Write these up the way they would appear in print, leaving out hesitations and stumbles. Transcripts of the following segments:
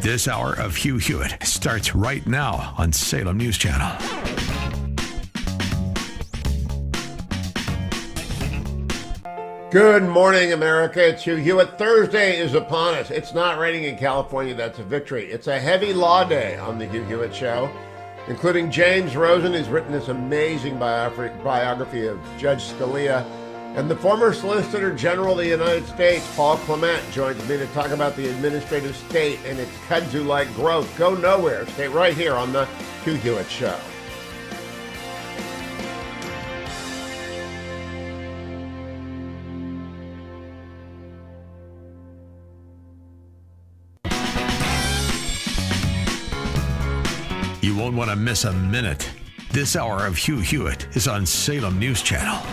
This hour of Hugh Hewitt starts right now on Salem News Channel. Good morning, America. It's Hugh Hewitt. Thursday is upon us. It's not raining in California. That's a victory. It's a heavy law day on the Hugh Hewitt Show, including James Rosen, who's written this amazing biography of Judge Scalia, and the former Solicitor General of the United States, Paul Clement, joins me to talk about the administrative state and its kudzu-like growth. Go nowhere. Stay right here on the Hugh Hewitt Show. You won't want to miss a minute. This hour of Hugh Hewitt is on Salem News Channel.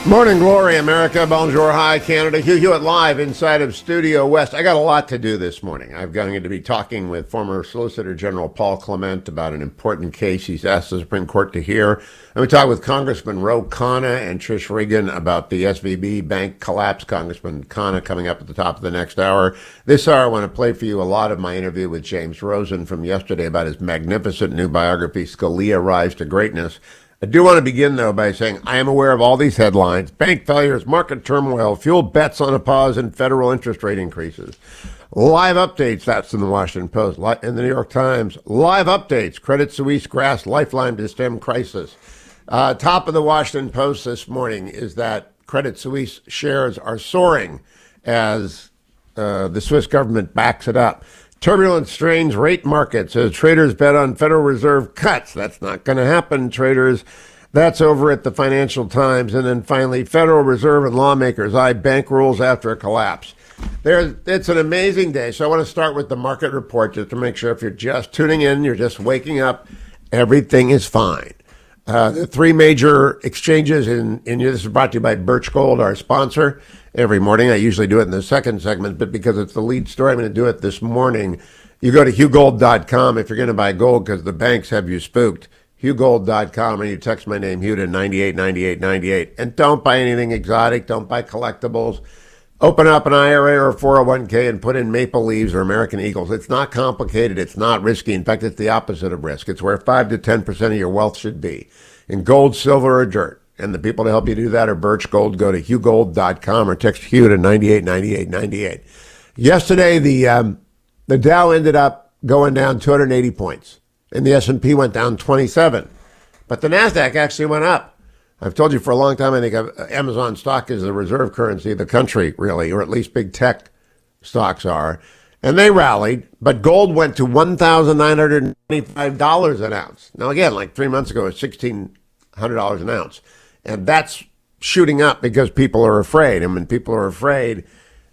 Morning glory, America. Bonjour, hi, Canada. Hugh Hewitt live inside of Studio West. I got a lot to do this morning. I'm going to be talking with former Solicitor General Paul Clement about an important case he's asked the Supreme Court to hear. And we talk with Congressman Khanna and Trish Regan about the SVB bank collapse. Congressman Khanna coming up at the top of the next hour. This hour, I want to play for you a lot of my interview with James Rosen from yesterday about his magnificent new biography, Scalia: Rise to Greatness. I do want to begin, though, by saying I am aware of all these headlines: bank failures, market turmoil, fuel bets on a pause, and federal interest rate increases. Live updates, that's in the Washington Post. In the New York Times, live updates: Credit Suisse grasps lifeline to stem crisis. Top of the Washington Post this morning is that Credit Suisse shares are soaring as the Swiss government backs it up. Turbulent, strange rate markets as traders bet on Federal Reserve cuts. That's not going to happen, traders. That's over at the Financial Times. And then finally, Federal Reserve and lawmakers eye bank rules after a collapse. It's an amazing day. So I want to start with the market report just to make sure if you're just tuning in, you're just waking up, everything is fine. The three major exchanges this is brought to you by Birch Gold, our sponsor. Every morning, I usually do it in the second segment, but because it's the lead story, I'm going to do it this morning. You go to HughGold.com if you're going to buy gold because the banks have you spooked. HughGold.com, and you text my name, Hugh, to 989898. And don't buy anything exotic. Don't buy collectibles. Open up an IRA or a 401k and put in maple leaves or American Eagles. It's not complicated. It's not risky. In fact, it's the opposite of risk. It's where 5 to 10% of your wealth should be in gold, silver, or dirt. And the people to help you do that are Birch Gold. Go to HughGold.com or text Hugh to 989898. Yesterday, the Dow ended up going down 280 points, and the S&P went down 27. But the NASDAQ actually went up. I've told you for a long time, I think Amazon stock is the reserve currency of the country, really, or at least big tech stocks are. And they rallied, but gold went to $1,925 an ounce. Now, again, like 3 months ago, it was $1,600 an ounce. And that's shooting up because people are afraid. And when people are afraid,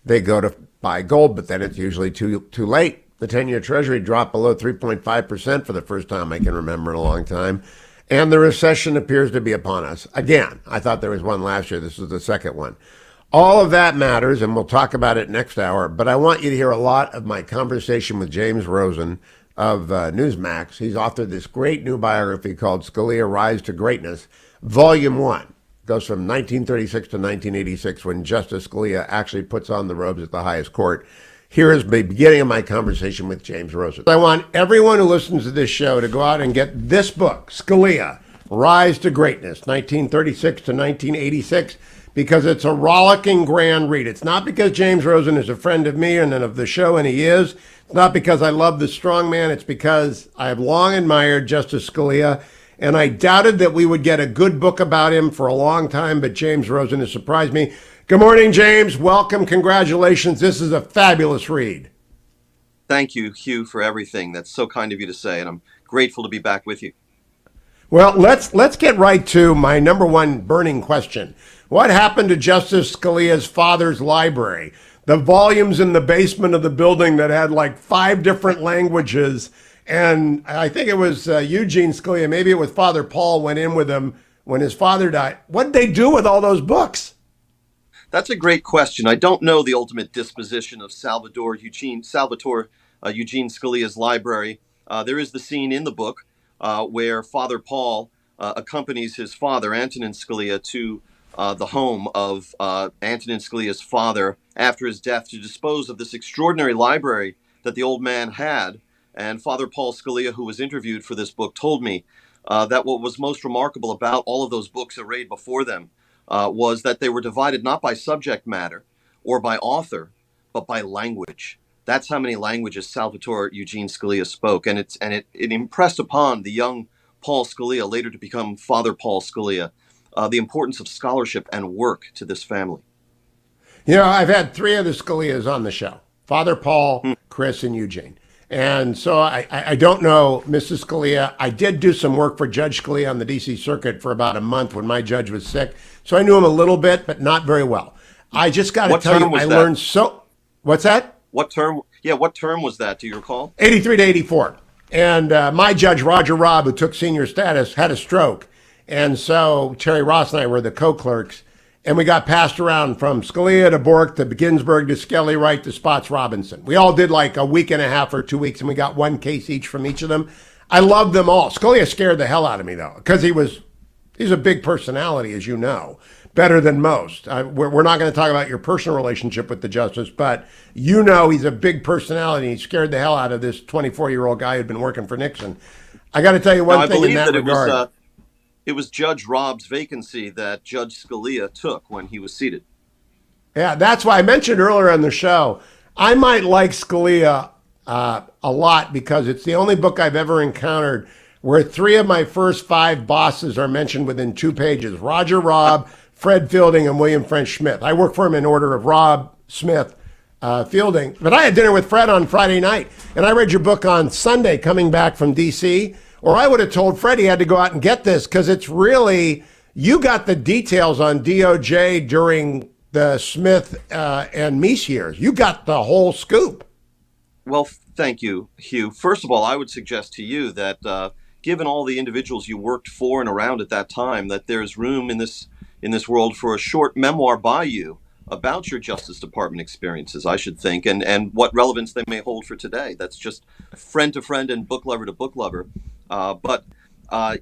they go to buy gold, but then it's usually too late. The 10-year Treasury dropped below 3.5% for the first time I can remember in a long time. And the recession appears to be upon us. Again, I thought there was one last year. This is the second one. All of that matters, and we'll talk about it next hour. But I want you to hear a lot of my conversation with James Rosen of Newsmax. He's authored this great new biography called Scalia: Rise to Greatness. Volume 1 goes from 1936 to 1986 when Justice Scalia actually puts on the robes at the highest court. Here is the beginning of my conversation with James Rosen. I want everyone who listens to this show to go out and get this book, Scalia: Rise to Greatness, 1936 to 1986, because it's a rollicking grand read. It's not because James Rosen is a friend of me and of the show, and he is. It's not because I love the strong man. It's because I have long admired Justice Scalia, and I doubted that we would get a good book about him for a long time, but James Rosen has surprised me. Good morning, James. Welcome. Congratulations. This is a fabulous read. Thank you, Hugh, for everything. That's so kind of you to say, and I'm grateful to be back with you. Well, let's get right to my number one burning question. What happened to Justice Scalia's father's library? The volumes in the basement of the building that had like 5 different languages. And I think it was Eugene Scalia, maybe it was Father Paul, went in with him when his father died. What did they do with all those books? That's a great question. I don't know the ultimate disposition of Eugene Scalia's library. There is the scene in the book where Father Paul accompanies his father, Antonin Scalia, to the home of Antonin Scalia's father after his death to dispose of this extraordinary library that the old man had. And Father Paul Scalia, who was interviewed for this book, told me that what was most remarkable about all of those books arrayed before them was that they were divided not by subject matter or by author, but by language. That's how many languages Salvatore Eugene Scalia spoke. And it impressed upon the young Paul Scalia, later to become Father Paul Scalia, the importance of scholarship and work to this family. You know, I've had 3 of the Scalias on the show: Father Paul, Chris, and Eugene. And so I don't know Mrs. Scalia. I did do some work for Judge Scalia on the D.C. Circuit for about a month when my judge was sick. So I knew him a little bit, but not very well. I just got to tell you, I learned so... What's that? What term? Yeah, what term was that? Do you recall? 83 to 84. And my judge, Roger Robb, who took senior status, had a stroke. And so Terry Ross and I were the co-clerks. And we got passed around from Scalia to Bork to Ginsburg to Scalia Wright to Spots Robinson. We all did like a week and a half or 2 weeks, and we got one case each from each of them. I loved them all. Scalia scared the hell out of me, though, because he's a big personality, as you know, better than most. We're not going to talk about your personal relationship with the justice, but you know he's a big personality. He scared the hell out of this 24-year-old guy who'd been working for Nixon. I got to tell you one thing in that regard. It was Judge Rob's vacancy that Judge Scalia took when he was seated. Yeah, that's why I mentioned earlier on the show, I might like Scalia a lot because it's the only book I've ever encountered where 3 of my first 5 bosses are mentioned within 2 pages. Roger Robb, Fred Fielding, and William French Smith. I work for him in order of Robb, Smith, Fielding. But I had dinner with Fred on Friday night, and I read your book on Sunday coming back from D.C., or I would have told Fred he had to go out and get this because it's really, you got the details on DOJ during the Smith and Meese years. You got the whole scoop. Well, thank you, Hugh. First of all, I would suggest to you that given all the individuals you worked for and around at that time, that there's room in this world for a short memoir by you about your Justice Department experiences, I should think, and what relevance they may hold for today. That's just friend to friend and book lover to book lover. But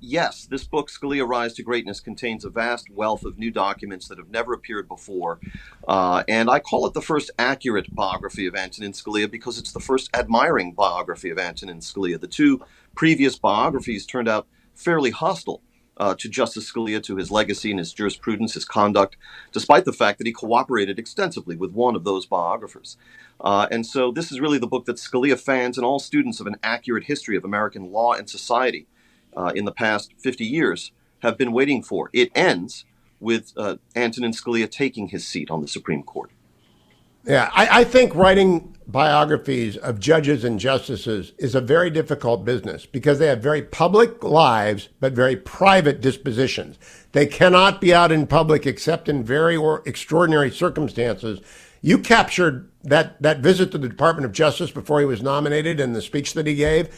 yes, this book, Scalia Rise to Greatness, contains a vast wealth of new documents that have never appeared before. And I call it the first accurate biography of Antonin Scalia because it's the first admiring biography of Antonin Scalia. The 2 previous biographies turned out fairly hostile to Justice Scalia, to his legacy and his jurisprudence, his conduct, despite the fact that he cooperated extensively with one of those biographers. And so this is really the book that Scalia fans and all students of an accurate history of American law and society in the past 50 years have been waiting for. It ends with Antonin Scalia taking his seat on the Supreme Court. Yeah, I think writing biographies of judges and justices is a very difficult business because they have very public lives, but very private dispositions. They cannot be out in public except in very extraordinary circumstances. You captured that visit to the Department of Justice before he was nominated and the speech that he gave.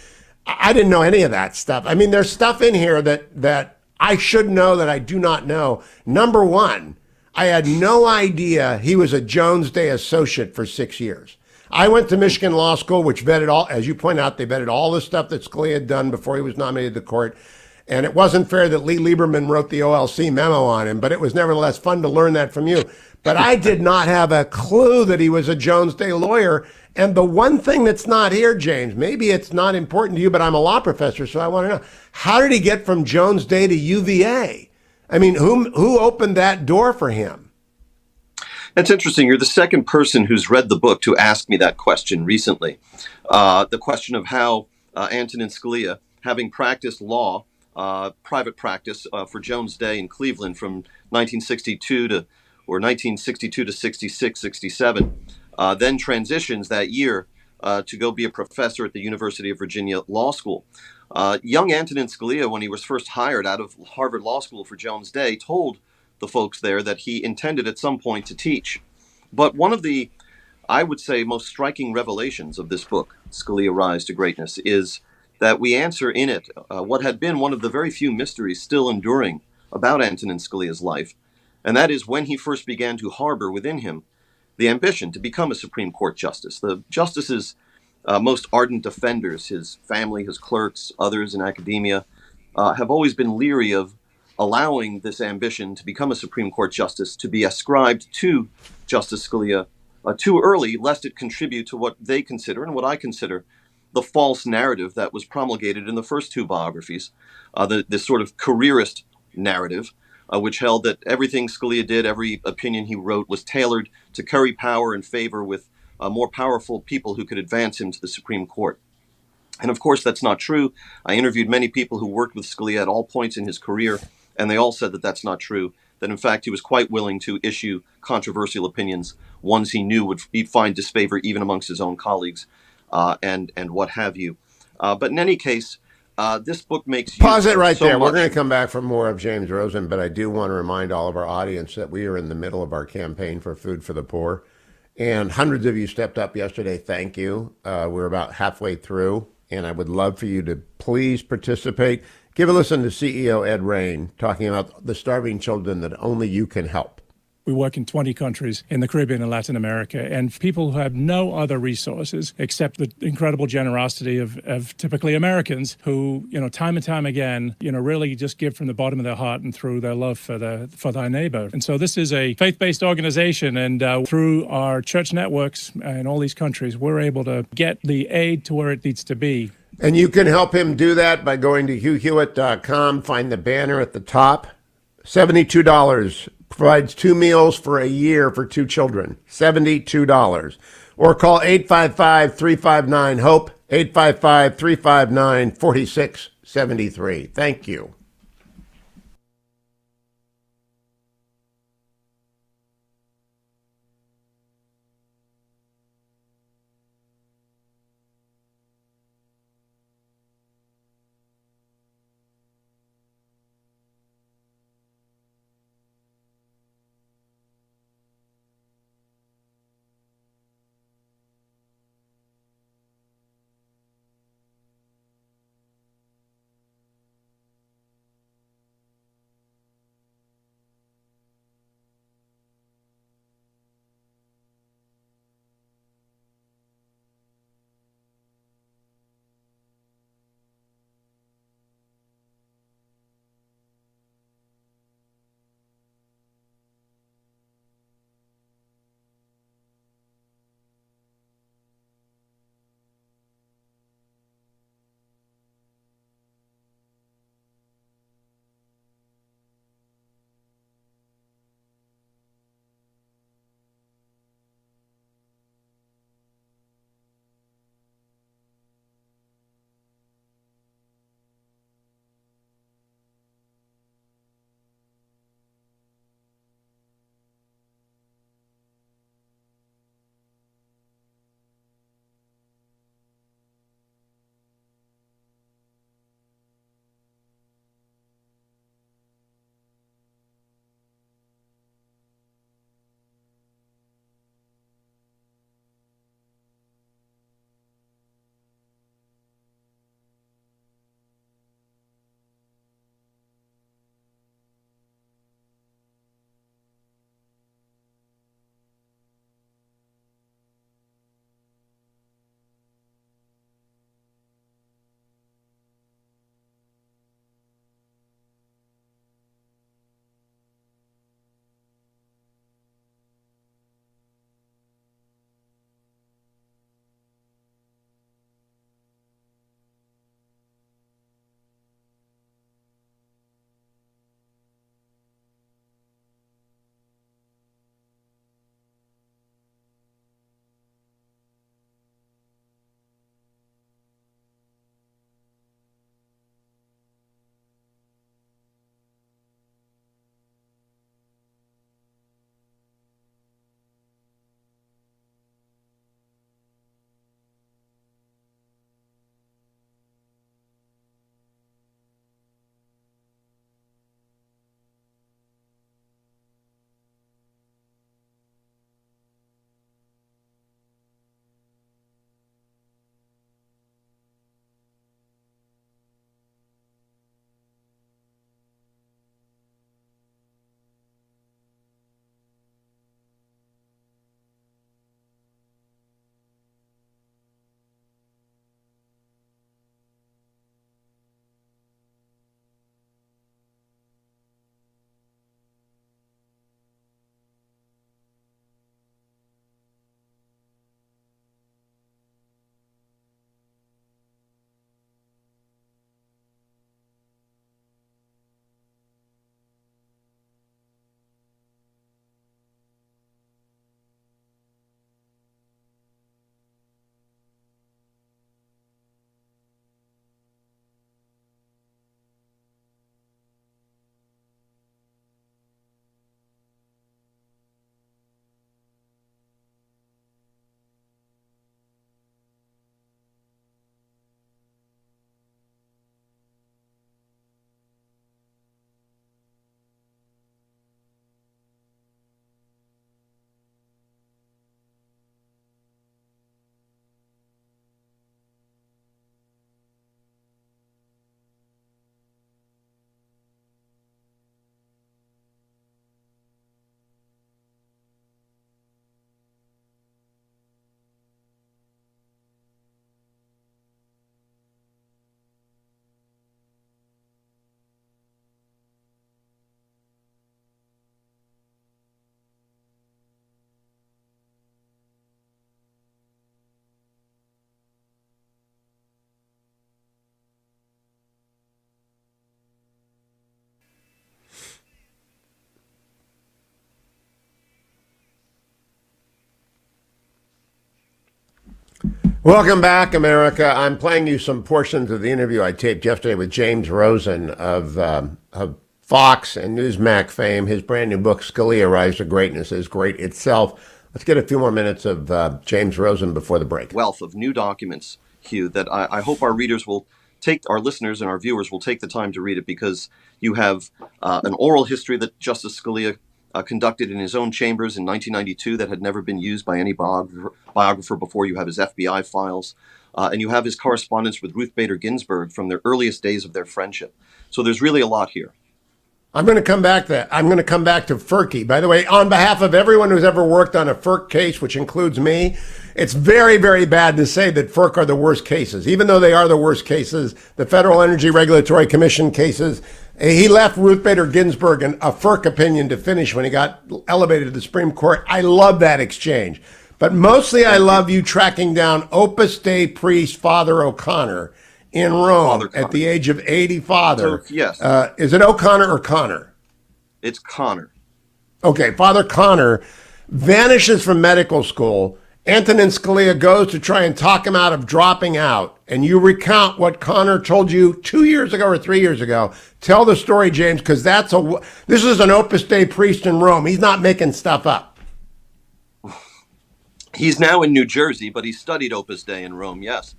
I didn't know any of that stuff. I mean, there's stuff in here that I should know that I do not know. Number one, I had no idea he was a Jones Day associate for 6 years. I went to Michigan Law School, which vetted all, as you point out, they vetted all the stuff that Scalia had done before he was nominated to the court. And it wasn't fair that Lee Lieberman wrote the OLC memo on him, but it was nevertheless fun to learn that from you. But I did not have a clue that he was a Jones Day lawyer. And the one thing that's not here, James, maybe it's not important to you, but I'm a law professor, so I want to know, how did he get from Jones Day to UVA? I mean, who opened that door for him? That's interesting. You're the second person who's read the book to ask me that question recently. The question of how Antonin Scalia, having practiced law, private practice for Jones Day in Cleveland from 1962 to 66, 67, then transitions that year to go be a professor at the University of Virginia Law School. Young Antonin Scalia, when he was first hired out of Harvard Law School for Jones Day, told the folks there that he intended at some point to teach. But one of the, I would say, most striking revelations of this book, Scalia Rise to Greatness, is that we answer in it what had been one of the very few mysteries still enduring about Antonin Scalia's life, and that is when he first began to harbor within him the ambition to become a Supreme Court justice. The justice's most ardent defenders, his family, his clerks, others in academia, have always been leery of allowing this ambition to become a Supreme Court justice to be ascribed to Justice Scalia too early, lest it contribute to what they consider, and what I consider, the false narrative that was promulgated in the first 2 biographies, this sort of careerist narrative, which held that everything Scalia did, every opinion he wrote, was tailored to curry power and favor with more powerful people who could advance him to the Supreme Court. And of course, that's not true. I interviewed many people who worked with Scalia at all points in his career, and they all said that that's not true, that in fact he was quite willing to issue controversial opinions, ones he knew would find disfavor even amongst his own colleagues, and what have you. But in any case, this book makes pause it right so there. Much. We're going to come back for more of James Rosen, but I do want to remind all of our audience that we are in the middle of our campaign for Food for the Poor, and hundreds of you stepped up yesterday. Thank you. We're about halfway through, and I would love for you to please participate. Give a listen to CEO Ed Rain talking about the starving children that only you can help. We work in 20 countries in the Caribbean and Latin America, and people who have no other resources except the incredible generosity of typically Americans who, time and time again, really just give from the bottom of their heart and through their love for thy neighbor. And so this is a faith-based organization, and through our church networks in all these countries, we're able to get the aid to where it needs to be. And you can help him do that by going to hughhewitt.com, find the banner at the top. $72 provides 2 meals for a year for 2 children. $72. Or call 855-359-HOPE, 855-359-4673. Thank you. Welcome back, America. I'm playing you some portions of the interview I taped yesterday with James Rosen of Fox and Newsmax fame. His brand new book, Scalia, Rise to Greatness, is great itself. Let's get a few more minutes of James Rosen before the break. Wealth of new documents, Hugh, that I hope our readers will our listeners and our viewers will take the time to read it, because you have an oral history that Justice Scalia conducted in his own chambers in 1992 that had never been used by any biographer before. You have his FBI files, and you have his correspondence with Ruth Bader Ginsburg from their earliest days of their friendship. So there's really a lot here. I'm going to come back to FERC. By the way, on behalf of everyone who's ever worked on a FERC case, which includes me, it's very, very bad to say that FERC are the worst cases. Even though they are the worst cases, the Federal Energy Regulatory Commission cases, he left Ruth Bader Ginsburg a FERC opinion to finish when he got elevated to the Supreme Court. I love that exchange. But mostly I love you tracking down Opus Dei priest Father O'Connor in Rome at the age of 80. Father. So, yes. Is it O'Connor or Connor? It's Connor. Okay, Father Connor vanishes from medical school. Antonin Scalia goes to try and talk him out of dropping out. And you recount what Connor told you 2 years ago or 3 years ago. Tell the story, James, because this is an Opus Dei priest in Rome. He's not making stuff up. He's now in New Jersey, but he studied Opus Dei in Rome, yes.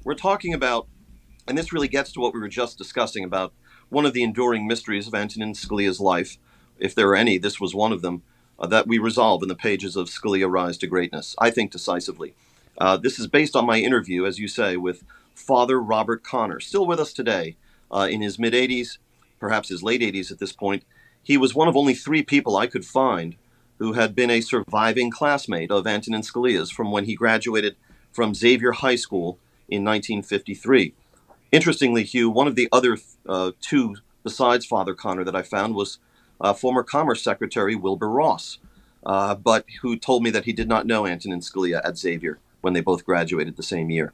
We're talking about, and this really gets to what we were just discussing about one of the enduring mysteries of Antonin Scalia's life. If there are any, this was one of them, that we resolve in the pages of Scalia Rise to Greatness, I think decisively. This is based on my interview, as you say, with Father Robert Connor, still with us today, in his mid-80s, perhaps his late 80s at this point. He was one of only 3 people I could find who had been a surviving classmate of Antonin Scalia's from when he graduated from Xavier High School in 1953. Interestingly, Hugh, one of the other 2 besides Father Connor that I found was former Commerce Secretary Wilbur Ross, but who told me that he did not know Antonin Scalia at Xavier when they both graduated the same year.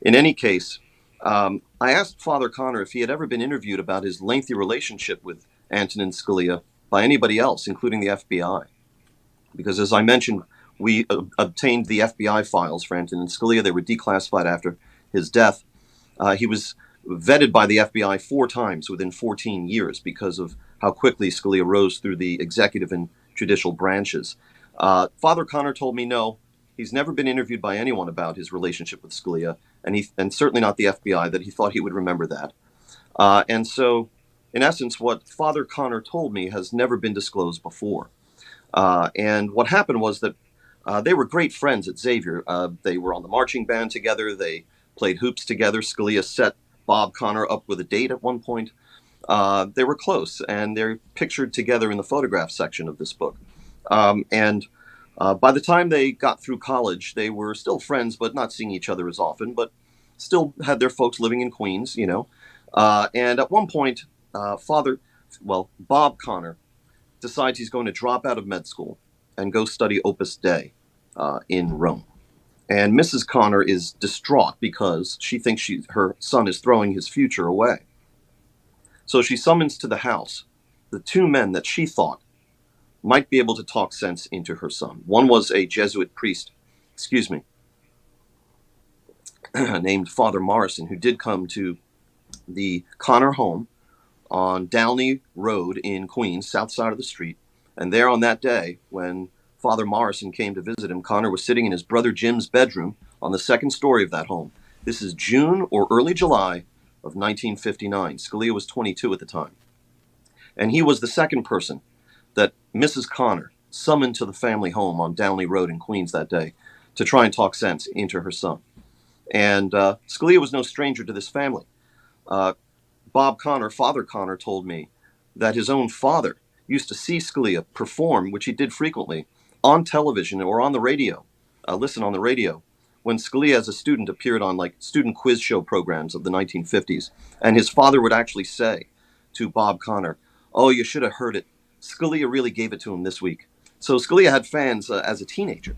In any case, I asked Father Connor if he had ever been interviewed about his lengthy relationship with Antonin Scalia by anybody else, including the FBI. Because as I mentioned, we obtained the FBI files for Antonin Scalia. They were declassified after his death. He was vetted by the FBI 4 times within 14 years because of how quickly Scalia rose through the executive and judicial branches. Father Connor told me no, he's never been interviewed by anyone about his relationship with Scalia, and certainly not the FBI, that he thought he would remember that. And so, in essence, what Father Connor told me has never been disclosed before. And what happened was that they were great friends at Xavier. They were on the marching band together. They played hoops together. Scalia set Bob Connor up with a date at one point. They were close, and they're pictured together in the photograph section of this book. And by the time they got through college, they were still friends, but not seeing each other as often, but still had their folks living in Queens, you know. And at one point, Bob Connor decides he's going to drop out of med school and go study Opus Dei in Rome. And Mrs. Connor is distraught because she thinks her son is throwing his future away. So she summons to the house the 2 men that she thought might be able to talk sense into her son. One was a Jesuit priest, named Father Morrison, who did come to the Connor home on Downey Road in Queens, south side of the street. And there on that day, when Father Morrison came to visit him, Connor was sitting in his brother Jim's bedroom on the 2nd story of that home. This is June or early July of 1959. Scalia was 22 at the time. And he was the second person that Mrs. Connor summoned to the family home on Downey Road in Queens that day to try and talk sense into her son. And Scalia was no stranger to this family. Bob Connor, Father Connor, told me that his own father used to see Scalia perform, which he did frequently, on television or on the radio, listen on the radio, when Scalia as a student appeared on like student quiz show programs of the 1950s. And his father would actually say to Bob Connor, "Oh, you should have heard it. Scalia really gave it to him this week." So Scalia had fans as a teenager.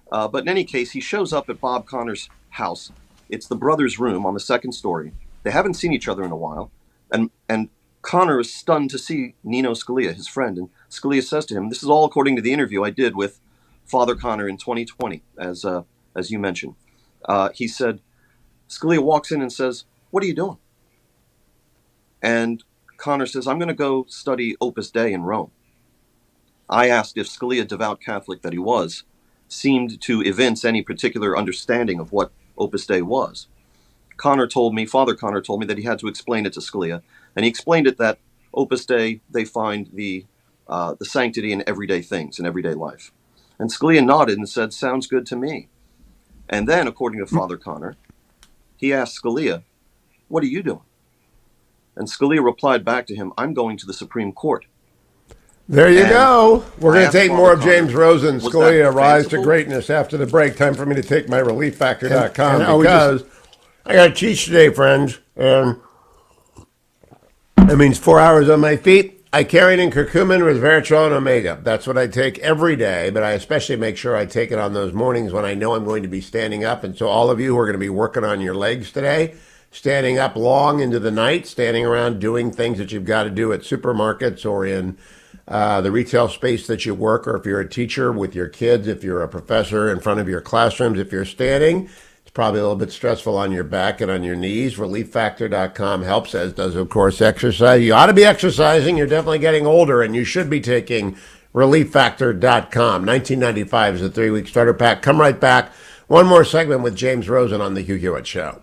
But in any case, he shows up at Bob Connor's house. It's the brothers' room on the 2nd story. They haven't seen each other in a while. And Connor is stunned to see Nino Scalia, his friend. And Scalia says to him, this is all according to the interview I did with Father Connor in 2020, as you mentioned. he said, Scalia walks in and says, "What are you doing?" And Khanna says, "I'm going to go study Opus Dei in Rome." I asked if Scalia, devout Catholic that he was, seemed to evince any particular understanding of what Opus Dei was. Father Connor told me that he had to explain it to Scalia, and he explained it that Opus Dei, they find the sanctity in everyday things, in everyday life. And Scalia nodded and said, "Sounds good to me." And then, according to Father Connor, he asked Scalia, "What are you doing?" And Scalia replied back to him, "I'm going to the Supreme Court." There you And go. We're going to take more of Father James Rosen, was Scalia, that Rise to fanciful? Greatness after the break. Time for me to take my relieffactor.com And because I got to teach today, friends. And that means 4 hours on my feet. I carry in curcumin, resveratrol, and omega. That's what I take every day, but I especially make sure I take it on those mornings when I know I'm going to be standing up. And so all of you who are going to be working on your legs today, standing up long into the night, standing around doing things that you've got to do at supermarkets or in the retail space that you work, or if you're a teacher with your kids, if you're a professor in front of your classrooms, if you're standing, it's probably a little bit stressful on your back and on your knees. Relieffactor.com helps, as does, of course, exercise. You ought to be exercising. You're definitely getting older, and you should be taking relieffactor.com. 1995 is a 3-week starter pack. Come right back. One more segment with James Rosen on The Hugh Hewitt Show.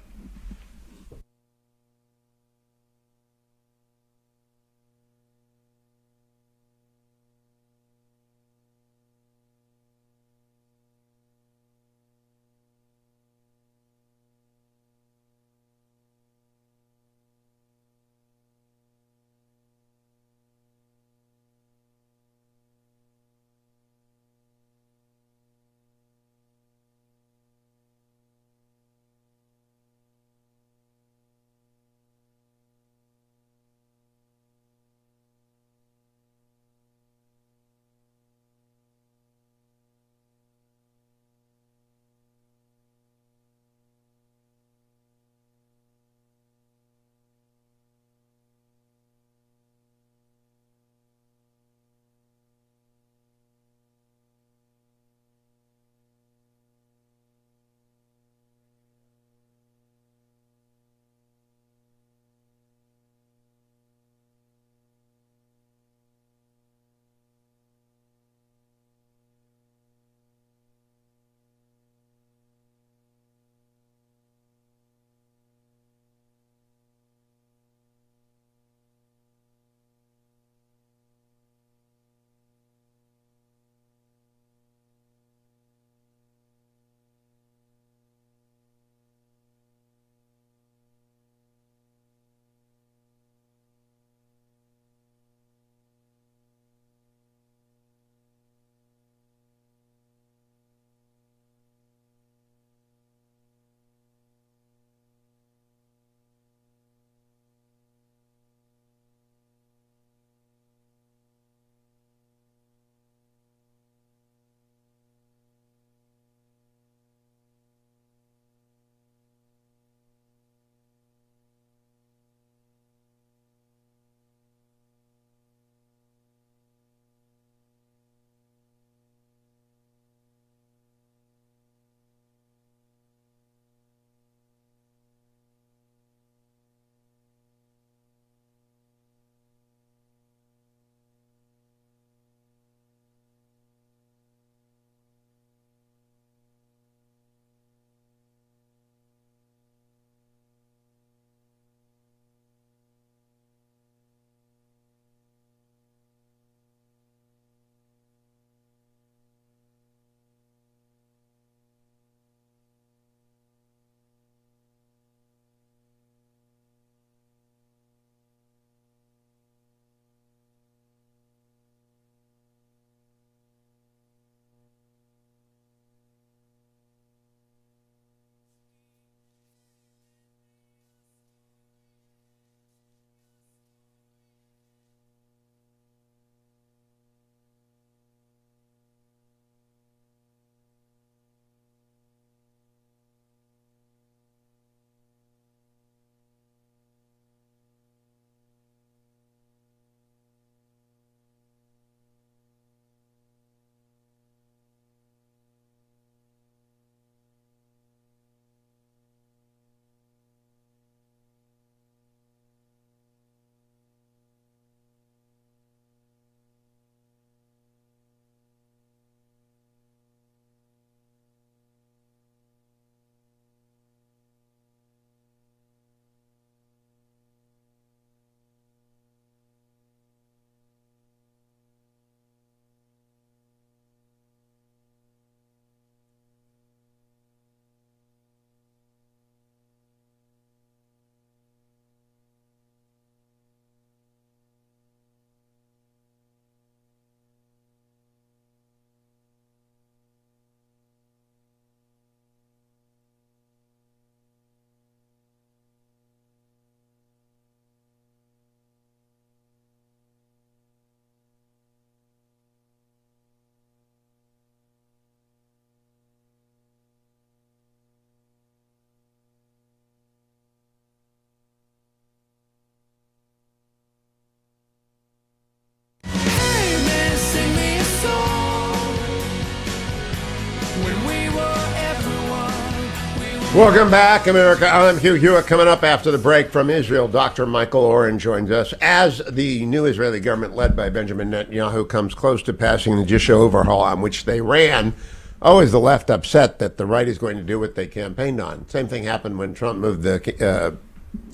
Welcome back, America. I'm Hugh Hewitt. Coming up after the break from Israel, Dr. Michael Oren joins us as the new Israeli government led by Benjamin Netanyahu comes close to passing the judicial overhaul on which they ran. Oh, is the left upset that the right is going to do what they campaigned on? Same thing happened when Trump moved the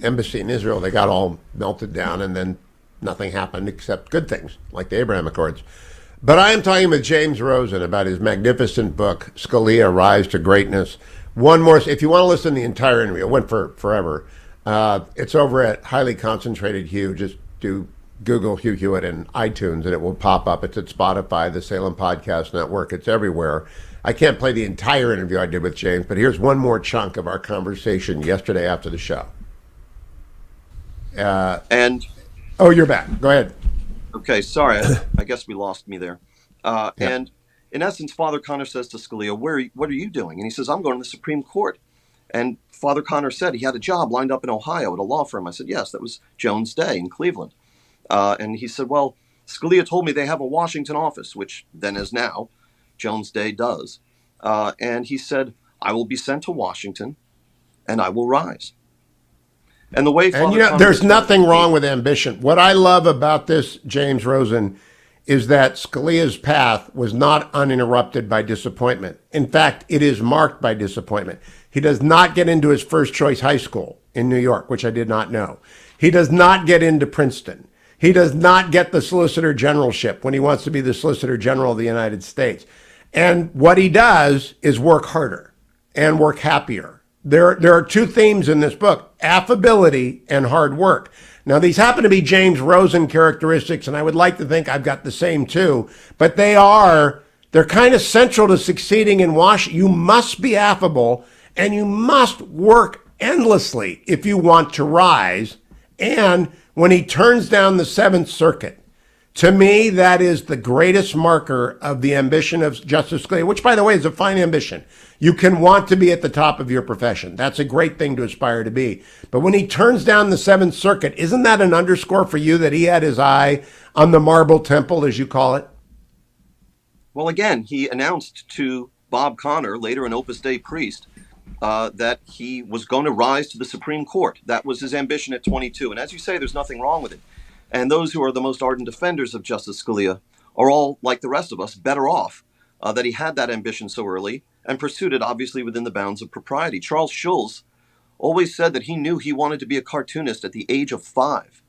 embassy in Israel. They got all melted down, and then nothing happened except good things, like the Abraham Accords. But I am talking with James Rosen about his magnificent book, Scalia, Rise to Greatness. One more, if you want to listen to the entire interview, it went for forever. It's over at Highly Concentrated Hugh. Just do Google Hugh Hewitt in iTunes and it will pop up. It's at Spotify, the Salem Podcast Network. It's everywhere. I can't play the entire interview I did with James, but here's one more chunk of our conversation yesterday after the show. Oh, you're back. Go ahead. Okay, sorry. I guess we lost me there. And in essence, Father Connor says to Scalia, what are you doing? And he says, I'm going to the Supreme Court. And Father Connor said he had a job lined up in Ohio at a law firm. I said, yes, that was Jones Day in Cleveland. And he said, well, Scalia told me they have a Washington office, which then as now, Jones Day does. And he said, I will be sent to Washington and I will rise. And the way Father Connor there's nothing wrong with ambition. What I love about this, James Rosen, is that Scalia's path was not uninterrupted by disappointment. In fact, it is marked by disappointment. He does not get into his first choice high school in New York, which I did not know. He does not get into Princeton. He does not get the Solicitor Generalship when he wants to be the Solicitor General of the United States. And what he does is work harder and work happier. There are two themes in this book, affability and hard work. Now, these happen to be James Rosen characteristics, and I would like to think I've got the same too, but they're kind of central to succeeding in Washington. You must be affable, and you must work endlessly if you want to rise. And when he turns down the Seventh Circuit, to me, that is the greatest marker of the ambition of Justice Scalia, which, by the way, is a fine ambition. You can want to be at the top of your profession. That's a great thing to aspire to be. But when he turns down the Seventh Circuit, isn't that an underscore for you that he had his eye on the marble temple, as you call it? Well, again, he announced to Bob Connor, later an Opus Dei priest, that he was going to rise to the Supreme Court. That was his ambition at 22. And as you say, there's nothing wrong with it. And those who are the most ardent defenders of Justice Scalia are all, like the rest of us, better off that he had that ambition so early and pursued it, obviously, within the bounds of propriety. Charles Schulz always said that he knew he wanted to be a cartoonist at the age of 5.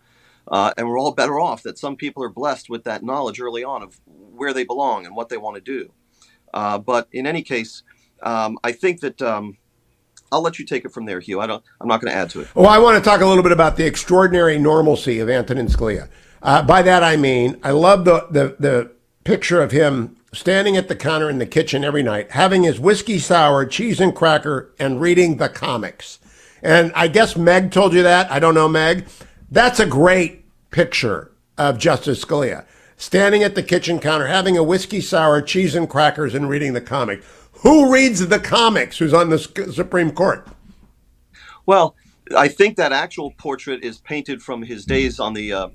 And we're all better off that some people are blessed with that knowledge early on of where they belong and what they want to do. But in any case, I think that I'll let you take it from there, Hugh. I'm not going to add to it. Well, I want to talk a little bit about the extraordinary normalcy of Antonin Scalia. By that I mean, I love the picture of him standing at the counter in the kitchen every night, having his whiskey sour, cheese and cracker, and reading the comics. And I guess Meg told you that. I don't know, Meg. That's a great picture of Justice Scalia. Standing at the kitchen counter, having a whiskey sour, cheese and crackers, and reading the comic. Who reads the comics who's on the Supreme Court? Well, I think that actual portrait is painted from his days on the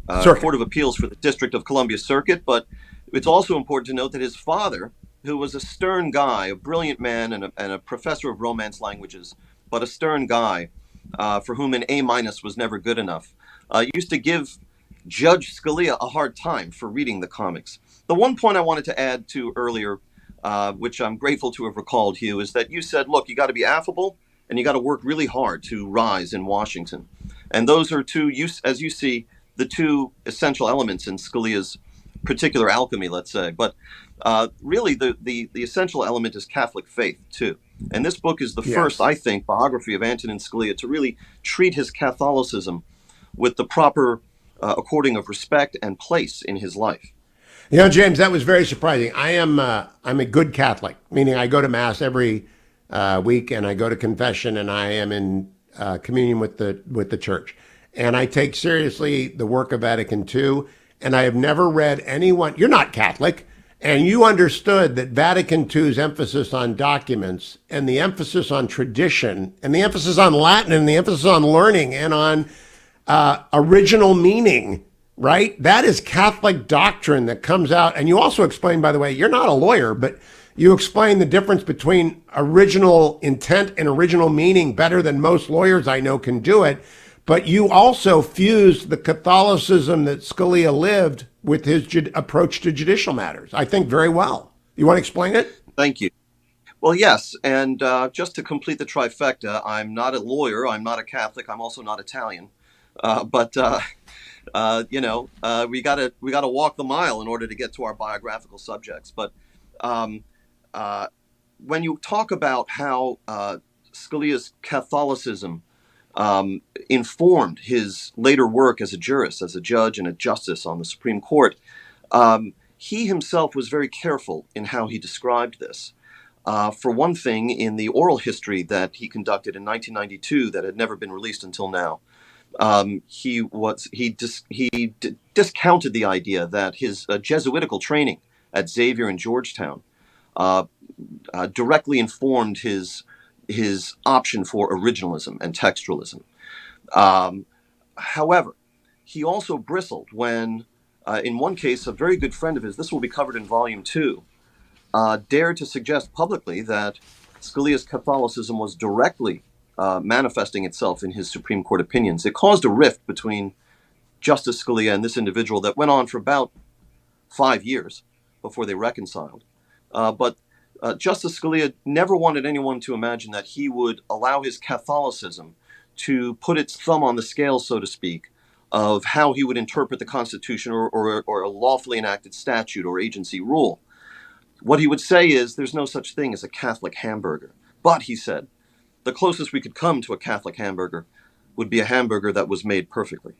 Court of Appeals for the District of Columbia Circuit. But it's also important to note that his father, who was a stern guy, a brilliant man and a professor of Romance languages, but a stern guy for whom an A- was never good enough, used to give Judge Scalia a hard time for reading the comics. The one point I wanted to add to earlier, which I'm grateful to have recalled, Hugh, is that you said, look, you got to be affable and you got to work really hard to rise in Washington. And those are as you see, the two essential elements in Scalia's particular alchemy, let's say. But really, the essential element is Catholic faith, too. And this book is the first, I think, biography of Antonin Scalia to really treat his Catholicism with the proper according of respect and place in his life. You know, James, that was very surprising. I'm a good Catholic, meaning I go to Mass every week and I go to confession and I am in communion with the Church. And I take seriously the work of Vatican II. And I have never read anyone, you're not Catholic, and you understood that Vatican II's emphasis on documents and the emphasis on tradition and the emphasis on Latin and the emphasis on learning and on original meaning, right? That is Catholic doctrine that comes out. And you also explain, by the way, you're not a lawyer, but You explain the difference between original intent and original meaning better than most lawyers I know can do it. But you also fused the Catholicism that Scalia lived with his approach to judicial matters, I think, very well. You want to explain it? Thank you. Well, yes, and just to complete the trifecta, I'm not a lawyer, I'm not a Catholic, I'm also not Italian, but we gotta walk the mile in order to get to our biographical subjects. But when you talk about how Scalia's Catholicism informed his later work as a jurist, as a judge and a justice on the Supreme Court, he himself was very careful in how he described this. For one thing, in the oral history that he conducted in 1992 that had never been released until now, he discounted the idea that his Jesuitical training at Xavier and Georgetown directly informed his option for originalism and textualism. However, he also bristled when, in one case, a very good friend of his, this will be covered in Volume 2, dared to suggest publicly that Scalia's Catholicism was directly manifesting itself in his Supreme Court opinions. It caused a rift between Justice Scalia and this individual that went on for about 5 years before they reconciled. But Justice Scalia never wanted anyone to imagine that he would allow his Catholicism to put its thumb on the scale, so to speak, of how he would interpret the Constitution or a lawfully enacted statute or agency rule. What he would say is there's no such thing as a Catholic hamburger. But, he said, the closest we could come to a Catholic hamburger would be a hamburger that was made perfectly.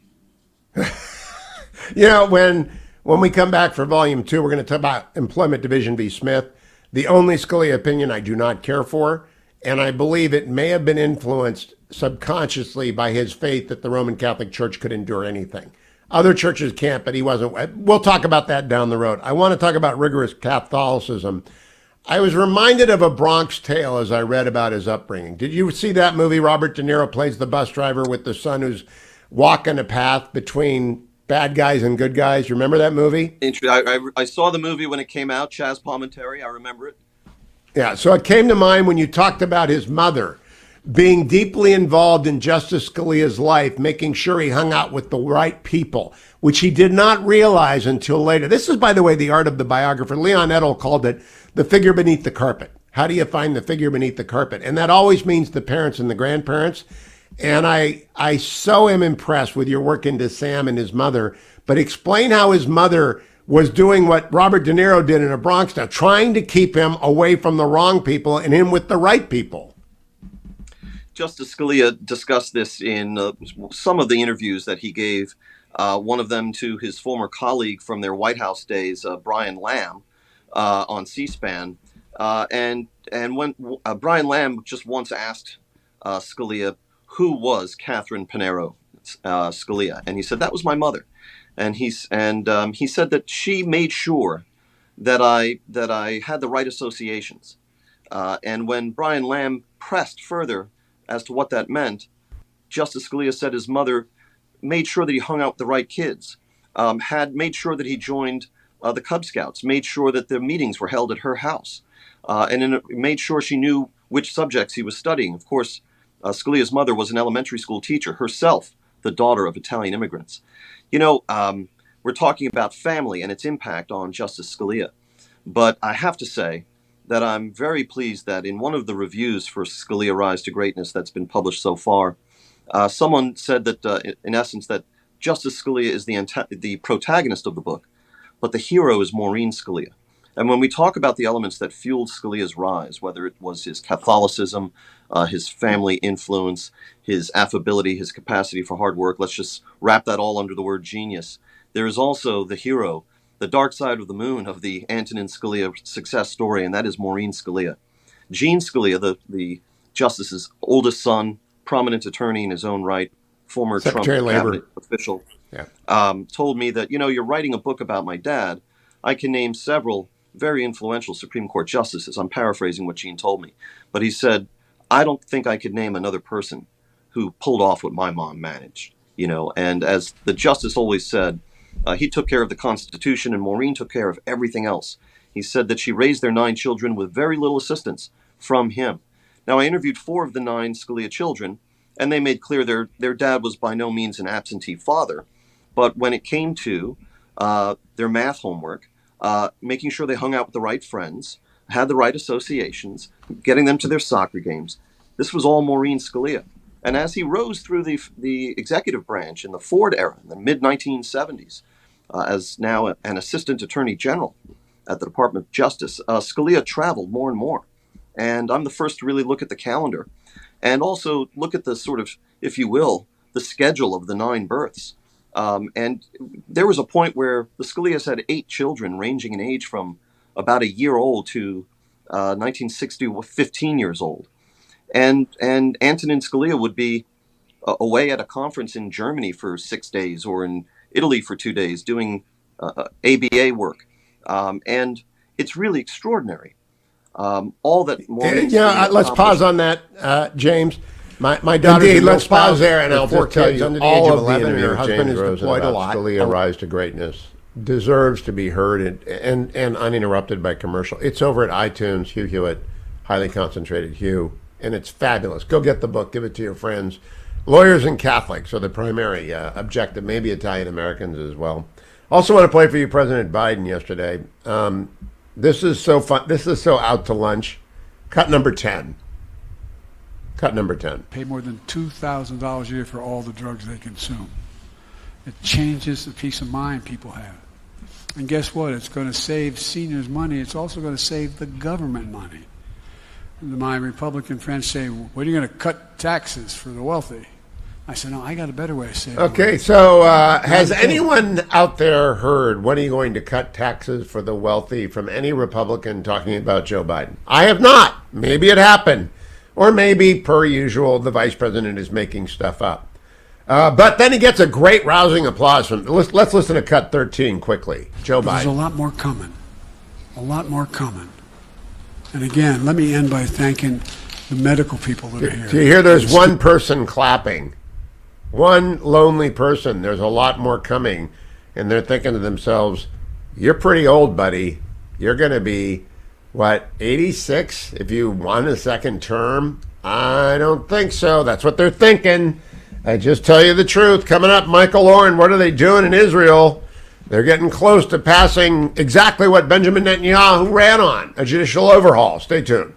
When we come back for Volume 2, we're going to talk about Employment Division v. Smith, the only Scalia opinion I do not care for, and I believe it may have been influenced subconsciously by his faith that the Roman Catholic Church could endure anything. Other churches can't, but he wasn't. We'll talk about that down the road. I want to talk about rigorous Catholicism. I was reminded of A Bronx Tale as I read about his upbringing. Did you see that movie? Robert De Niro plays the bus driver with the son who's walking a path between bad guys and good guys. You remember that movie? I saw the movie when it came out, Chaz Palminteri. I remember it. Yeah, so it came to mind when you talked about his mother being deeply involved in Justice Scalia's life, making sure he hung out with the right people, which he did not realize until later. This is, by the way, the art of the biographer. Leon Edel called it the figure beneath the carpet. How do you find the figure beneath the carpet? And that always means the parents and the grandparents. And I so am impressed with your work into Sam and his mother. But explain how his mother was doing what Robert De Niro did in A Bronx Tale, trying to keep him away from the wrong people and him with the right people. Justice Scalia discussed this in some of the interviews that he gave, one of them to his former colleague from their White House days, Brian Lamb, on C-SPAN. And when Brian Lamb just once asked Scalia, who was Catherine Pinero Scalia? And he said, that was my mother. And he said that she made sure that I had the right associations. And when Brian Lamb pressed further as to what that meant, Justice Scalia said his mother made sure that he hung out with the right kids, had made sure that he joined the Cub Scouts, made sure that the meetings were held at her house, and made sure she knew which subjects he was studying. Of course, Scalia's mother was an elementary school teacher, herself the daughter of Italian immigrants. We're talking about family and its impact on Justice Scalia. But I have to say that I'm very pleased that in one of the reviews for Scalia Rise to Greatness that's been published so far, someone said that, in essence, that Justice Scalia is the protagonist of the book, but the hero is Maureen Scalia. And when we talk about the elements that fueled Scalia's rise, whether it was his Catholicism, his family influence, his affability, his capacity for hard work, let's just wrap that all under the word genius. There is also the hero, the dark side of the moon of the Antonin Scalia success story, and that is Maureen Scalia. Gene Scalia, the justice's oldest son, prominent attorney in his own right, former Secretary Trump of Labor cabinet official, yeah. Told me that, you're writing a book about my dad. I can name several very influential Supreme Court justices. I'm paraphrasing what Gene told me. But he said, I don't think I could name another person who pulled off what my mom managed. And as the justice always said, he took care of the Constitution and Maureen took care of everything else He said that she raised their 9 children with very little assistance from him. Now, I interviewed 4 of the 9 Scalia children, and they made clear their dad was by no means an absentee father. But when it came to their math homework, making sure they hung out with the right friends, had the right associations, getting them to their soccer games, this was all Maureen Scalia. And as he rose through the executive branch in the Ford era, in the mid-1970s, as now an assistant attorney general at the Department of Justice, Scalia traveled more and more. And I'm the first to really look at the calendar and also look at the sort of, if you will, the schedule of the 9 births. And there was a point where the Scalias had 8 children ranging in age from about a year old to 1960, 15 years old. And Antonin Scalia would be away at a conference in Germany for 6 days or in Italy for 2 days doing ABA work. And it's really extraordinary. All that Maureen let's pause on that, James. My daughter. Indeed, let's pause there, and I'll just tell you, under the age of 11, her husband is deployed a lot. Scalia rise to greatness deserves to be heard and uninterrupted by commercial. It's over at iTunes. Hugh Hewitt, highly concentrated Hugh, and it's fabulous. Go get the book. Give it to your friends. Lawyers and Catholics are the primary objective. Maybe Italian Americans as well. Also, want to play for you President Biden yesterday. This is so fun. This is so out to lunch. Cut number 10. Cut number 10. Pay more than $2,000 a year for all the drugs they consume. It changes the peace of mind people have. And guess what? It's going to save seniors money. It's also going to save the government money. My Republican friends say, what are you going to cut taxes for the wealthy? I said, no, I got a better way of saving money. Okay, so has anyone out there heard, when are you going to cut taxes for the wealthy, from any Republican talking about Joe Biden? I have not. Maybe it happened. Or maybe, per usual, the vice president is making stuff up. But then he gets a great rousing applause from, let's listen to cut 13 quickly. Joe Biden. There's a lot more coming. A lot more coming. And again, let me end by thanking the medical people that are here. Do you hear there's one person clapping? One lonely person. There's a lot more coming. And they're thinking to themselves, you're pretty old, buddy. You're going to be, 86 if you want a second term? I don't think so. That's what they're thinking. I just tell you the truth. Coming up, Michael Oren, what are they doing in Israel? They're getting close to passing exactly what Benjamin Netanyahu ran on, a judicial overhaul. Stay tuned.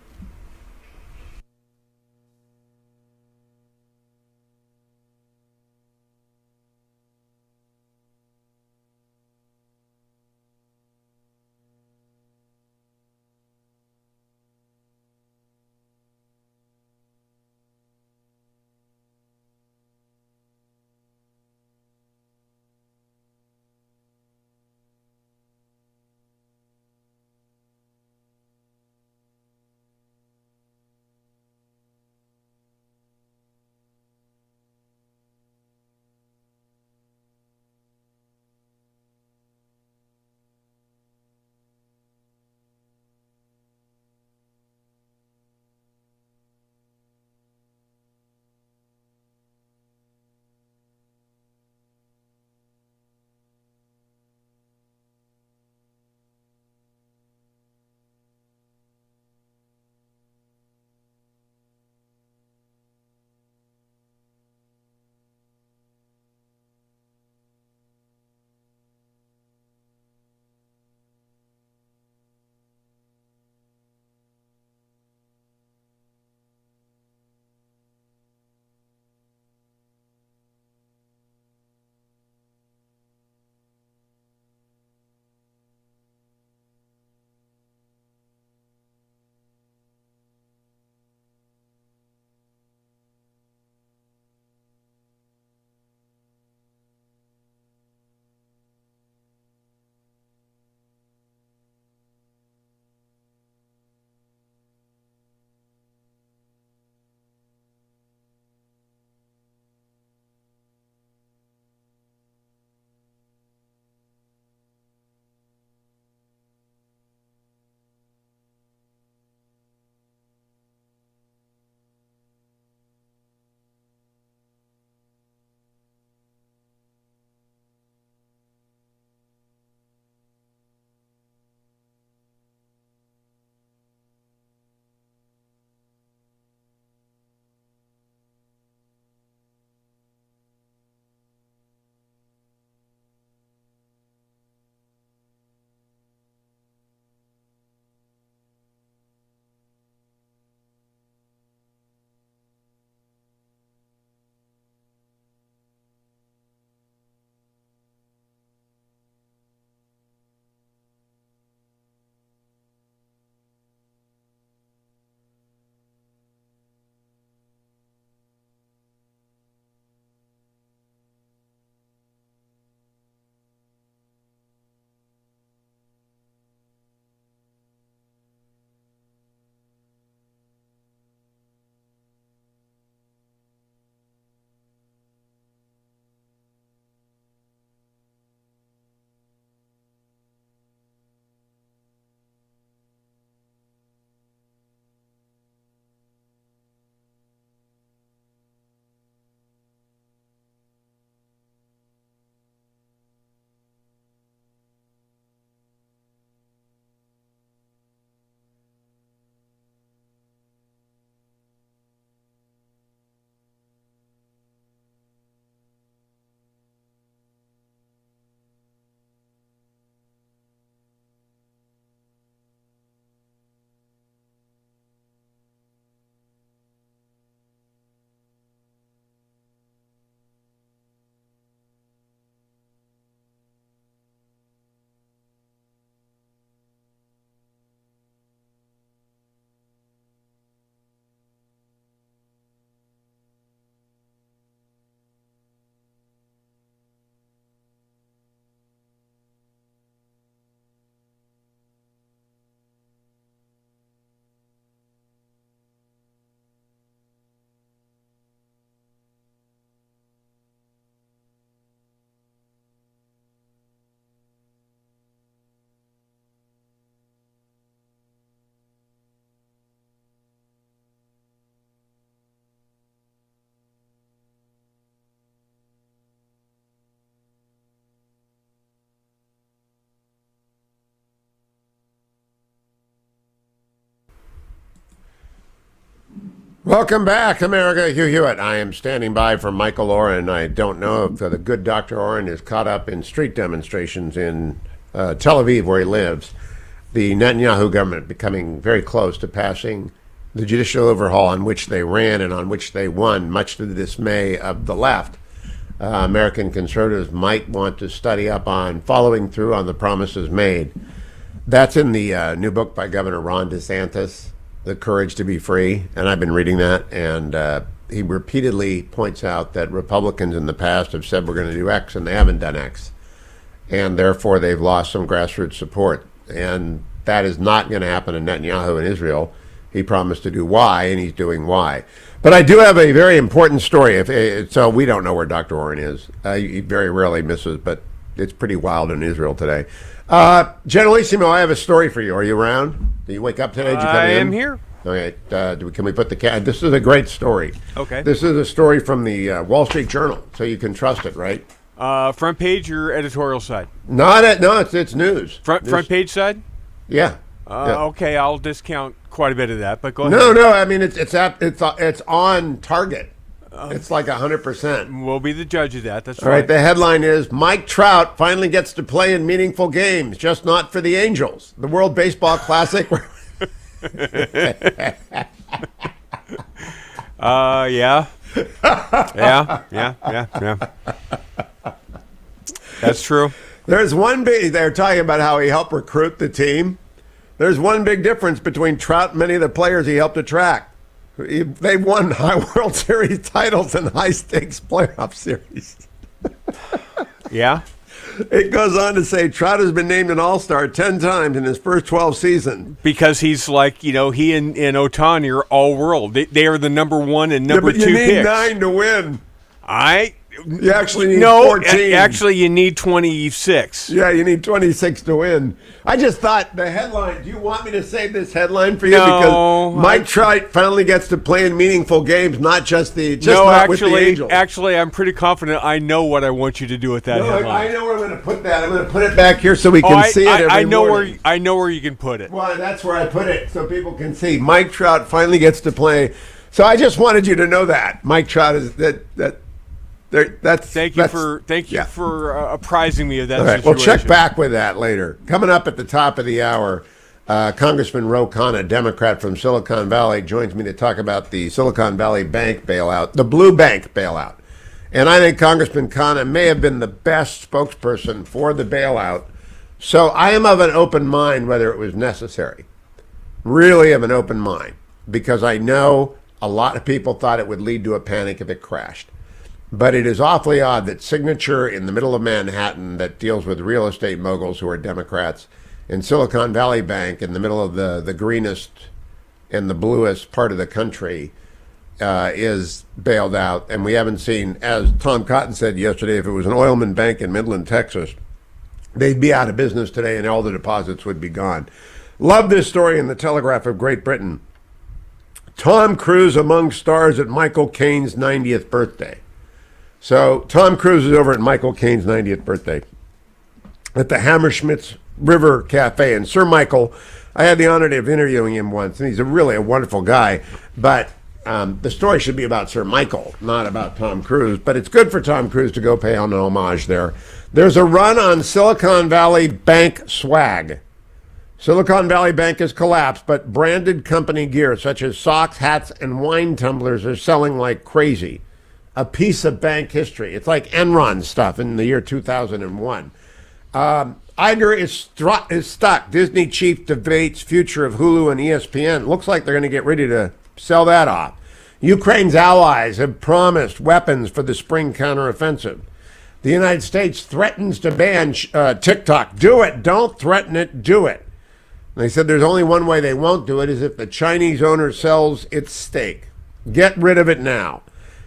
Welcome back, America. Hugh Hewitt. I am standing by for Michael Oren. I don't know if the good Dr. Oren is caught up in street demonstrations in Tel Aviv, where he lives. The Netanyahu government becoming very close to passing the judicial overhaul on which they ran and on which they won, much to the dismay of the left. American conservatives might want to study up on following through on the promises made. That's in the new book by Governor Ron DeSantis, The Courage to Be Free, and I've been reading that, and he repeatedly points out that Republicans in the past have said we're going to do X, and they haven't done X, and therefore they've lost some grassroots support, and that is not going to happen to Netanyahu in Israel. He promised to do Y, and he's doing Y. But I do have a very important story. So we don't know where Dr. Oren is. He very rarely misses, but it's pretty wild in Israel today. Generalissimo, I have a story for you. Are you around? Did you wake up today? Did you come I in? am here. Okay. Can we put the cat? This is a great story. Okay. This is a story from the Wall Street Journal, so you can trust it, right? Front page or editorial side? No, it's news. Front page side? Yeah. Yeah. Okay, I'll discount quite a bit of that, but go ahead. No. I mean, it's on target. It's like 100%. We'll be the judge of that. That's All right. The headline is Mike Trout finally gets to play in meaningful games, just not for the Angels. The World Baseball Classic. Yeah. Yeah. That's true. There's one big. They're talking about how he helped recruit the team. There's one big difference between Trout and many of the players he helped attract. They've won high World Series titles and high-stakes playoff series. Yeah. It goes on to say Trout has been named an All-Star 10 times in his first 12 seasons. Because he's like, he and Ohtani are all-world. They are the number one and number two picks. But you need 9 to win. You actually need 14. Actually, you need 26. Yeah, you need 26 to win. I just thought the headline. Do you want me to save this headline for you? No, because Mike Trout finally gets to play in meaningful games, not just with the Angels. Actually, I'm pretty confident I know what I want you to do with that headline. I know where I'm going to put that. I'm going to put it back here so we can see it every morning. I know where you can put it. Well, that's where I put it so people can see. Mike Trout finally gets to play. So I just wanted you to know that Mike Trout is that. Thank you for apprising me of that situation. We'll check back with that later. Coming up at the top of the hour, Congressman Khanna, Democrat from Silicon Valley, joins me to talk about the Silicon Valley Bank bailout, the Blue Bank bailout. And I think Congressman Khanna may have been the best spokesperson for the bailout. So I am of an open mind whether it was necessary. Really of an open mind. Because I know a lot of people thought it would lead to a panic if it crashed. But it is awfully odd that Signature in the middle of Manhattan that deals with real estate moguls who are Democrats and Silicon Valley Bank in the middle of the greenest and the bluest part of the country is bailed out. And we haven't seen, as Tom Cotton said yesterday, if it was an Oilman Bank in Midland, Texas, they'd be out of business today and all the deposits would be gone. Love this story in the Telegraph of Great Britain. Tom Cruise among stars at Michael Caine's 90th birthday. So Tom Cruise is over at Michael Caine's 90th birthday at the Hammersmith River Cafe. And Sir Michael, I had the honor of interviewing him once, and he's really a wonderful guy. But the story should be about Sir Michael, not about Tom Cruise. But it's good for Tom Cruise to go pay an homage there. There's a run on Silicon Valley Bank swag. Silicon Valley Bank has collapsed, but branded company gear such as socks, hats, and wine tumblers are selling like crazy. A piece of bank history. It's like Enron stuff in the year 2001. Iger is stuck. Disney chief debates future of Hulu and ESPN. Looks like they're going to get ready to sell that off. Ukraine's allies have promised weapons for the spring counteroffensive. The United States threatens to ban TikTok. Do it. Don't threaten it. Do it. And they said there's only one way they won't do it is if the Chinese owner sells its stake. Get rid of it now.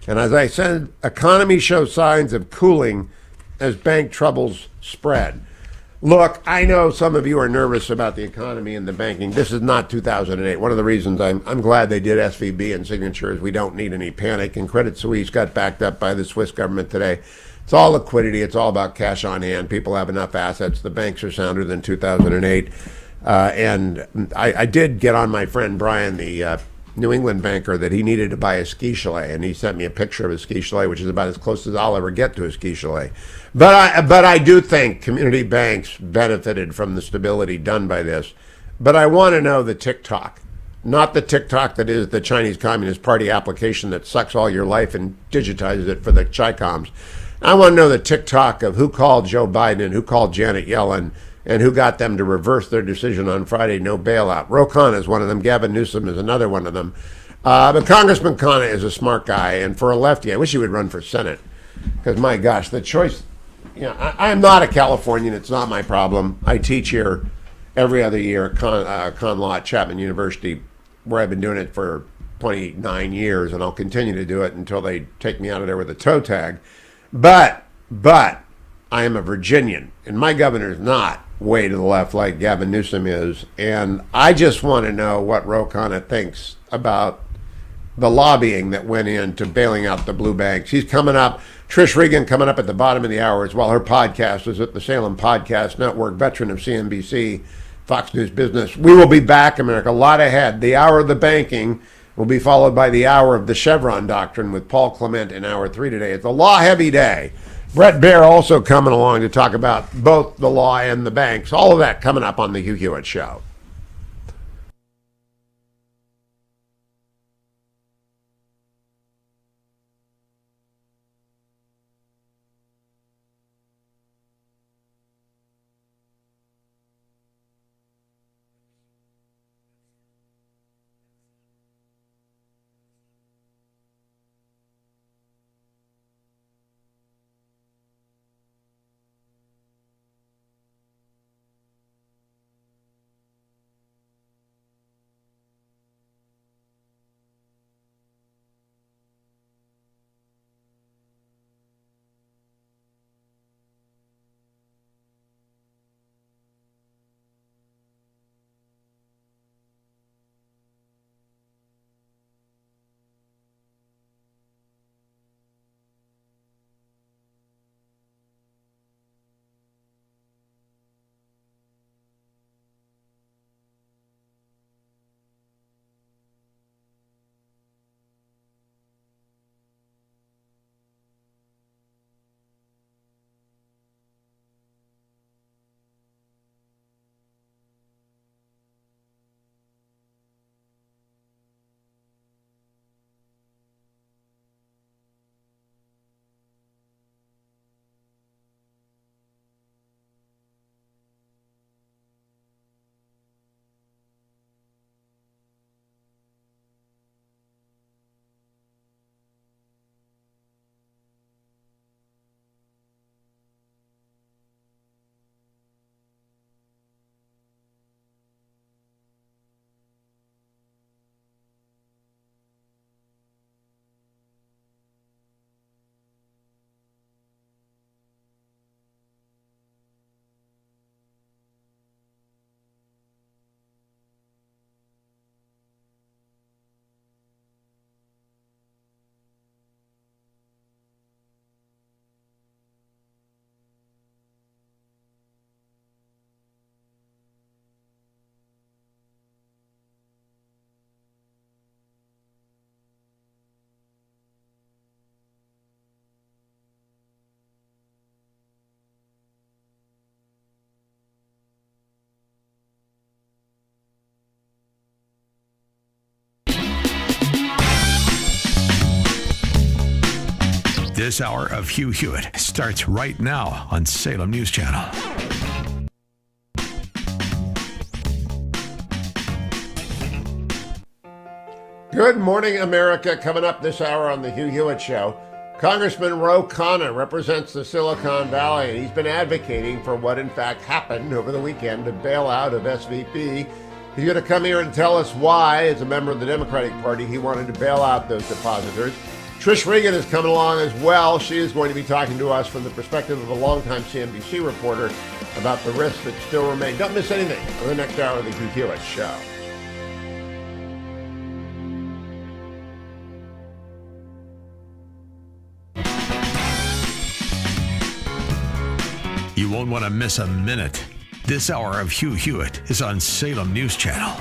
And as I said, economy shows signs of cooling as bank troubles spread. Look, I know some of you are nervous about the economy and the banking. This is not 2008. One of the reasons I'm glad they did SVB and Signature is we don't need any panic. And Credit Suisse got backed up by the Swiss government today. It's all liquidity. It's all about cash on hand. People have enough assets. The banks are sounder than 2008. And I did get on my friend Brian, the New England banker that he needed to buy a ski chalet, and he sent me a picture of a ski chalet, which is about as close as I'll ever get to a ski chalet. But I do think community banks benefited from the stability done by this. But I want to know the TikTok, not the TikTok that is the Chinese Communist Party application that sucks all your life and digitizes it for the Chi-Coms. I want to know the TikTok of who called Joe Biden and who called Janet Yellen and who got them to reverse their decision on Friday, no bailout. Khanna is one of them. Gavin Newsom is another one of them. But Congressman Khanna is a smart guy, and for a lefty, I wish he would run for Senate. Because, my gosh, the choice... I am not a Californian. It's not my problem. I teach here every other year at con law at Chapman University, where I've been doing it for 29 years, and I'll continue to do it until they take me out of there with a toe tag. But I am a Virginian, and my governor is not way to the left like Gavin Newsom is, and I just want to know what Ro Khanna thinks about the lobbying that went into bailing out the blue banks. He's coming up. Trish Regan coming up at the bottom of the hour as well. Her podcast is at the Salem Podcast Network, veteran of CNBC, Fox News Business. We will be back, America. A lot ahead. The hour of the banking will be followed by the hour of the Chevron doctrine with Paul Clement in hour 3 today. It's a law-heavy day. Bret Baier also coming along to talk about both the law and the banks. All of that coming up on the Hugh Hewitt Show. This hour of Hugh Hewitt starts right now on Salem News Channel. Good morning, America. Coming up this hour on the Hugh Hewitt Show, Congressman Ro Khanna represents the Silicon Valley, and he's been advocating for what in fact happened over the weekend to bail out of SVB. He's going to come here and tell us why, as a member of the Democratic Party, he wanted to bail out those depositors. Trish Regan is coming along as well. She is going to be talking to us from the perspective of a longtime CNBC reporter about the risks that still remain. Don't miss anything on the next hour of the Hugh Hewitt Show. You won't want to miss a minute. This hour of Hugh Hewitt is on Salem News Channel.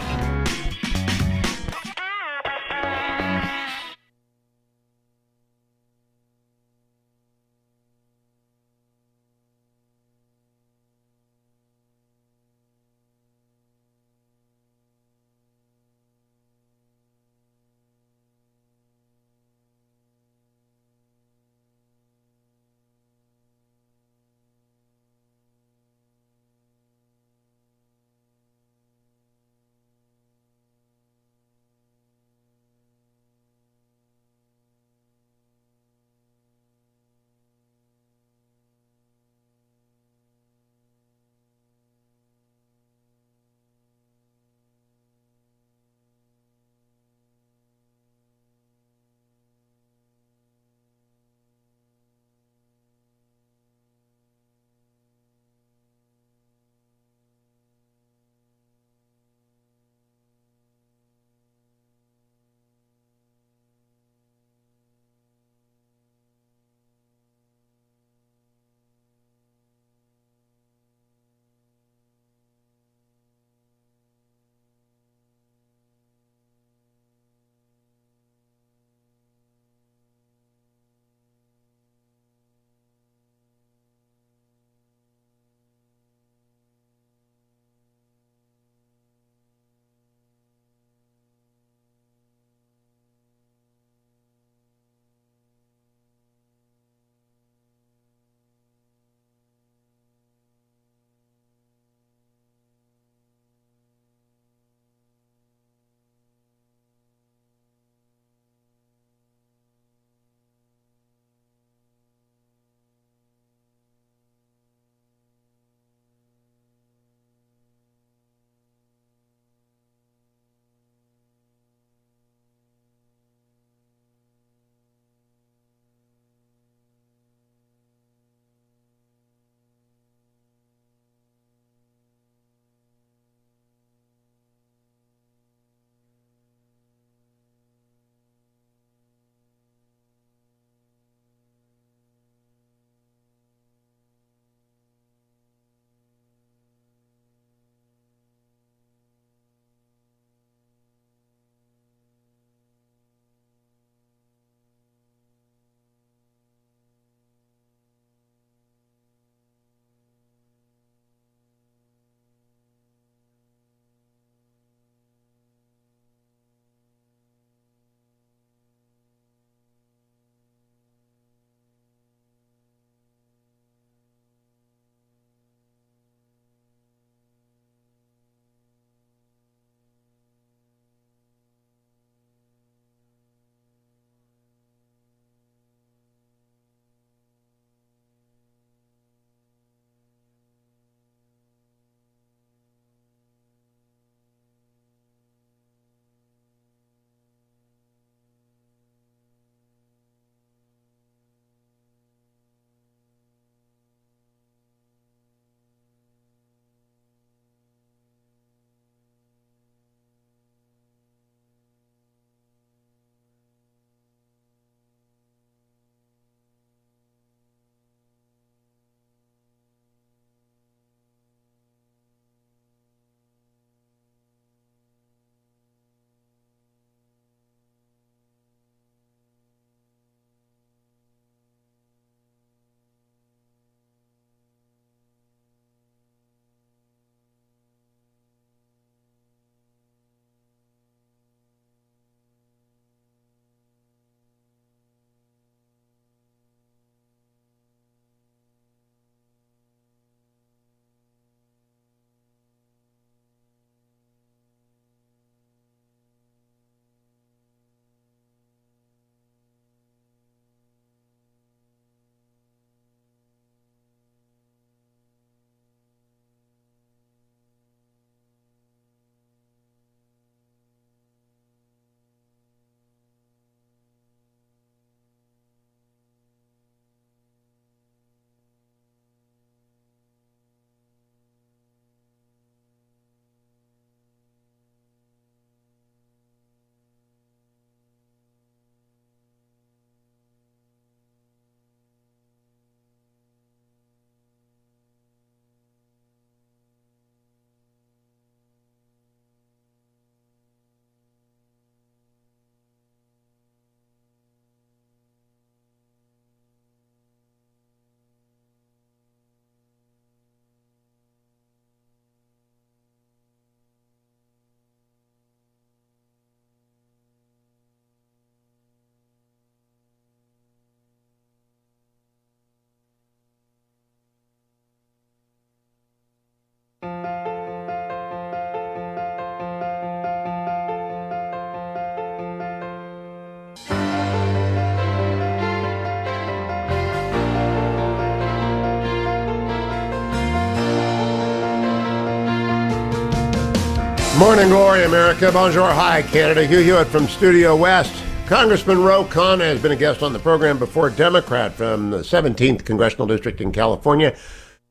Morning glory, America. Bonjour, hi, Canada. Hugh Hewitt from Studio West. Congressman Khanna has been a guest on the program before, Democrat from the 17th Congressional District in California.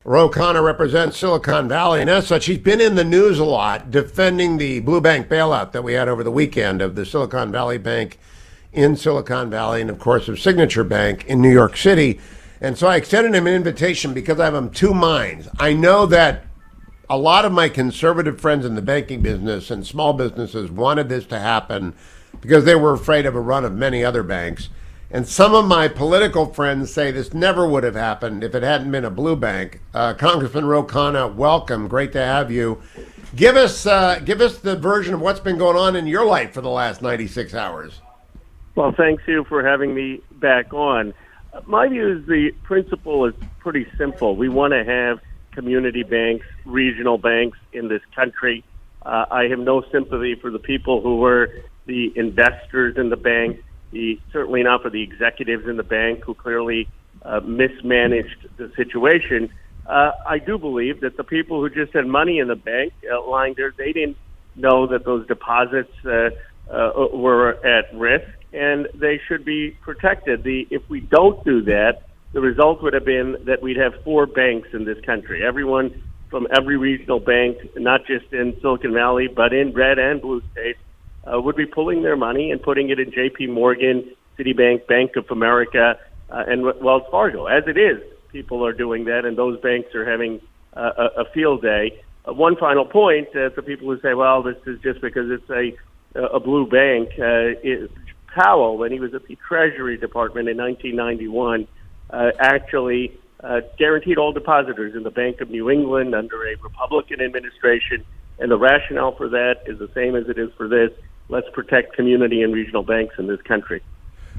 Khanna represents Silicon Valley, and as such, he's been in the news a lot defending the blue bank bailout that we had over the weekend of the Silicon Valley Bank in Silicon Valley and, of course, of Signature Bank in New York City. And so I extended him an invitation because I have in two minds. I know that a lot of my conservative friends in the banking business and small businesses wanted this to happen because they were afraid of a run of many other banks. And some of my political friends say this never would have happened if it hadn't been a blue bank. Congressman Khanna, welcome. Great to have you. Give us the version of what's been going on in your life for the last 96 hours. Well, thanks, Hugh, for having me back on. My view is the principle is pretty simple. We want to have community banks, regional banks in this country. I have no sympathy for the people who were the investors in the bank, certainly not for the executives in the bank who clearly mismanaged the situation. I do believe that the people who just had money in the bank lying there, they didn't know that those deposits were at risk, and they should be protected. If we don't do that, the result would have been that we'd have four banks in this country. Everyone from every regional bank, not just in Silicon Valley, but in red and blue states, would be pulling their money and putting it in J.P. Morgan, Citibank, Bank of America, and Wells Fargo. As it is, people are doing that, and those banks are having a field day. One final point to people who say, well, this is just because it's a blue bank. Powell, when he was at the Treasury Department in 1991, actually guaranteed all depositors in the Bank of New England under a Republican administration, and the rationale for that is the same as it is for this. Let's protect community and regional banks in this country.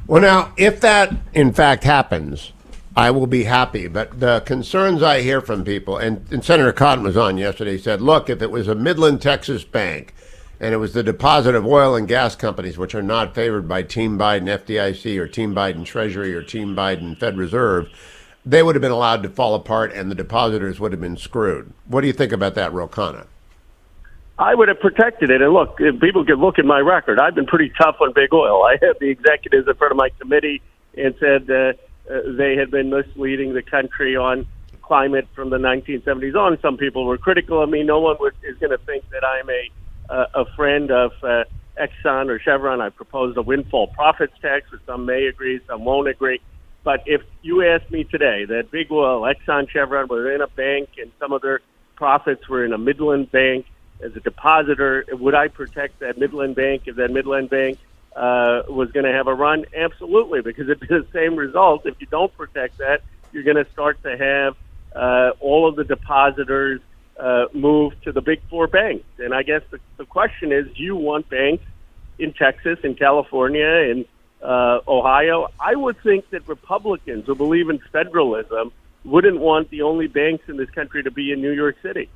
Well, now, if that in fact happens, I will be happy. But the concerns I hear from people, and Senator Cotton was on yesterday, he said, look, if it was a Midland, Texas bank, and it was the deposit of oil and gas companies, which are not favored by Team Biden FDIC or Team Biden Treasury or Team Biden Fed Reserve, they would have been allowed to fall apart and the depositors would have been screwed. What do you think about that, Khanna? I would have protected it. And look, if people could look at my record, I've been pretty tough on big oil. I had the executives in front of my committee and said they had been misleading the country on climate from the 1970s on. Some people were critical of me. No one is going to think that I'm a friend of Exxon or Chevron. I proposed a windfall profits tax, which some may agree, some won't agree. But if you asked me today that Big Oil, Exxon, Chevron were in a bank and some of their profits were in a Midland bank as a depositor, would I protect that Midland bank if that Midland bank was going to have a run? Absolutely, because it'd be the same result. If you don't protect that, you're going to start to have all of the depositors move to the big four banks. And I guess the question is, do you want banks in Texas, in California, in Ohio? I would think that Republicans who believe in federalism wouldn't want the only banks in this country to be in New York City.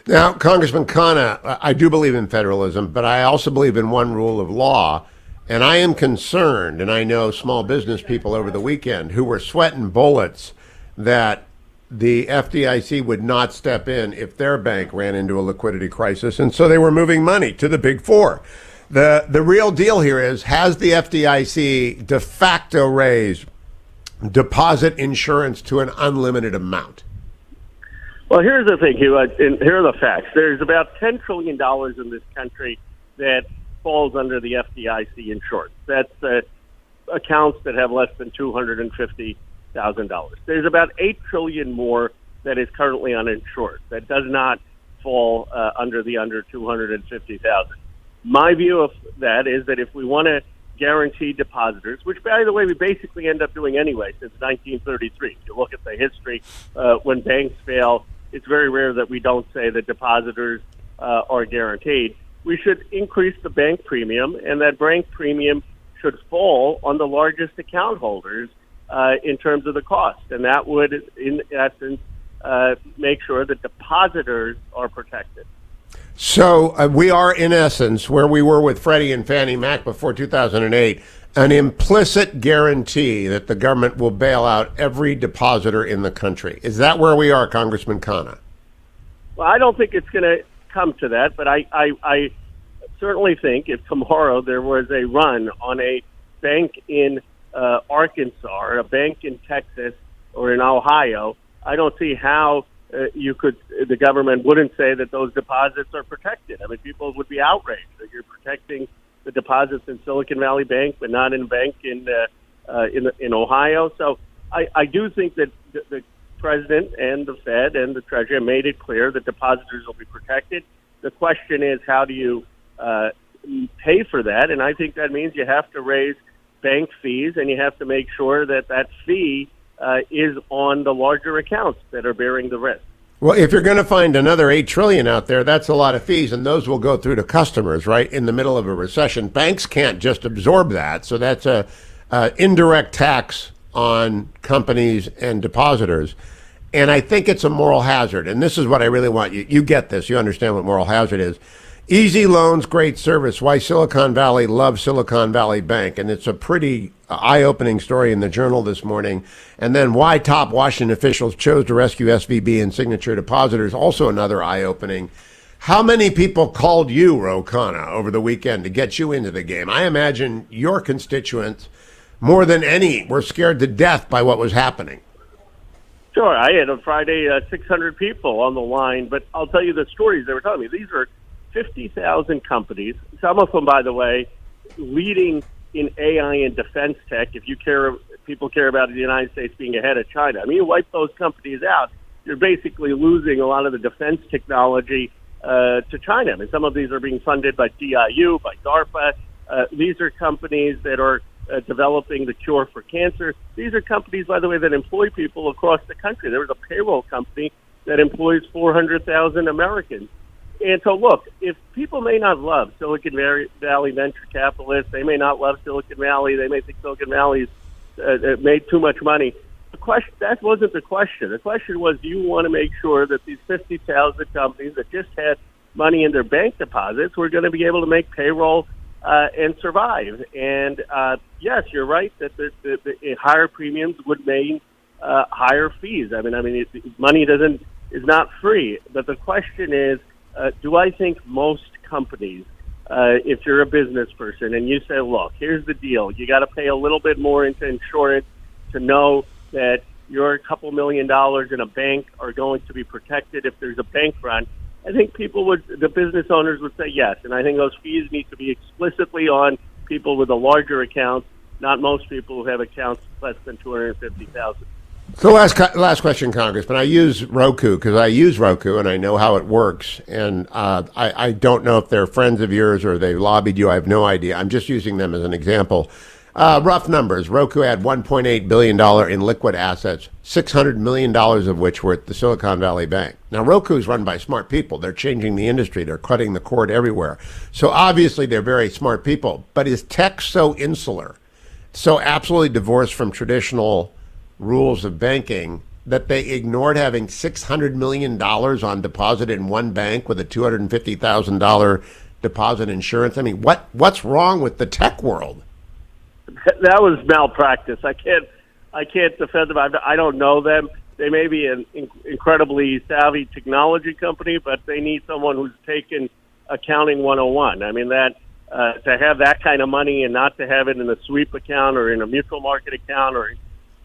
Now, Congressman Khanna, I do believe in federalism, but I also believe in one rule of law. And I am concerned, and I know small business people over the weekend who were sweating bullets that the FDIC would not step in if their bank ran into a liquidity crisis, and so they were moving money to the big four. The real deal here is, has the FDIC de facto raised deposit insurance to an unlimited amount? Well, here's the thing, Hugh, and here are the facts. There's about $10 trillion in this country that falls under the FDIC insurance. That's accounts that have less than $250,000. There's about $8 trillion more that is currently uninsured. That does not fall under $250,000. My view of that is that if we want to guarantee depositors, which, by the way, we basically end up doing anyway since 1933. If you look at the history, when banks fail, it's very rare that we don't say that depositors are guaranteed. We should increase the bank premium, and that bank premium should fall on the largest account holders in terms of the cost. And that would, in essence, make sure that depositors are protected. So we are, in essence, where we were with Freddie and Fannie Mac before 2008, an implicit guarantee that the government will bail out every depositor in the country. Is that where we are, Congressman Khanna? Well, I don't think it's going to come to that, but I certainly think if tomorrow there was a run on a bank in Arkansas or a bank in Texas or in Ohio, I don't see how the government wouldn't say that those deposits are protected. I mean, people would be outraged that you're protecting the deposits in Silicon Valley Bank, but not in a bank in Ohio. So I do think that the president and the Fed and the Treasury have made it clear that depositors will be protected. The question is, how do you pay for that? And I think that means you have to raise bank fees, and you have to make sure that that fee is on the larger accounts that are bearing the risk. Well, if you're going to find another $8 trillion out there, that's a lot of fees, and those will go through to customers, right, in the middle of a recession. Banks can't just absorb that, so that's a indirect tax on companies and depositors. And I think it's a moral hazard, and this is what I really want you. You get this. You understand what moral hazard is. Easy loans, great service. Why Silicon Valley loves Silicon Valley Bank. And it's a pretty eye-opening story in the Journal this morning. And then why top Washington officials chose to rescue SVB and Signature Depositors, also another eye-opening. How many people called you, Khanna, over the weekend to get you into the game? I imagine your constituents, more than any, were scared to death by what was happening. Sure. I had on Friday 600 people on the line, but I'll tell you the stories they were telling me. These are 50,000 companies, some of them, by the way, leading in AI and defense tech. If people care about the United States being ahead of China. I mean, you wipe those companies out, you're basically losing a lot of the defense technology to China. I mean, some of these are being funded by DIU, by DARPA. These are companies that are developing the cure for cancer. These are companies, by the way, that employ people across the country. There was a payroll company that employs 400,000 Americans. And so, look, if people may not love Silicon Valley venture capitalists, they may not love Silicon Valley, they may think Silicon Valley's made too much money. That wasn't the question. The question was, do you want to make sure that these 50,000 companies that just had money in their bank deposits were going to be able to make payroll and survive? And yes, you're right that the higher premiums would mean higher fees. I mean, money is not free. But the question is, do I think most companies, if you're a business person and you say, look, here's the deal, you got to pay a little bit more into insurance to know that your couple $1 million in a bank are going to be protected if there's a bank run, I think the business owners would say yes. And I think those fees need to be explicitly on people with a larger account, not most people who have accounts less than $250,000. So last question, Congressman. I use Roku because I use Roku and I know how it works. And I don't know if they're friends of yours or they lobbied you. I have no idea. I'm just using them as an example. Rough numbers. Roku had $1.8 billion in liquid assets, $600 million of which were at the Silicon Valley Bank. Now, Roku is run by smart people. They're changing the industry. They're cutting the cord everywhere. So obviously they're very smart people. But is tech so insular, so absolutely divorced from traditional rules of banking that they ignored having $600 million on deposit in one bank with a $250,000 deposit insurance? I mean, what's wrong with the tech world? That was malpractice. I can't defend them. I don't know them. They may be an incredibly savvy technology company, but they need someone who's taken accounting 101. I mean, that to have that kind of money and not to have it in a sweep account or in a mutual market account or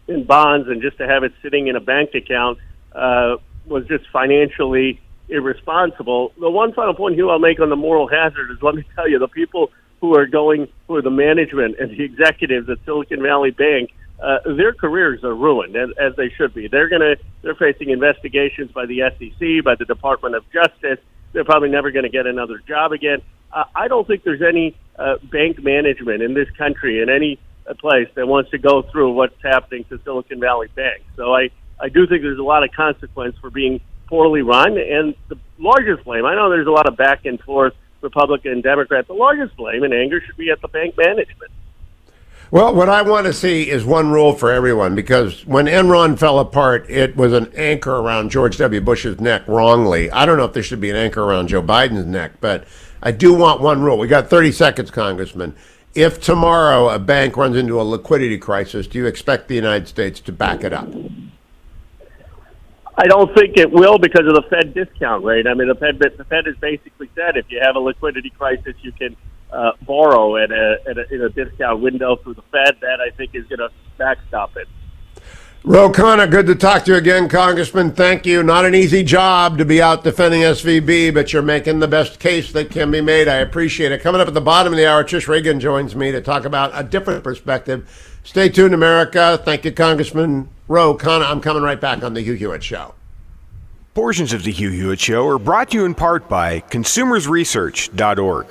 in bonds, and just to have it sitting in a bank account was just financially irresponsible. The one final point, Hugh, I'll make on the moral hazard is, let me tell you, the people who are the management and the executives at Silicon Valley Bank, their careers are ruined, as they should be. They're facing investigations by the SEC, by the Department of Justice. They're probably never going to get another job again. I don't think there's any bank management in this country, in any place, that wants to go through what's happening to Silicon Valley Bank. So I do think there's a lot of consequence for being poorly run. And the largest blame, I know there's a lot of back and forth, Republican and Democrat, the largest blame and anger should be at the bank management. Well, what I want to see is one rule for everyone, because when Enron fell apart, it was an anchor around George W. Bush's neck wrongly. I don't know if there should be an anchor around Joe Biden's neck, but I do want one rule. We got 30 seconds, Congressman. If tomorrow a bank runs into a liquidity crisis, do you expect the United States to back it up? I don't think it will because of the Fed discount rate. I mean, the Fed has basically said if you have a liquidity crisis, you can borrow in a discount window through the Fed. That, I think, is going to backstop it. Khanna, good to talk to you again, Congressman. Thank you. Not an easy job to be out defending SVB, but you're making the best case that can be made. I appreciate it. Coming up at the bottom of the hour, Trish Regan joins me to talk about a different perspective. Stay tuned, America. Thank you, Congressman Khanna. I'm coming right back on The Hugh Hewitt Show. Portions of The Hugh Hewitt Show are brought to you in part by consumersresearch.org.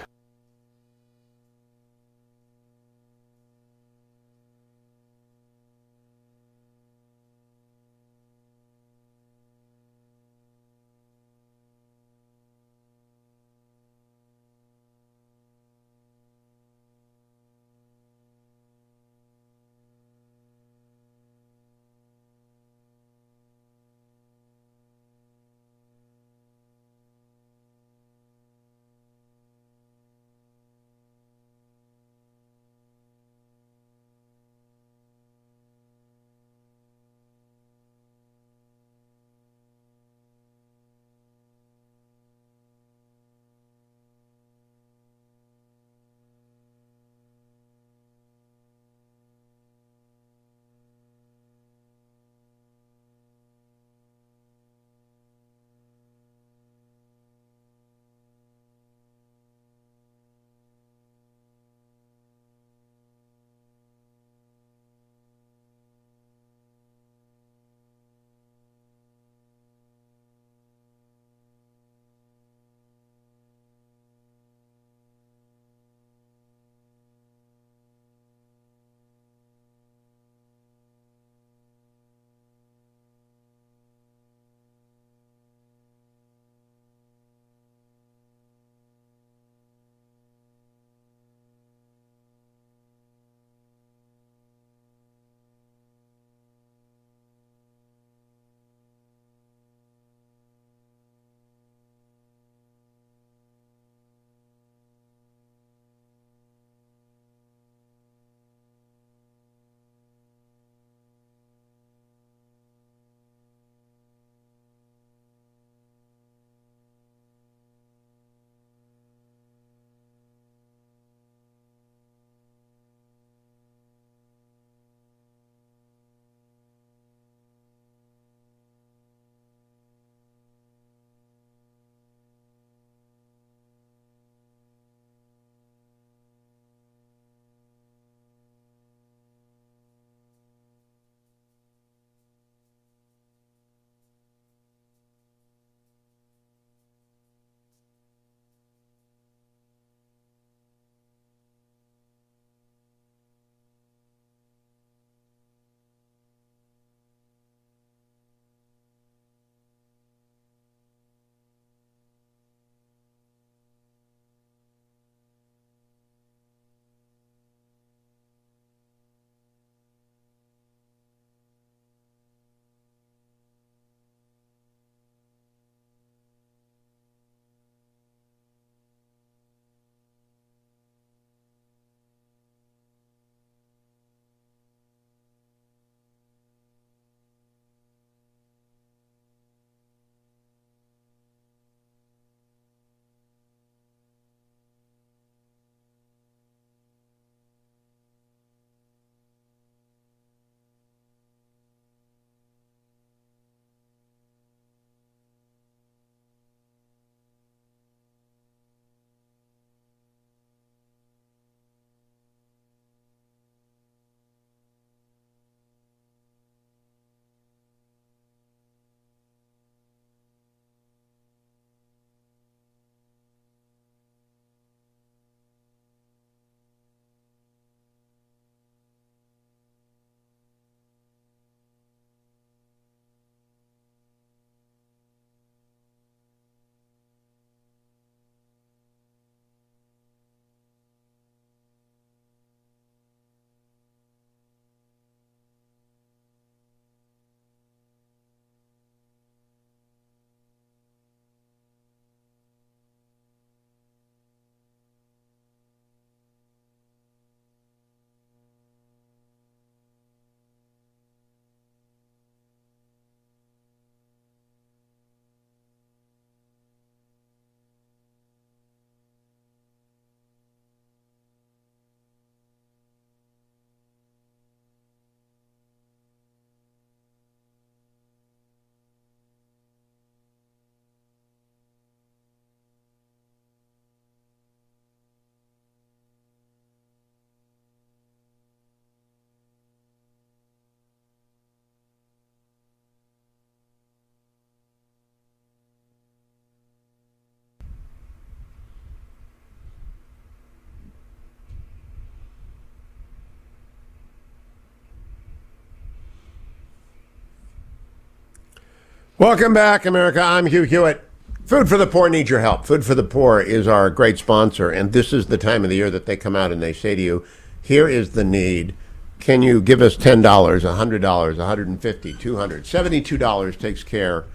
Welcome back, America. I'm Hugh Hewitt. Food for the Poor needs your help. Food for the Poor is our great sponsor, and this is the time of the year that they come out and they say to you, here is the need. Can you give us $10, $100, $150, $200? $72 takes care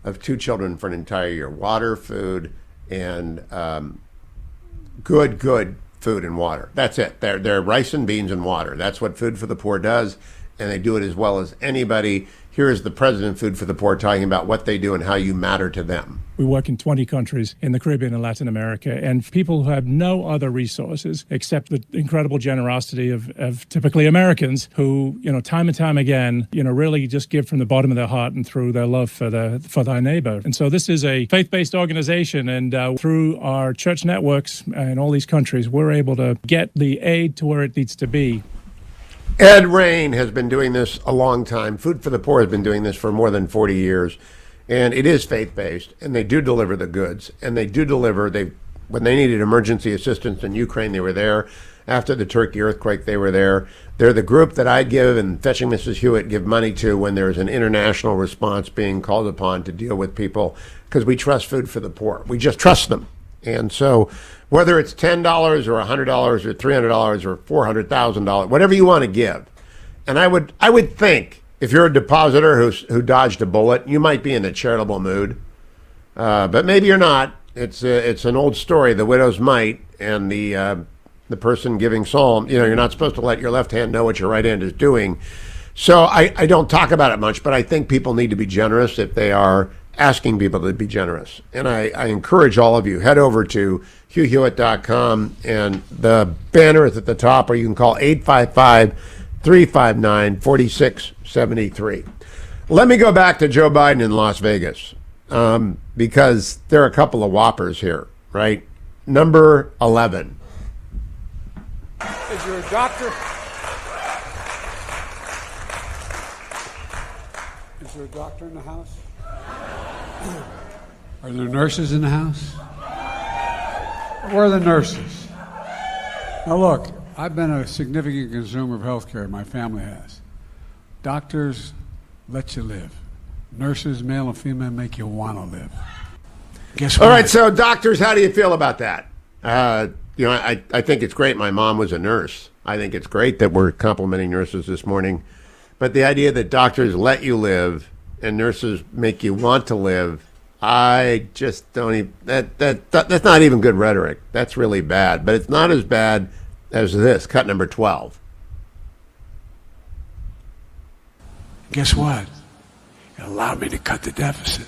of 2 children for an entire year. Water, food, and good food and water. That's it. They're rice and beans and water. That's what Food for the Poor does, and they do it as well as anybody. Here is the president of Food for the Poor talking about what they do and how you matter to them. We work in 20 countries in the Caribbean and Latin America, and people who have no other resources except the incredible generosity of typically Americans who, time and time again, really just give from the bottom of their heart and through their love for their neighbor. And so this is a faith-based organization, and through our church networks in all these countries, we're able to get the aid to where it needs to be. Ed Rain has been doing this a long time. Food for the Poor has been doing this for more than 40 years. And it is faith-based, and they do deliver the goods. And they do deliver. When they needed emergency assistance in Ukraine, they were there. After the Turkey earthquake, they were there. They're the group that I give and Fetching Mrs. Hewitt give money to when there's an international response being called upon to deal with people, because we trust Food for the Poor. We just trust them. And so whether it's $10 or $100 or $300 or $400,000, whatever you want to give. And I would think if you're a depositor who dodged a bullet, you might be in a charitable mood. But maybe you're not. It's an old story, the widow's mite, and the person giving psalm, you're not supposed to let your left hand know what your right hand is doing. So I don't talk about it much, but I think people need to be generous if they are asking people to be generous. And I encourage all of you, head over to HughHewitt.com, and the banner is at the top, or you can call 855-359-4673. Let me go back to Joe Biden in Las Vegas, because there are a couple of whoppers here, right? Number 11. Is there a doctor? Is there a doctor in the house? Are there nurses in the house? Where are the nurses? Now look, I've been a significant consumer of health care, my family has. Doctors let you live. Nurses, male and female, make you want to live. Guess what? All right, so doctors, how do you feel about that? I think it's great. My mom was a nurse. I think it's great that we're complimenting nurses this morning. But the idea that doctors let you live and nurses make you want to live, I just don't even, that's not even good rhetoric. That's really bad. But it's not as bad as this, cut number 12. Guess what? It allowed me to cut the deficit.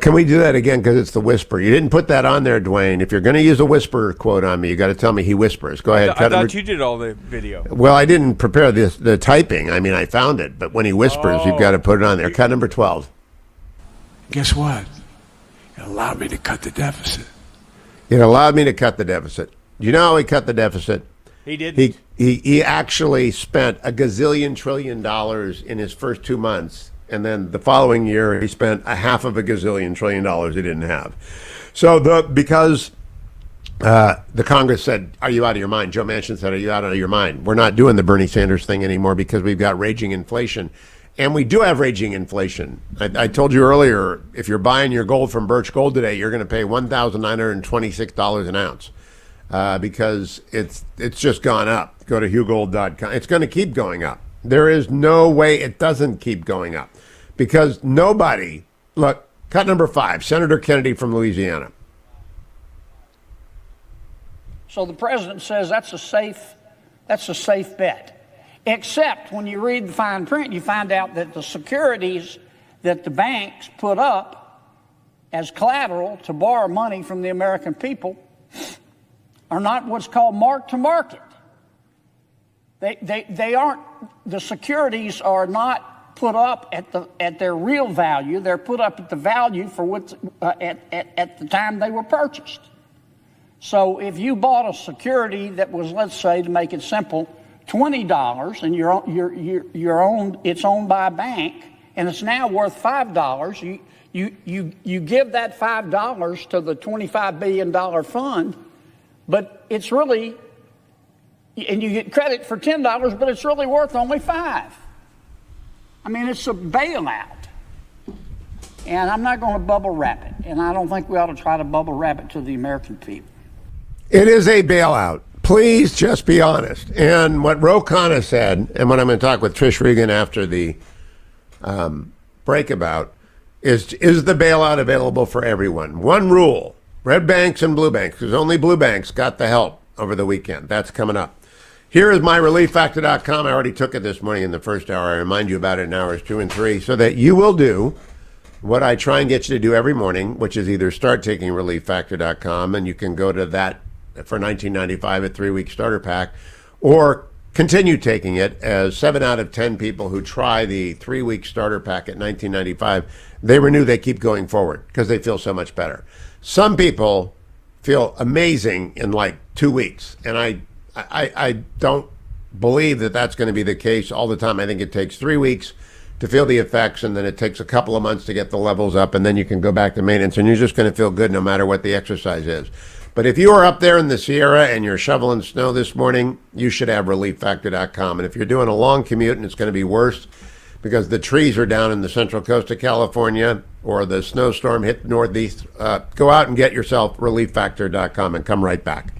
Can we do that again? Because it's the whisper. You didn't put that on there, Dwayne. If you're going to use a whisper quote on me, you got to tell me he whispers. Go ahead. I thought you did all the video. Well, I didn't prepare the typing. I mean, I found it. But when he whispers, you've got to put it on there. Cut number 12. Guess what? It allowed me to cut the deficit. It allowed me to cut the deficit. You know how he cut the deficit? He didn't. He actually spent $1 gazillion trillion in his first 2 months. And then the following year, he spent $500 gazillion trillion he didn't have. So because the Congress said, "Are you out of your mind?" Joe Manchin said, "Are you out of your mind? We're not doing the Bernie Sanders thing anymore because we've got raging inflation." And we do have raging inflation. I told you earlier, if you're buying your gold from Birch Gold today, you're going to pay $1,926 an ounce because it's just gone up. Go to HughGold.com. It's going to keep going up. There is no way it doesn't keep going up because nobody, look, cut number 5, Senator Kennedy from Louisiana. So the president says that's a safe bet. Except when you read the fine print, you find out that the securities that the banks put up as collateral to borrow money from the American people are not what's called mark to market. They aren't, the securities are not put up at their real value. They're put up at the value for what at the time they were purchased. So if you bought a security that was, let's say, to make it simple, $20, and it's owned by a bank, and it's now worth $5. You give that $5 to the $25 billion fund, but it's really, and you get credit for $10, but it's really worth only $5. I mean, it's a bailout. And I'm not going to bubble wrap it. And I don't think we ought to try to bubble wrap it to the American people. It is a bailout. Please just be honest. And what Khanna said, and what I'm going to talk with Trish Regan after the break about, is the bailout available for everyone? One rule, red banks and blue banks, because only blue banks got the help over the weekend. That's coming up. Here is myrelieffactor.com. I already took it this morning in the first hour. I remind you about it in hours 2 and 3 so that you will do what I try and get you to do every morning, which is either start taking relieffactor.com, and you can go to that for $19.95 at 3-week starter pack, or continue taking it, as 7 out of 10 people who try the 3-week starter pack at $19.95, they renew, they keep going forward because they feel so much better. Some people feel amazing in like 2 weeks, and I don't believe that that's going to be the case all the time. I think it takes 3 weeks to feel the effects, and then it takes a couple of months to get the levels up, and then you can go back to maintenance, and you're just going to feel good no matter what the exercise is. But if you are up there in the Sierra and you're shoveling snow this morning, you should have relieffactor.com. And if you're doing a long commute and it's going to be worse because the trees are down in the central coast of California or the snowstorm hit the Northeast, go out and get yourself relieffactor.com and come right back.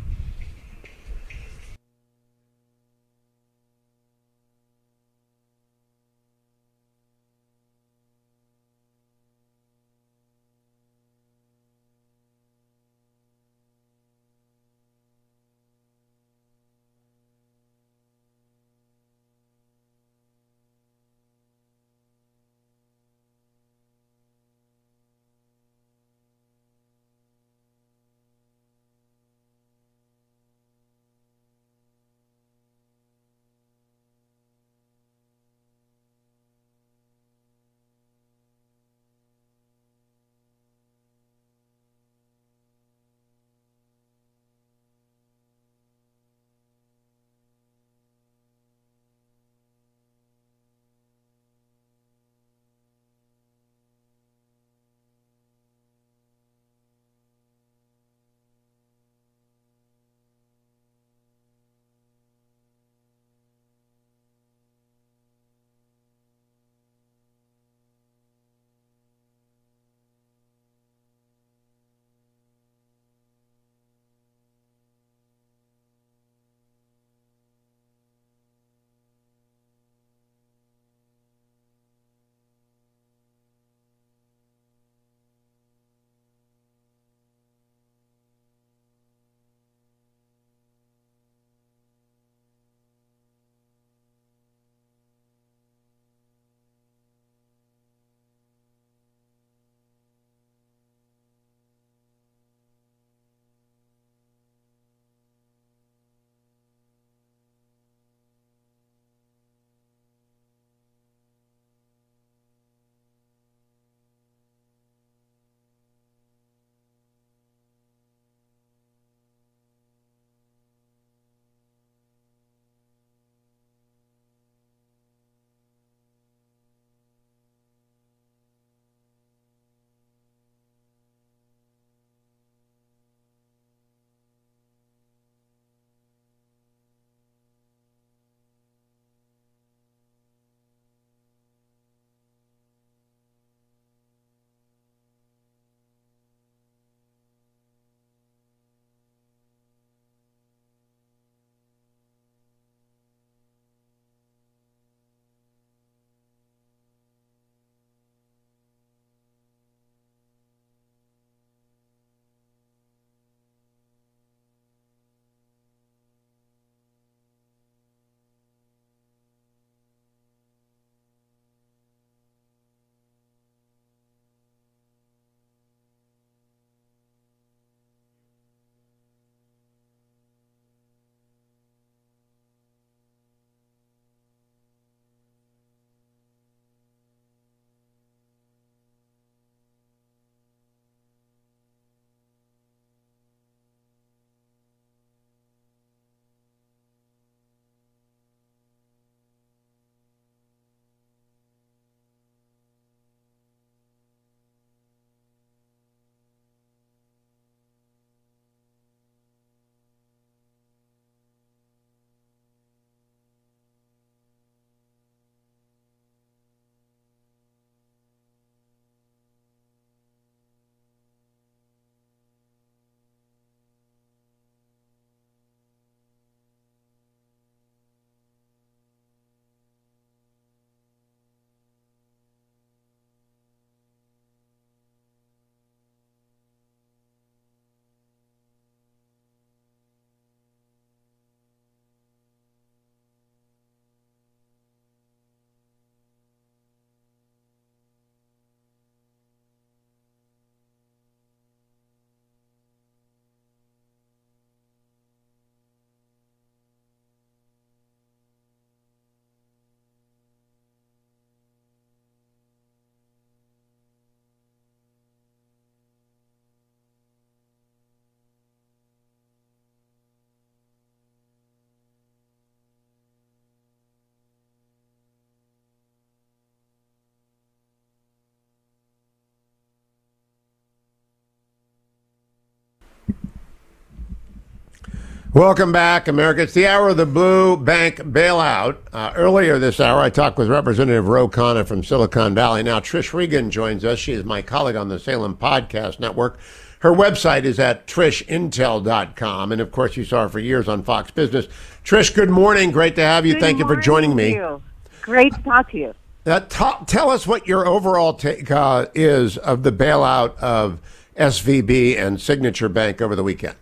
Welcome back, America. It's the hour of the blue bank bailout. Earlier this hour, I talked with Representative Ro Khanna from Silicon Valley. Now, Trish Regan joins us. She is my colleague on the Salem Podcast Network. Her website is at trishintel.com. And, of course, you saw her for years on Fox Business. Trish, good morning. Great to have you. Good Thank you for joining me. You. Great to talk to you. Tell us what your overall take is of the bailout of SVB and Signature Bank over the weekend.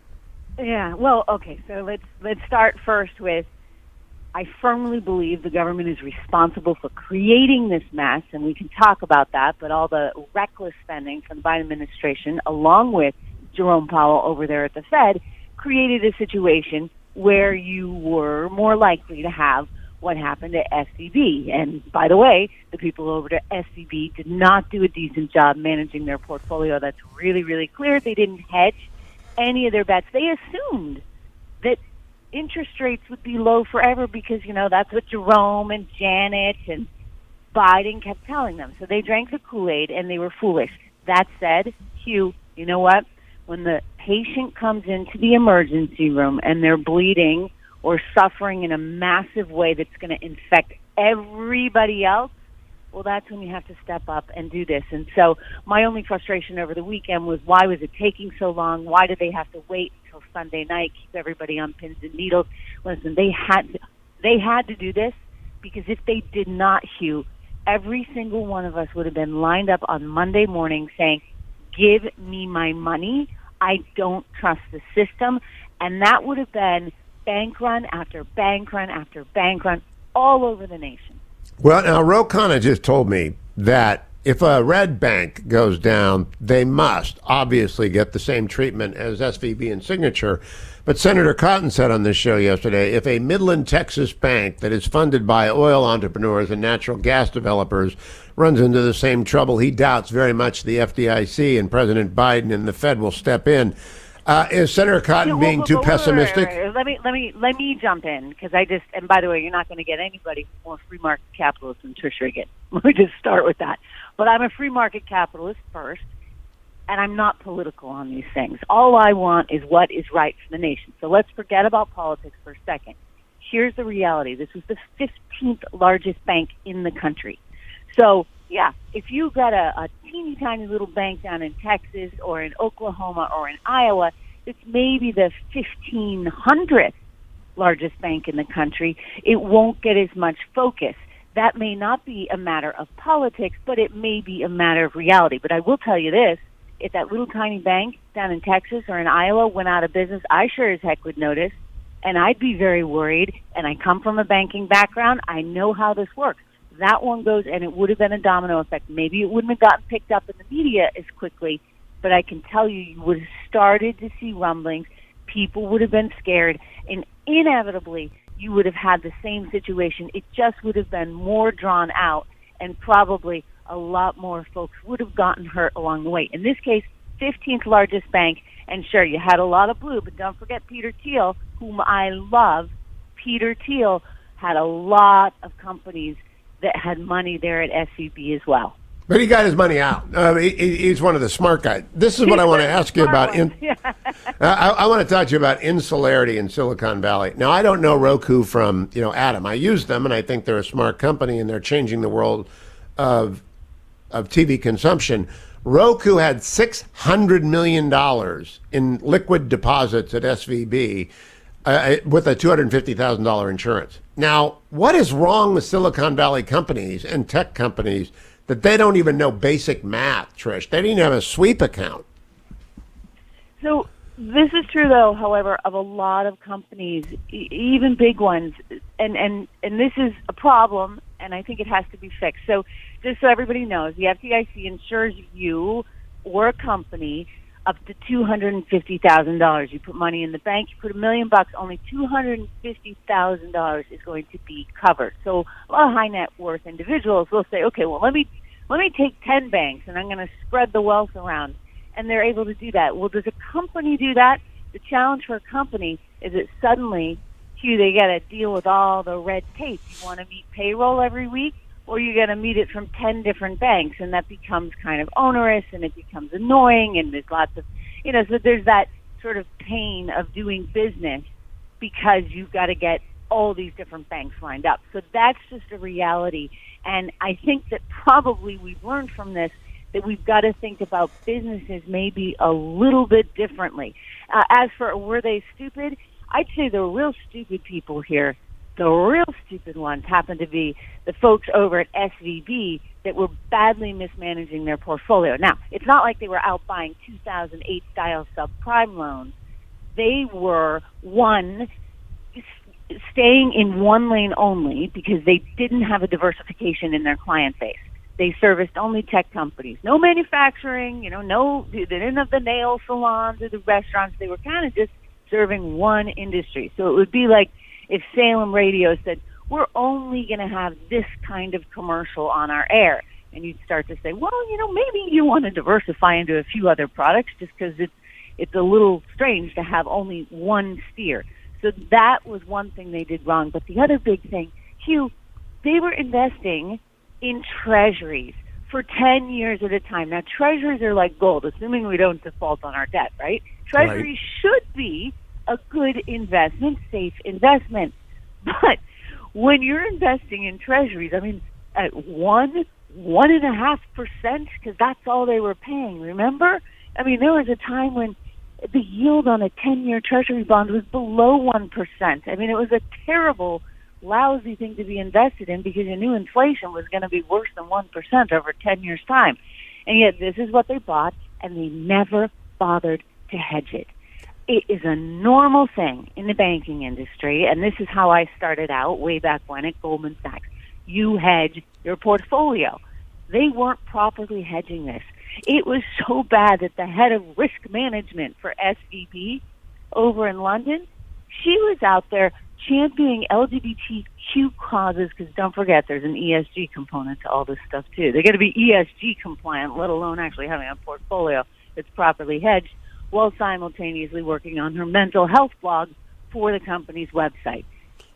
Yeah, well, okay, so let's start first with, I firmly believe the government is responsible for creating this mess, and we can talk about that, but all the reckless spending from the Biden administration, along with Jerome Powell over there at the Fed, created a situation where you were more likely to have what happened at SVB. And by the way, the people over at SVB did not do a decent job managing their portfolio. That's really, really clear. They didn't hedge any of their bets. They assumed that interest rates would be low forever because, that's what Jerome and Janet and Biden kept telling them. So they drank the Kool-Aid and they were foolish. That said, Hugh, you know what? When the patient comes into the emergency room and they're bleeding or suffering in a massive way that's going to infect everybody else, well, that's when you have to step up and do this. And so my only frustration over the weekend was, why was it taking so long? Why did they have to wait until Sunday night, keep everybody on pins and needles? Listen, they had to do this, because if they did not, Hugh, every single one of us would have been lined up on Monday morning saying, give me my money. I don't trust the system. And that would have been bank run after bank run after bank run all over the nation. Well, now, Ro Khanna just told me that if a red bank goes down, they must obviously get the same treatment as SVB and Signature. But Senator Cotton said on this show yesterday, if a Midland, Texas bank that is funded by oil entrepreneurs and natural gas developers runs into the same trouble, he doubts very much the FDIC and President Biden and the Fed will step in. Is Senator Cotton being too pessimistic? Let me jump in, because and by the way, you're not going to get anybody more free market capitalist than Trish Regan. Let me just start with that. But I'm a free market capitalist first, and I'm not political on these things. All I want is what is right for the nation. So let's forget about politics for a second. Here's the reality. This was the 15th largest bank in the country. So, yeah, if you've got a teeny tiny little bank down in Texas or in Oklahoma or in Iowa, it's maybe the 1,500th largest bank in the country, it won't get as much focus. That may not be a matter of politics, but it may be a matter of reality. But I will tell you this, if that little tiny bank down in Texas or in Iowa went out of business, I sure as heck would notice, and I'd be very worried. And I come from a banking background. I know how this works. That one goes, and it would have been a domino effect. Maybe it wouldn't have gotten picked up in the media as quickly, but I can tell you would have started to see rumblings. People would have been scared, and inevitably you would have had the same situation. It just would have been more drawn out, and probably a lot more folks would have gotten hurt along the way. In this case, 15th largest bank, and sure, you had a lot of blue, but don't forget Peter Thiel, whom I love. Peter Thiel had a lot of companies that had money there at SVB as well. But he got his money out. He's one of the smart guys. This is what I want to ask you about. I want to talk to you about insularity in Silicon Valley. Now, I don't know Roku from Adam. I use them, and I think they're a smart company, and they're changing the world of TV consumption. Roku had $600 million in liquid deposits at SVB with a $250,000 insurance. Now, what is wrong with Silicon Valley companies and tech companies that they don't even know basic math, Trish? They didn't have a sweep account. So this is true, though, however, of a lot of companies, even big ones. And this is a problem, and I think it has to be fixed. So just so everybody knows, the FDIC insures you or a company up to $250,000. You put money in the bank, you put $1 million, only $250,000 is going to be covered. So a lot of high net worth individuals will say, okay, well, let me take 10 banks and I'm going to spread the wealth around. And they're able to do that. Well, does a company do that? The challenge for a company is that suddenly, Hugh, they got to deal with all the red tape. You want to meet payroll every week, or you got to meet it from 10 different banks, and that becomes kind of onerous, and it becomes annoying, and there's lots of, so there's that sort of pain of doing business because you've got to get all these different banks lined up. So that's just a reality. And I think that probably we've learned from this that we've got to think about businesses maybe a little bit differently. As for were they stupid, I'd say the real stupid people here, the real stupid ones happen to be the folks over at SVB that were badly mismanaging their portfolio. Now, it's not like they were out buying 2008 style subprime loans. They were, one, staying in one lane only because they didn't have a diversification in their client base. They serviced only tech companies. No manufacturing, they didn't have the nail salons or the restaurants. They were kind of just serving one industry. So it would be like if Salem Radio said, we're only going to have this kind of commercial on our air. And you'd start to say, well, maybe you want to diversify into a few other products just because it's a little strange to have only one steer. So that was one thing they did wrong. But the other big thing, Hugh, they were investing in treasuries for 10 years at a time. Now, treasuries are like gold, assuming we don't default on our debt, right? Treasuries should be a good investment, safe investment. But when you're investing in treasuries, I mean, at 1.5%, because that's all they were paying, remember? I mean, there was a time when the yield on a 10-year treasury bond was below 1%. I mean, it was a terrible, lousy thing to be invested in because you knew inflation was going to be worse than 1% over 10 years' time. And yet this is what they bought, and they never bothered to hedge it. It is a normal thing in the banking industry, and this is how I started out way back when at Goldman Sachs. You hedge your portfolio. They weren't properly hedging this. It was so bad that the head of risk management for SVB over in London, she was out there championing LGBTQ causes, because don't forget there's an ESG component to all this stuff too. They got to be ESG compliant, let alone actually having a portfolio that's properly hedged, while simultaneously working on her mental health blog for the company's website.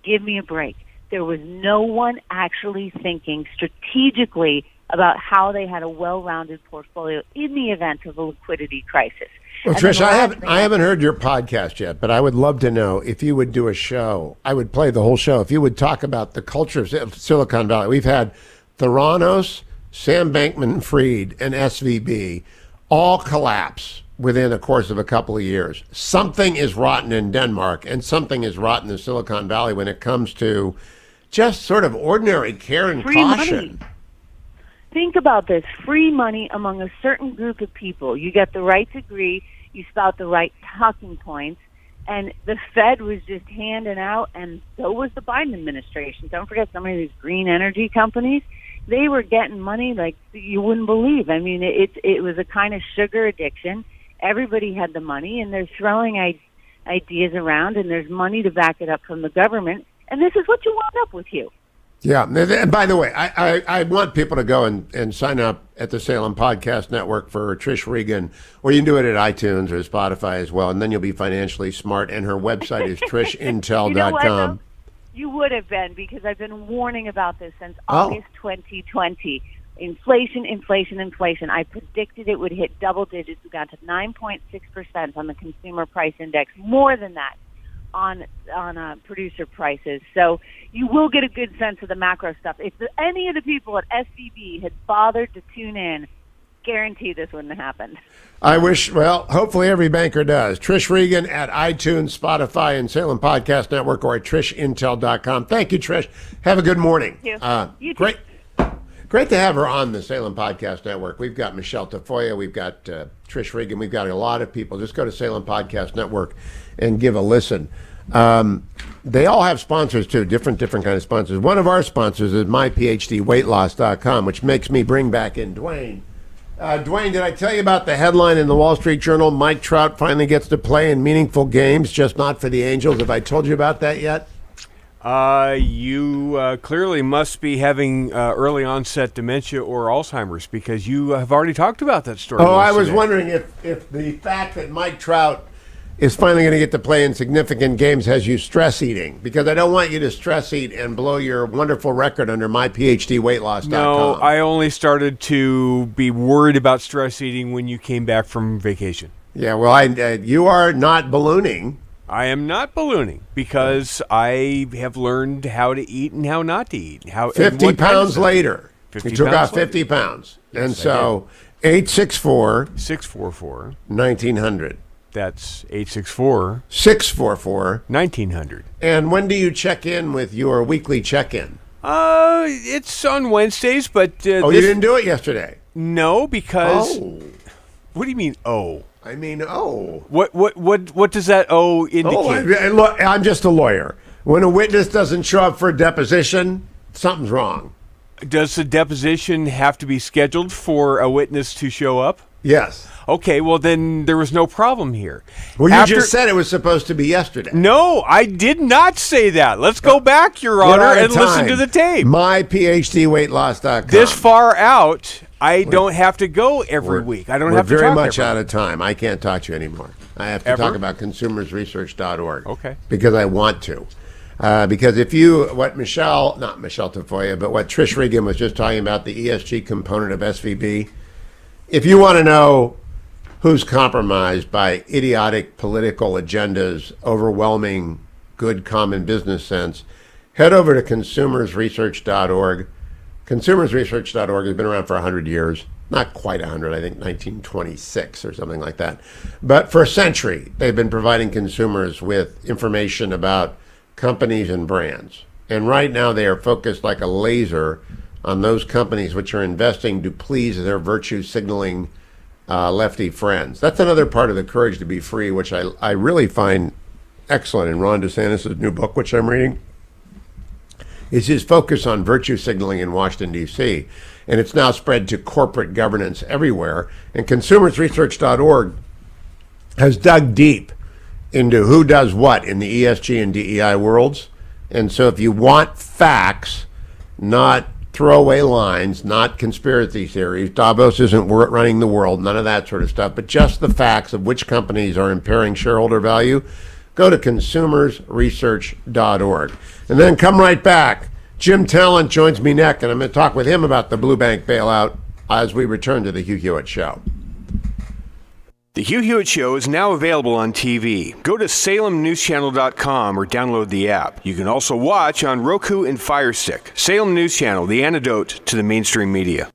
Give me a break. There was no one actually thinking strategically about how they had a well-rounded portfolio in the event of a liquidity crisis. Well, Trish, I haven't heard your podcast yet, but I would love to know if you would do a show. I would play the whole show. If you would talk about the culture of Silicon Valley. We've had Theranos, Sam Bankman-Fried, and SVB all collapse within a course of a couple of years. Something is rotten in Denmark, and something is rotten in Silicon Valley when it comes to just sort of ordinary care and caution. Money. Think about this. Free money among a certain group of people. You get the right degree, you spout the right talking points, and the Fed was just handing out, and so was the Biden administration. Don't forget some of these green energy companies. They were getting money like you wouldn't believe. I mean, it was a kind of sugar addiction. Everybody had the money, and they're throwing ideas around, and there's money to back it up from the government, and this is what you wind up with, Hugh. Yeah. And by the way, I want people to go and sign up at the Salem Podcast Network for Trish Regan, or you can do it at iTunes or Spotify as well, and then you'll be financially smart. And her website is trishintel.com. You know what, though? You would have been, because I've been warning about this since August 2020. Inflation. I predicted it would hit double digits. We got to 9.6% on the consumer price index, more than that on producer prices. So you will get a good sense of the macro stuff. If any of the people at SVB had bothered to tune in, guarantee this wouldn't have happened. I wish, well, hopefully every banker does. Trish Regan at iTunes, Spotify, and Salem Podcast Network, or at trishintel.com. Thank you, Trish. Have a good morning. Thank you. Great to have her on the Salem Podcast Network. We've got Michelle Tafoya, we've got Trish Regan, we've got a lot of people. Just go to Salem Podcast Network and give a listen. They all have sponsors too, different kind of sponsors. One of our sponsors is myphdweightloss.com, which makes me bring back in Dwayne. Dwayne, did I tell you about the headline in the Wall Street Journal? Mike Trout finally gets to play in meaningful games, just not for the Angels. Have I told you about that yet? You clearly must be having early onset dementia or Alzheimer's, because you have already talked about that story. Oh, I was wondering if the fact that Mike Trout is finally going to get to play in significant games has you stress eating, because I don't want you to stress eat and blow your wonderful record under myphdweightloss.com. No, I only started to be worried about stress eating when you came back from vacation. Yeah, well, you are not ballooning. I am not ballooning because I have learned how to eat and how not to eat. 50 pounds later. 50 you took pounds off 50 later. pounds. Yes, and so 864 644 1900. That's 864 644 1900. And when do you check in with your weekly check-in? It's on Wednesdays, but you didn't do it yesterday? No, because Oh. What do you mean? Oh, I mean, oh. What does that "oh" indicate? Look, I'm just a lawyer. When a witness doesn't show up for a deposition, something's wrong. Does the deposition have to be scheduled for a witness to show up? Yes. Okay, well then there was no problem here. Well, you just said it was supposed to be yesterday. No, I did not say that. Let's go back, Your Honor, and listen to the tape. MyPhDweightloss.com. This far out, I don't have to go every week. I don't have to talk We're very much every out of time. I can't talk to you anymore. I have to talk about consumersresearch.org. Okay. Because I want to. Because what not Michelle Tafoya, but what Trish Regan was just talking about, the ESG component of SVB, if you want to know who's compromised by idiotic political agendas overwhelming good common business sense, head over to consumersresearch.org. Consumersresearch.org has been around for 100 years. Not quite 100, I think 1926 or something like that. But for a century, they've been providing consumers with information about companies and brands. And right now they are focused like a laser on those companies which are investing to please their virtue signaling lefty friends. That's another part of the Courage to Be Free, which I really find excellent in Ron DeSantis' new book, which I'm reading, is his focus on virtue signaling in Washington, D.C. And it's now spread to corporate governance everywhere. And consumersresearch.org has dug deep into who does what in the ESG and DEI worlds. And so if you want facts, not throwaway lines, not conspiracy theories, Davos isn't running the world, none of that sort of stuff, but just the facts of which companies are impairing shareholder value, go to consumersresearch.org. And then come right back. Jim Talent joins me next, and I'm going to talk with him about the Blue Bank bailout as we return to the Hugh Hewitt Show. The Hugh Hewitt Show is now available on TV. Go to salemnewschannel.com or download the app. You can also watch on Roku and Fire Stick. Salem News Channel, the antidote to the mainstream media.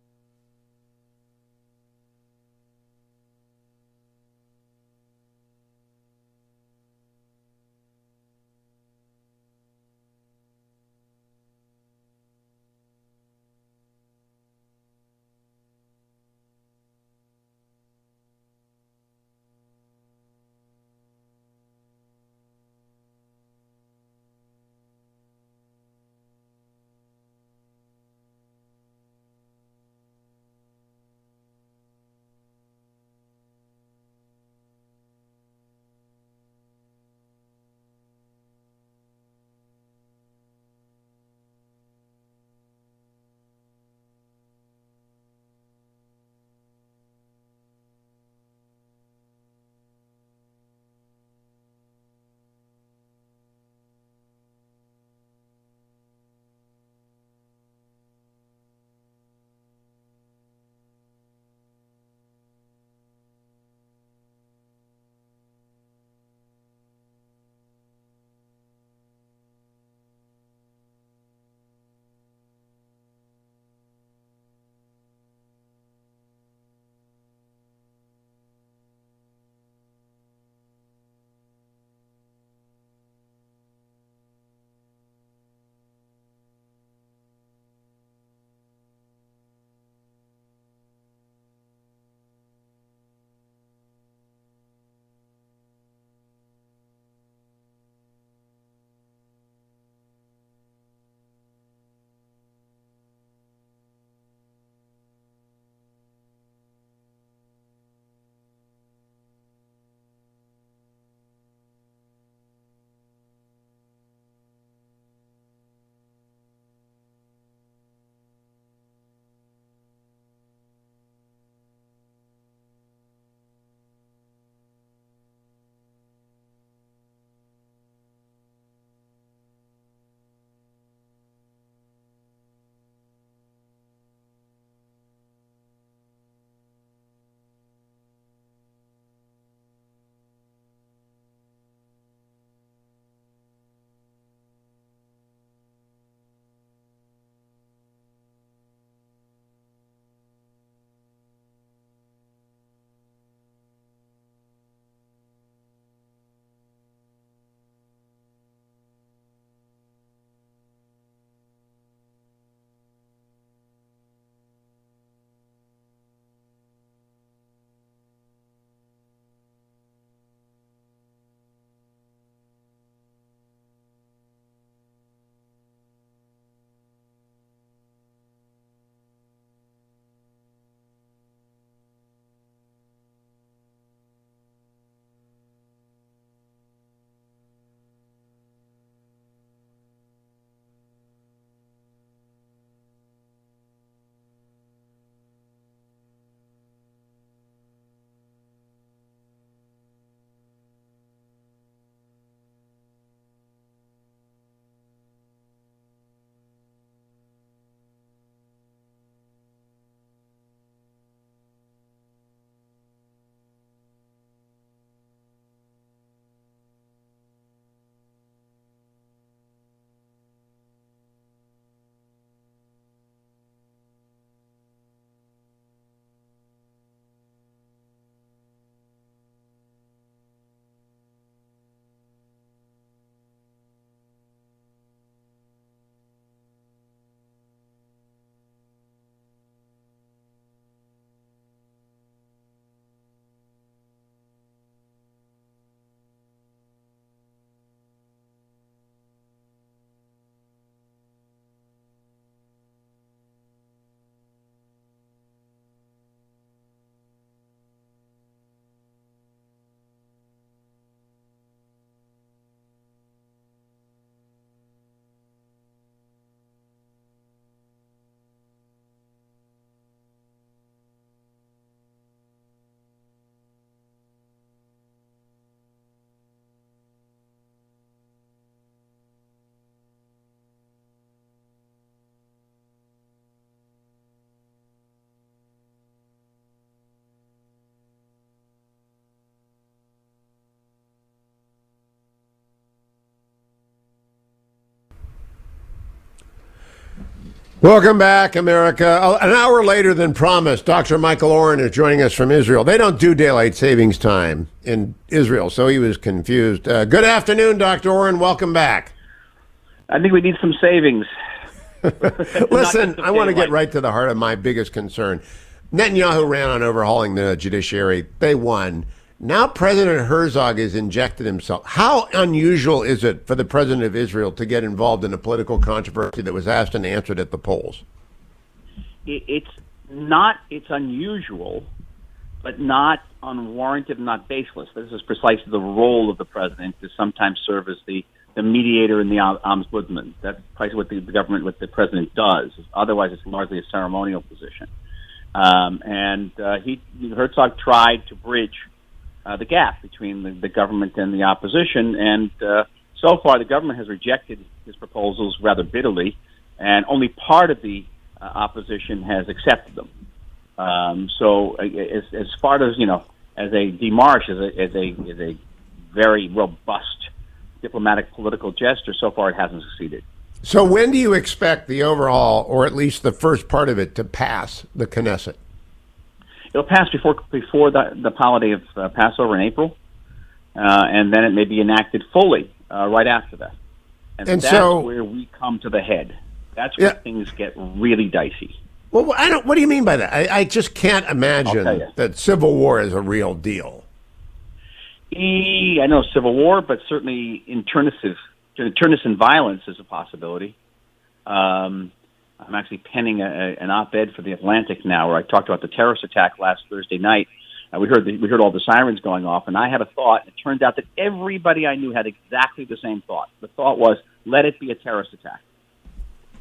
Welcome back, America. An hour later than promised, Dr. Michael Oren is joining us from Israel. They don't do daylight savings time in Israel, so he was confused. Good afternoon, Dr. Oren. Welcome back. I think we need some savings. Listen, I want to get right to the heart of my biggest concern. Netanyahu ran on overhauling the judiciary. They won. Now President Herzog has injected himself. How unusual is it for the president of Israel to get involved in a political controversy that was asked and answered at the polls? It's not. It's unusual, but not unwarranted, not baseless. This is precisely the role of the president, to sometimes serve as the mediator and the ombudsman. That's precisely what the government, what the president does. Otherwise, it's largely a ceremonial position. Herzog tried to bridge the gap between the government and the opposition, and so far the government has rejected his proposals rather bitterly, and only part of the opposition has accepted them. So, as far as as a démarche, as a very robust diplomatic political gesture, so far it hasn't succeeded. So, when do you expect the overhaul, or at least the first part of it, to pass the Knesset? It'll pass before the holiday of Passover in April, and then it may be enacted fully right after that. And that's so, where we come to the head. That's where things get really dicey. Well, what do you mean by that? I just can't imagine that civil war is a real deal. I know civil war, but certainly internecine violence is a possibility. I'm actually penning an op-ed for The Atlantic now, where I talked about the terrorist attack last Thursday night. We heard all the sirens going off, and I had a thought. And it turned out that everybody I knew had exactly the same thought. The thought was, let it be a terrorist attack.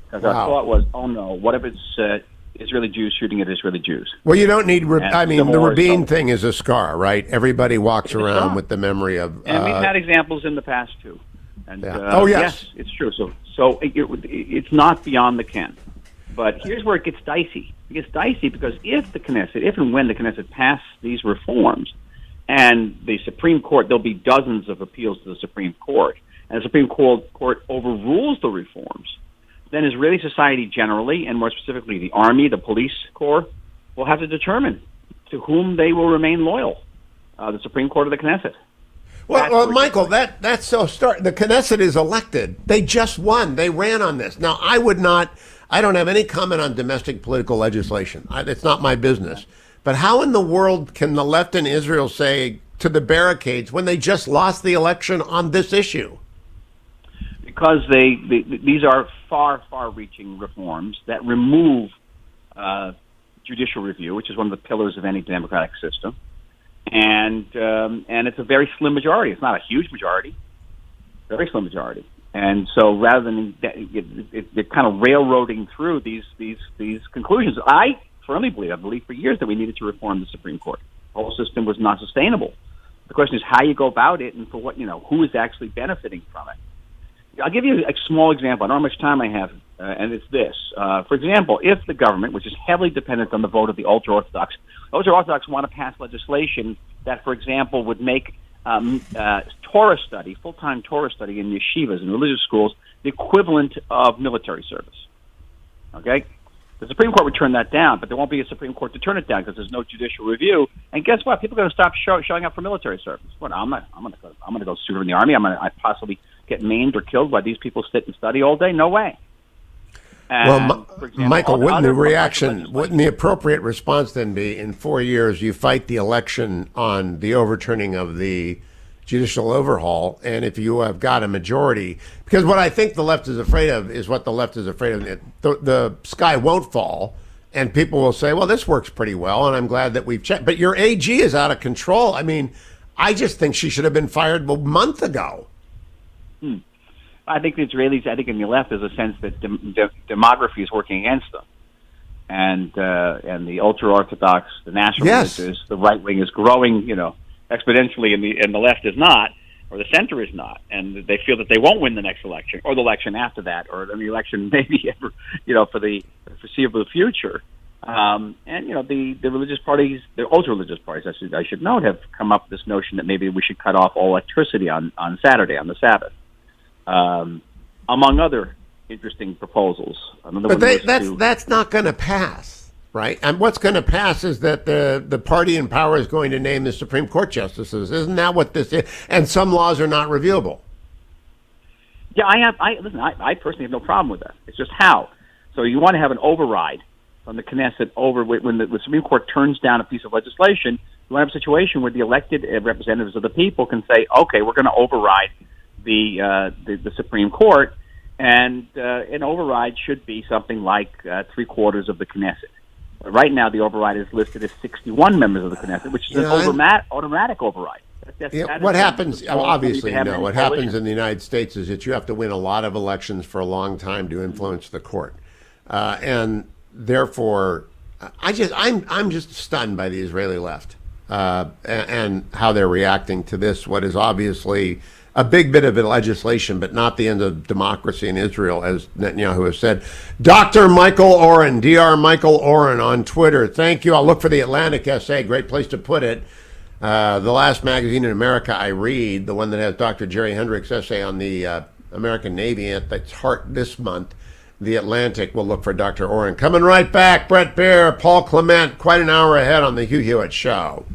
Because our thought was, oh no, what if it's Israeli Jews shooting at Israeli Jews? Well, you don't need, the Rabin thing is a scar, right? Everybody walks around with the memory of... And we've had examples in the past, too. And, yes, it's true. So it's not beyond the ken. But here's where it gets dicey. It gets dicey because if and when the Knesset pass these reforms, and the Supreme Court, there'll be dozens of appeals to the Supreme Court, and the Supreme Court overrules the reforms, then Israeli society generally, and more specifically the army, the police corps, will have to determine to whom they will remain loyal, the Supreme Court or the Knesset. Well, Michael, that's so stark. The Knesset is elected. They just won. They ran on this. Now, I don't have any comment on domestic political legislation. It's not my business. But how in the world can the left in Israel say to the barricades when they just lost the election on this issue? Because these are far-reaching reforms that remove judicial review, which is one of the pillars of any democratic system. And it's a very slim majority. It's not a huge majority, very slim majority. And so, rather than it kind of railroading through these conclusions, I firmly believe, I've believed for years, that we needed to reform the Supreme Court. The whole system was not sustainable. The question is how you go about it, and for what, who is actually benefiting from it. I'll give you a small example. I don't know how much time I have, and it's this. For example, if the government, which is heavily dependent on the vote of the ultra-Orthodox want to pass legislation that, for example, would make Torah study, full-time Torah study in yeshivas and religious schools, the equivalent of military service. Okay? The Supreme Court would turn that down, but there won't be a Supreme Court to turn it down because there's no judicial review. And guess what? People are going to stop showing up for military service. Well, I'm going to go serve in the army. I possibly get maimed or killed while these people sit and study all day? No way. Well, example, Michael, wouldn't the appropriate response then be, in 4 years, you fight the election on the overturning of the judicial overhaul, and if you have got a majority, because what I think the left is afraid of is what the left is afraid of. The sky won't fall, and people will say, well, this works pretty well, and I'm glad that we've checked. But your AG is out of control. I mean, I just think she should have been fired a month ago. I think the Israelis, in the left, there's a sense that demography is working against them. And the ultra-Orthodox, the national religious, the right wing is growing, exponentially, and the left is not, or the center is not. And they feel that they won't win the next election, or the election after that, or the election maybe ever, for the foreseeable future. The religious parties, the ultra-religious parties, I should note, have come up with this notion that maybe we should cut off all electricity on Saturday, on the Sabbath. Among other interesting proposals. But that's not going to pass, right? And what's going to pass is that the party in power is going to name the Supreme Court justices. Isn't that what this is? And some laws are not reviewable. Yeah, I personally have no problem with that. It's just how. So you want to have an override from the Knesset over when the Supreme Court turns down a piece of legislation. You want to have a situation where the elected representatives of the people can say, okay, we're going to override the Supreme Court, and an override should be something like 3/4 of the Knesset. Right now, the override is listed as 61 members of the Knesset, which is an automatic override. What happens, obviously, what happens in the United States is that you have to win a lot of elections for a long time to influence the court. And therefore, I'm just stunned by the Israeli left and how they're reacting to this, what is obviously a big bit of legislation, but not the end of democracy in Israel, as Netanyahu has said. Dr. Michael Oren, Dr. Michael Oren on Twitter. Thank you. I'll look for the Atlantic essay. Great place to put it. The last magazine in America I read, the one that has Dr. Jerry Hendricks' essay on the American Navy at its heart this month, The Atlantic. We'll look for Dr. Oren. Coming right back, Bret Baier, Paul Clement, quite an hour ahead on the Hugh Hewitt Show.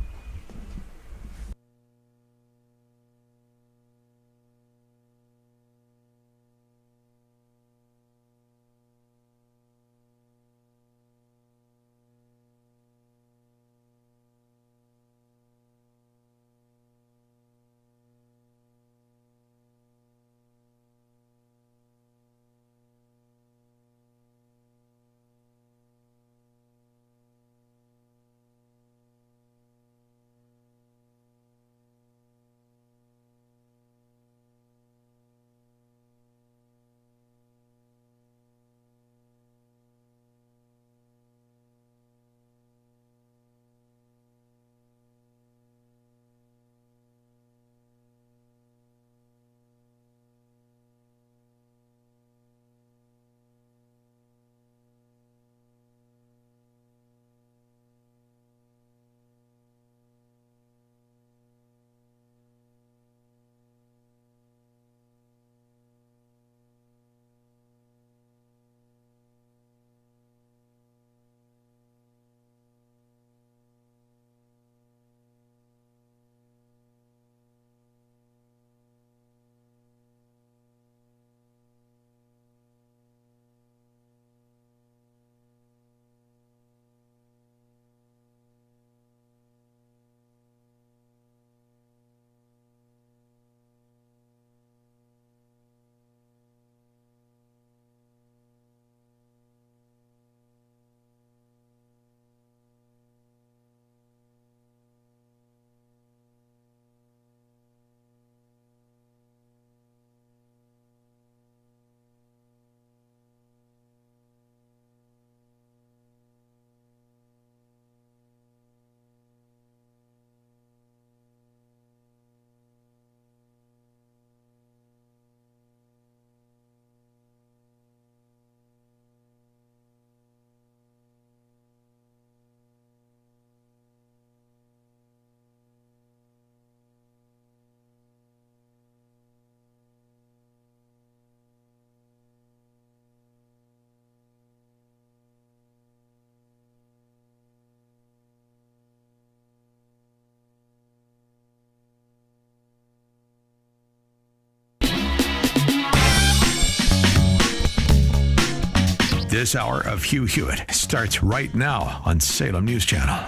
This hour of Hugh Hewitt starts right now on Salem News Channel.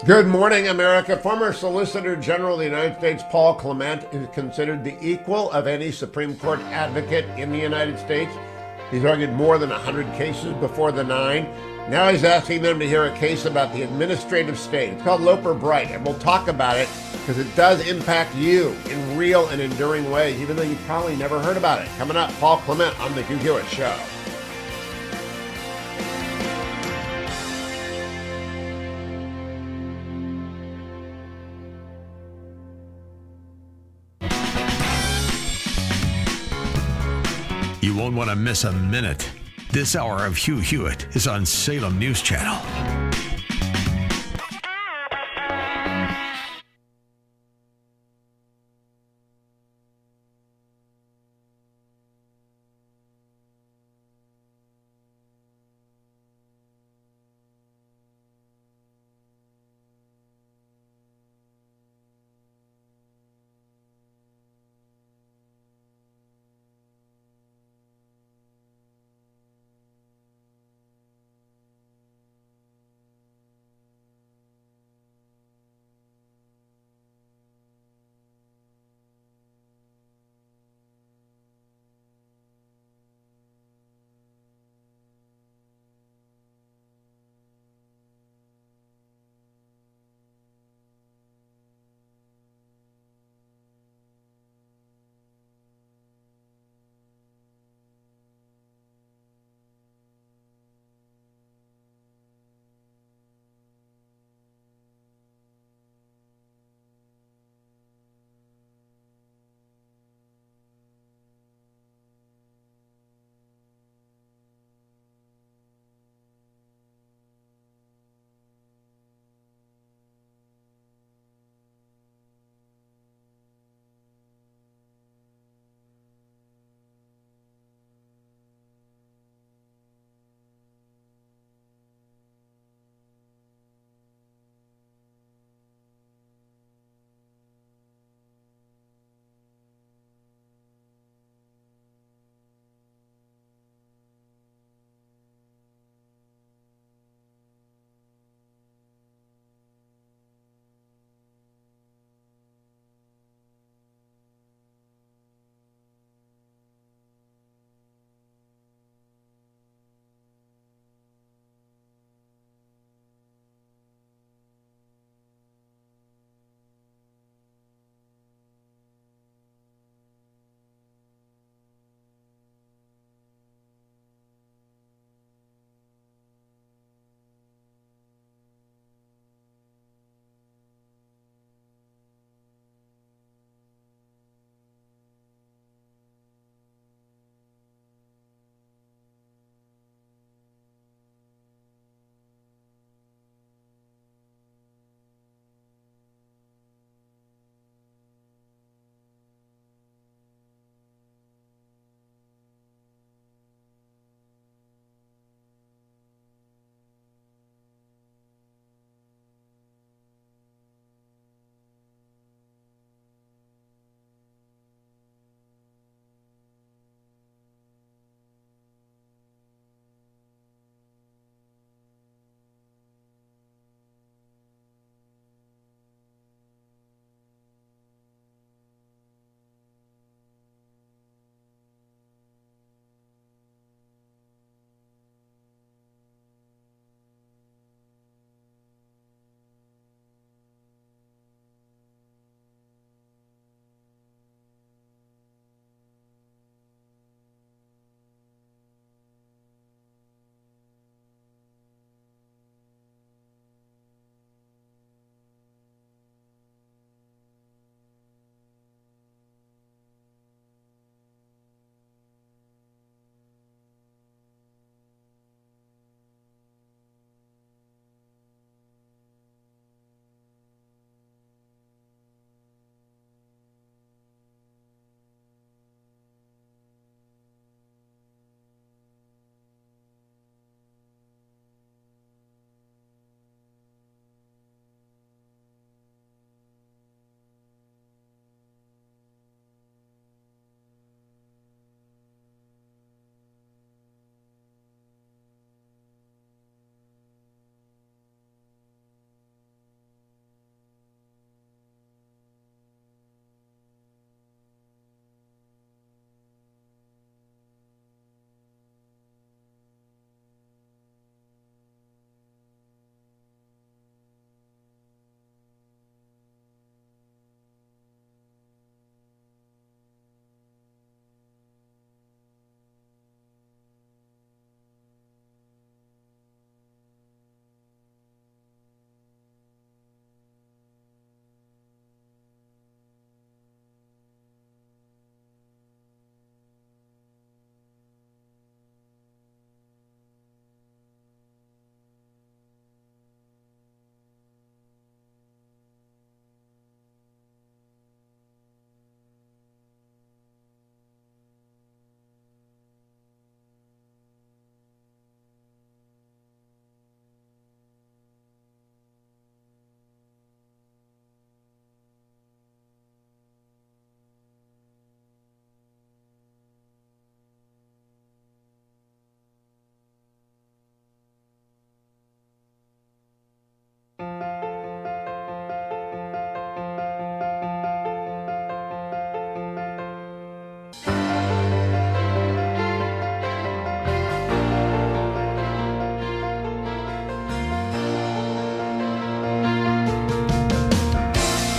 Good morning, America. Former Solicitor General of the United States, Paul Clement, is considered the equal of any Supreme Court advocate in the United States. He's argued more than 100 cases before the 9. Now he's asking them to hear a case about the administrative state. It's called Loper Bright, and we'll talk about it because it does impact you in real and enduring ways, even though you probably never heard about it. Coming up, Paul Clement on the Hugh Hewitt Show. You won't want to miss a minute. This hour of Hugh Hewitt is on Salem News Channel.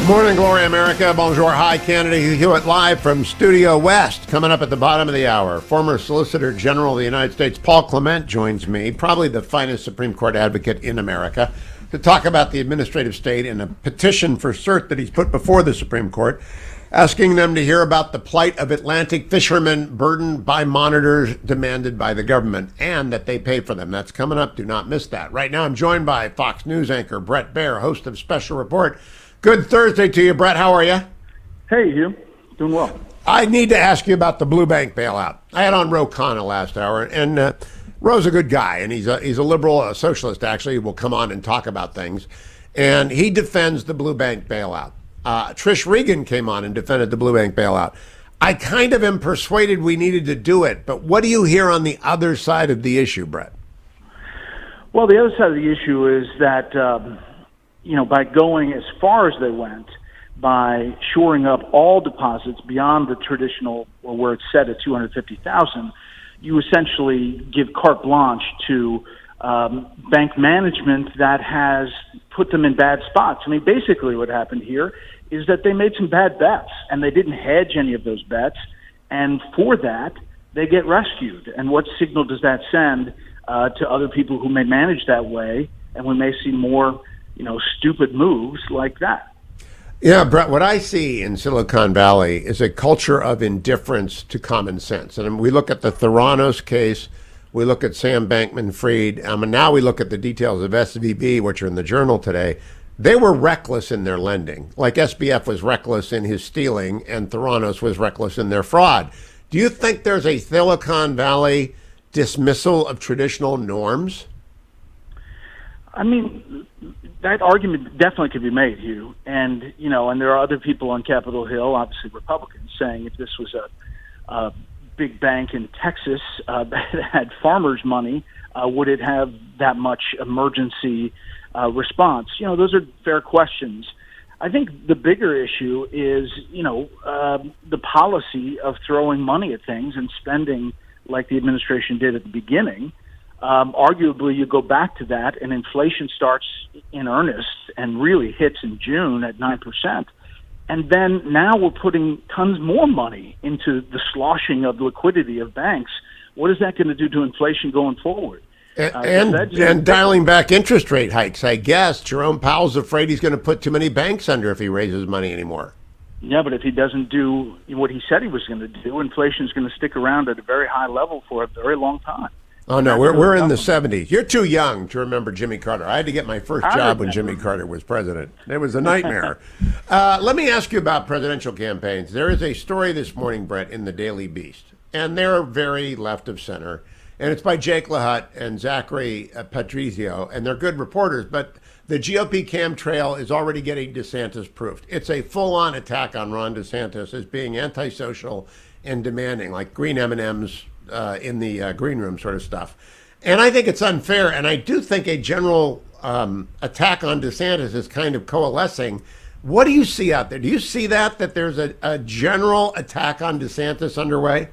Morning, Glory America. Bonjour. Hi, Canada. Hugh Hewitt live from Studio West. Coming up at the bottom of the hour, former Solicitor General of the United States, Paul Clement, joins me, probably the finest Supreme Court advocate in America, to talk about the administrative state and a petition for cert that he's put before the Supreme Court, asking them to hear about the plight of Atlantic fishermen burdened by monitors demanded by the government and that they pay for them. That's coming up. Do not miss that. Right now, I'm joined by Fox News anchor Bret Baier, host of Special Report. Good Thursday to you, Bret. How are you? Hey, Hugh. Doing well. I need to ask you about the blue bank bailout. I had on Khanna last hour, and Roe's a good guy, and he's a liberal, a socialist, actually. He will come on and talk about things. And he defends the blue bank bailout. Trish Regan came on and defended the blue bank bailout. I kind of am persuaded we needed to do it, but what do you hear on the other side of the issue, Bret? Well, the other side of the issue is that, by going as far as they went, by shoring up all deposits beyond the traditional, or where it's set at $250,000, you essentially give carte blanche to bank management that has put them in bad spots. I mean, basically what happened here is that they made some bad bets, and they didn't hedge any of those bets, and for that, they get rescued. And what signal does that send to other people who may manage that way, and we may see more, stupid moves like that? Yeah, Bret, what I see in Silicon Valley is a culture of indifference to common sense. And we look at the Theranos case, we look at Sam Bankman-Fried, and now we look at the details of SVB, which are in the Journal today. They were reckless in their lending, like SBF was reckless in his stealing and Theranos was reckless in their fraud. Do you think there's a Silicon Valley dismissal of traditional norms? I mean, that argument definitely could be made, Hugh. And, and there are other people on Capitol Hill, obviously Republicans, saying if this was a big bank in Texas that had farmers' money, would it have that much emergency response? Those are fair questions. I think the bigger issue is, the policy of throwing money at things and spending like the administration did at the beginning. Arguably, you go back to that, and inflation starts in earnest and really hits in June at 9%. And then now we're putting tons more money into the sloshing of liquidity of banks. What is that going to do to inflation going forward? And dialing back interest rate hikes, I guess. Jerome Powell's afraid he's going to put too many banks under if he raises money anymore. Yeah, but if he doesn't do what he said he was going to do, inflation is going to stick around at a very high level for a very long time. Oh, no, we're in the 70s. You're too young to remember Jimmy Carter. I had to get my first job when Jimmy Carter was president. It was a nightmare. Let me ask you about presidential campaigns. There is a story this morning, Bret, in the Daily Beast, and they're very left of center, and it's by Jake LaHutte and Zachary Patrizio, and they're good reporters, but the GOP cam trail is already getting DeSantis proofed. It's a full-on attack on Ron DeSantis as being antisocial and demanding, like green M&Ms, in the green room sort of stuff. And I think it's unfair, and I do think a general attack on DeSantis is kind of coalescing. What do you see out there? Do you see that there's a general attack on DeSantis underway?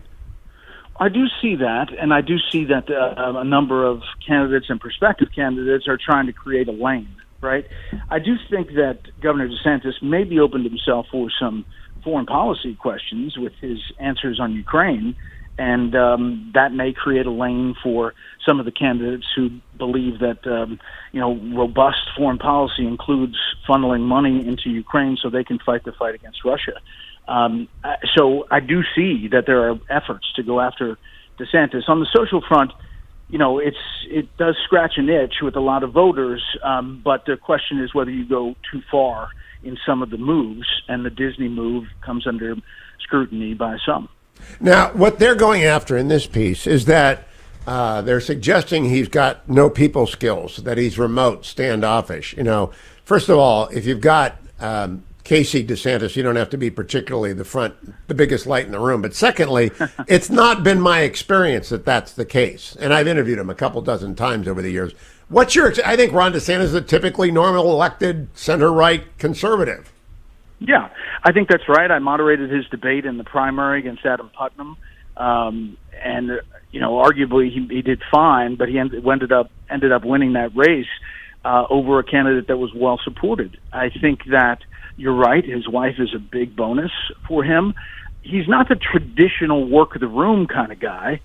I do see that, and I do see that a number of candidates and prospective candidates are trying to create a lane, right? I do think that Governor DeSantis maybe opened himself for some foreign policy questions with his answers on Ukraine, and that may create a lane for some of the candidates who believe that robust foreign policy includes funneling money into Ukraine so they can fight the fight against Russia. So I do see that there are efforts to go after DeSantis. On the social front, it does scratch an itch with a lot of voters, but the question is whether you go too far in some of the moves, and the Disney move comes under scrutiny by some. Now, what they're going after in this piece is that they're suggesting he's got no people skills, that he's remote, standoffish. First of all, if you've got Casey DeSantis, you don't have to be particularly the biggest light in the room. But secondly, it's not been my experience that that's the case. And I've interviewed him a couple dozen times over the years. I think Ron DeSantis is a typically normal elected center-right conservative. Yeah, I think that's right. I moderated his debate in the primary against Adam Putnam, and arguably he did fine, but he ended up winning that race over a candidate that was well supported. I think that You're right. His wife is a big bonus for him. He's not the traditional work of the room kind of guy.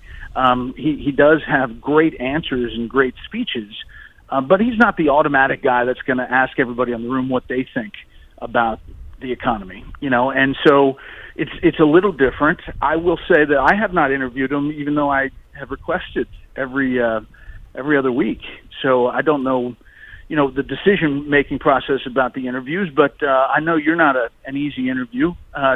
He does have great answers and great speeches, but he's not the automatic guy that's going to ask everybody in the room what they think about the economy, and so it's a little different. I will say that I have not interviewed him, even though I have requested every other week. So I don't know, the decision-making process about the interviews, but I know you're not an easy interview,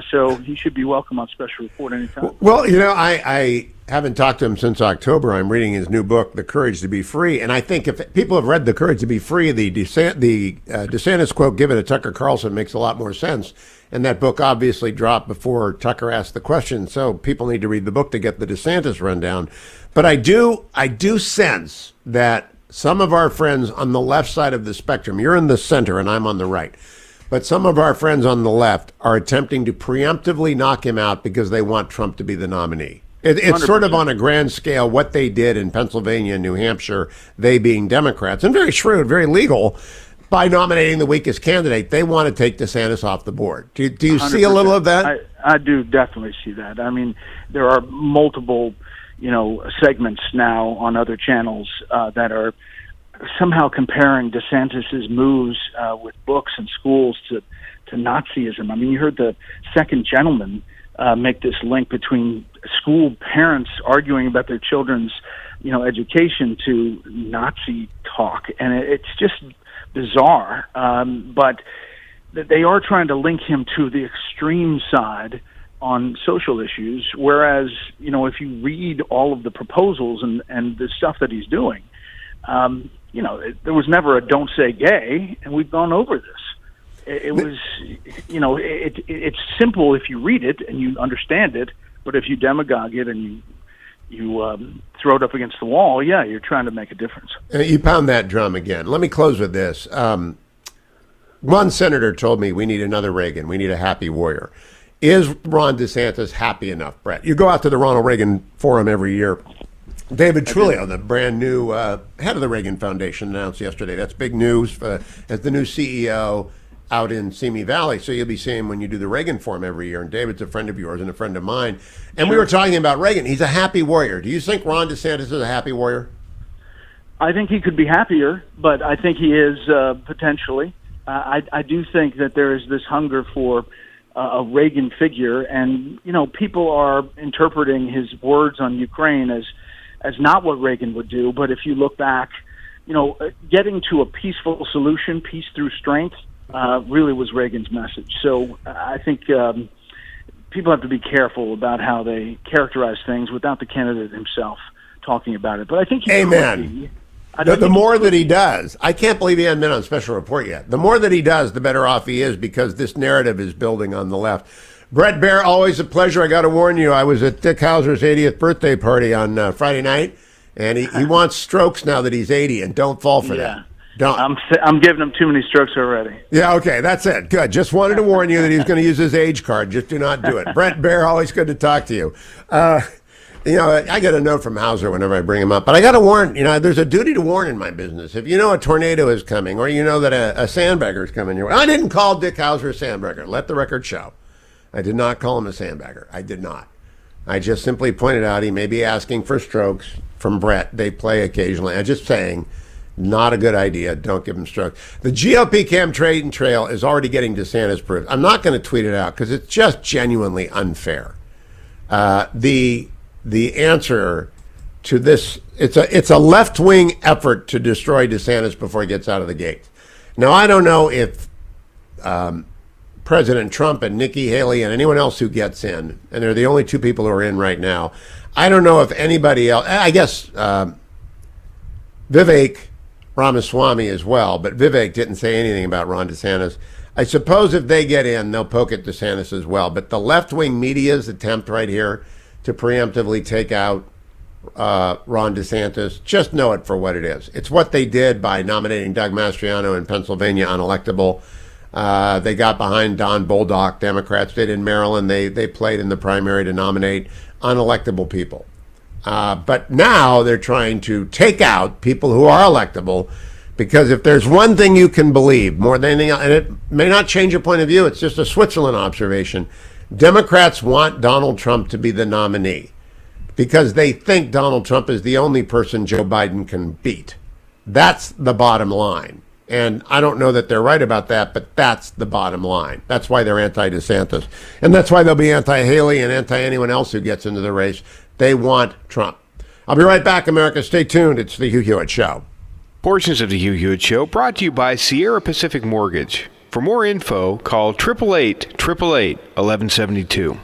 so he should be welcome on Special Report anytime. Well, I haven't talked to him since October. I'm reading his new book, The Courage to Be Free, and I think if people have read The Courage to Be Free, the DeSantis quote given to Tucker Carlson makes a lot more sense. And that book obviously dropped before Tucker asked the question, so people need to read the book to get the DeSantis rundown. But I do sense that some of our friends on the left side of the spectrum, you're in the center and I'm on the right, but some of our friends on the left are attempting to preemptively knock him out because they want Trump to be the nominee. It's 100%. Sort of on a grand scale what they did in Pennsylvania and New Hampshire, they being Democrats, and very shrewd, very legal, by nominating the weakest candidate. They want to take DeSantis off the board. Do you see a little of that? I do definitely see that. I mean, there are multiple segments now on other channels that are somehow comparing DeSantis's moves with books and schools to Nazism. I mean, you heard the second gentleman make this link between school parents arguing about their children's, education to Nazi talk, and it's just bizarre. But they are trying to link him to the extreme side on social issues, whereas, if you read all of the proposals and the stuff that he's doing, there was never a don't say gay, and we've gone over this. It was, it's simple if you read it and you understand it, but if you demagogue it and you throw it up against the wall, you're trying to make a difference. You pound that drum again. Let me close with this. One senator told me we need another Reagan. We need a happy warrior. Is Ron DeSantis happy enough, Brett? You go out to the Ronald Reagan Forum every year. David Trulio, the brand new head of the Reagan Foundation, announced yesterday. That's big news as the new CEO out in Simi Valley. So you'll be seeing when you do the Reagan Forum every year. And David's a friend of yours and a friend of mine. And we were talking about Reagan. He's a happy warrior. Do you think Ron DeSantis is a happy warrior? I think he could be happier, but I think he is potentially. I do think that there is this hunger for a Reagan figure, and people are interpreting his words on Ukraine as not what Reagan would do. But if you look back, getting to a peaceful solution, peace through strength, really was Reagan's message. So I think people have to be careful about how they characterize things without the candidate himself talking about it. But I think amen. The more that he does, I can't believe he hasn't been on Special Report yet. The more that he does, the better off he is, because this narrative is building on the left. Bret Baier, always a pleasure. I got to warn you, I was at Dick Hauser's 80th birthday party on Friday night, and he wants strokes now that he's 80, and don't fall for that. Don't. I'm giving him too many strokes already. Yeah, okay, that's it. Good. Just wanted to warn you that he's going to use his age card. Just do not do it. Bret Baier, always good to talk to you. I get a note from Hauser whenever I bring him up, but I got to warn, there's a duty to warn in my business. If you know a tornado is coming, or you know that a sandbagger is coming your way. I didn't call Dick Hauser a sandbagger. Let the record show. I did not call him a sandbagger. I did not. I just simply pointed out he may be asking for strokes from Brett. They play occasionally. I'm just saying, not a good idea. Don't give him strokes. The GOP campaign trail is already getting DeSantis proof. I'm not going to tweet it out because it's just genuinely unfair. The answer to this, it's a left-wing effort to destroy DeSantis before he gets out of the gate. Now, I don't know if President Trump and Nikki Haley and anyone else who gets in, and they're the only two people who are in right now, I don't know if anybody else, I guess Vivek Ramaswamy as well, but Vivek didn't say anything about Ron DeSantis. I suppose if they get in, they'll poke at DeSantis as well. But the left-wing media's attempt right here to preemptively take out Ron DeSantis, just know it for what it is. It's what they did by nominating Doug Mastriano in Pennsylvania unelectable. They got behind Don Bolduc. Democrats did in Maryland. They played in the primary to nominate unelectable people. But now they're trying to take out people who are electable Because if there's one thing you can believe more than anything else, and it may not change your point of view, it's just a Switzerland observation, Democrats want Donald Trump to be the nominee because they think Donald Trump is the only person Joe Biden can beat. That's the bottom line. And I don't know that they're right about that, but that's the bottom line. That's why they're anti-DeSantis. And that's why they'll be anti-Haley and anti-anyone else who gets into the race. They want Trump. I'll be right back, America. Stay tuned. It's the Hugh Hewitt Show. Portions of the Hugh Hewitt Show brought to you by Sierra Pacific Mortgage. For more info, call 888-888-1172.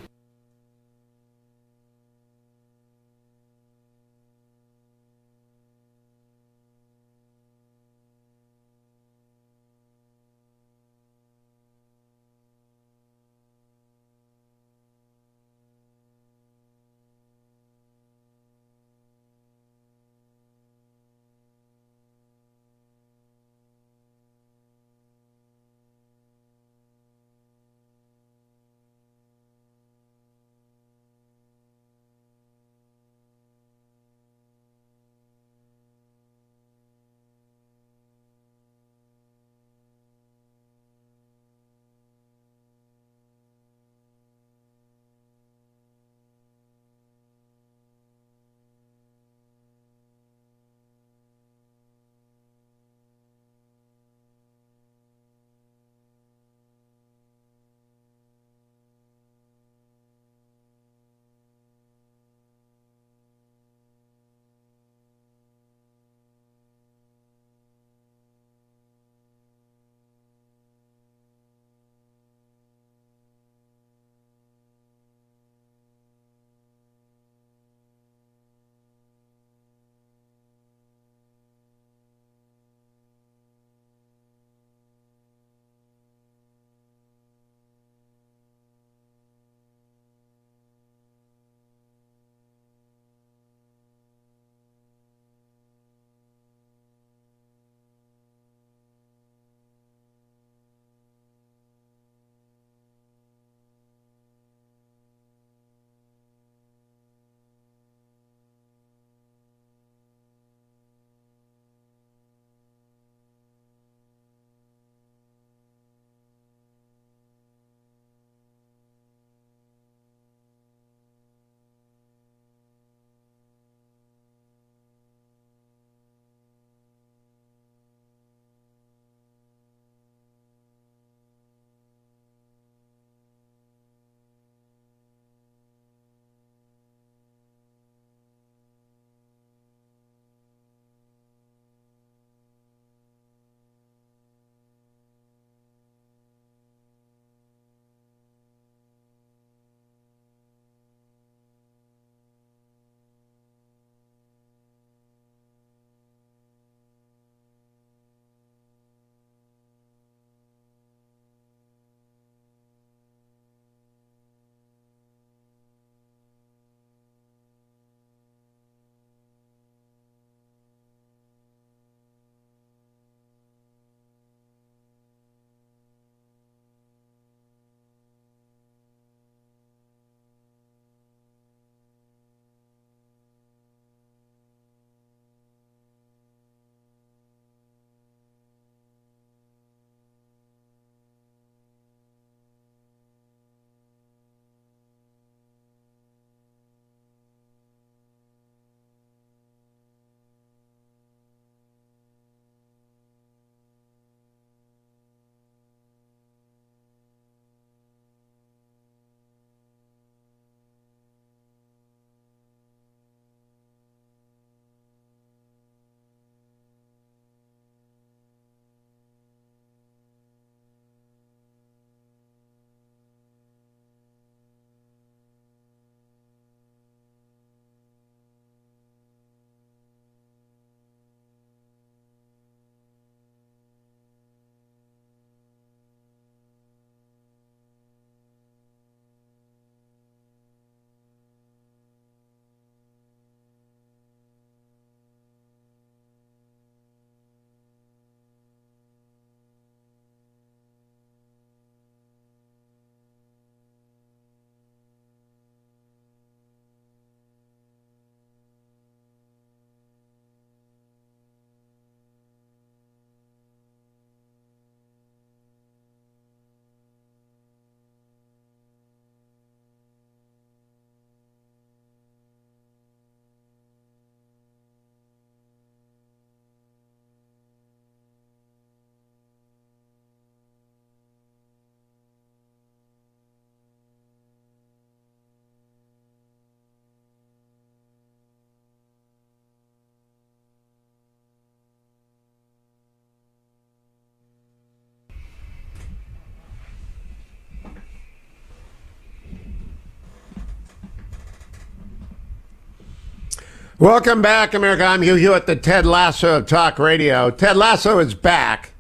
Welcome back, America. I'm Hugh Hewitt, the Ted Lasso of Talk Radio. Ted Lasso is back.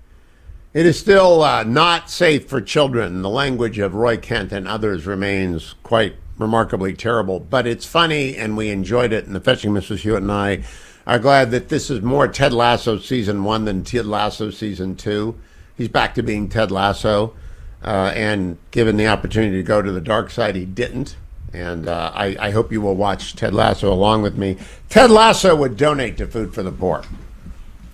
It is still not safe for children. The language of Roy Kent and others remains quite remarkably terrible, but it's funny and we enjoyed it. And the Fetching Mrs. Hewitt and I are glad that this is more Ted Lasso season 1 than Ted Lasso season 2. He's back to being Ted Lasso, and given the opportunity to go to the dark side, he didn't. And I hope you will watch Ted Lasso along with me. Ted Lasso would donate to Food for the Poor.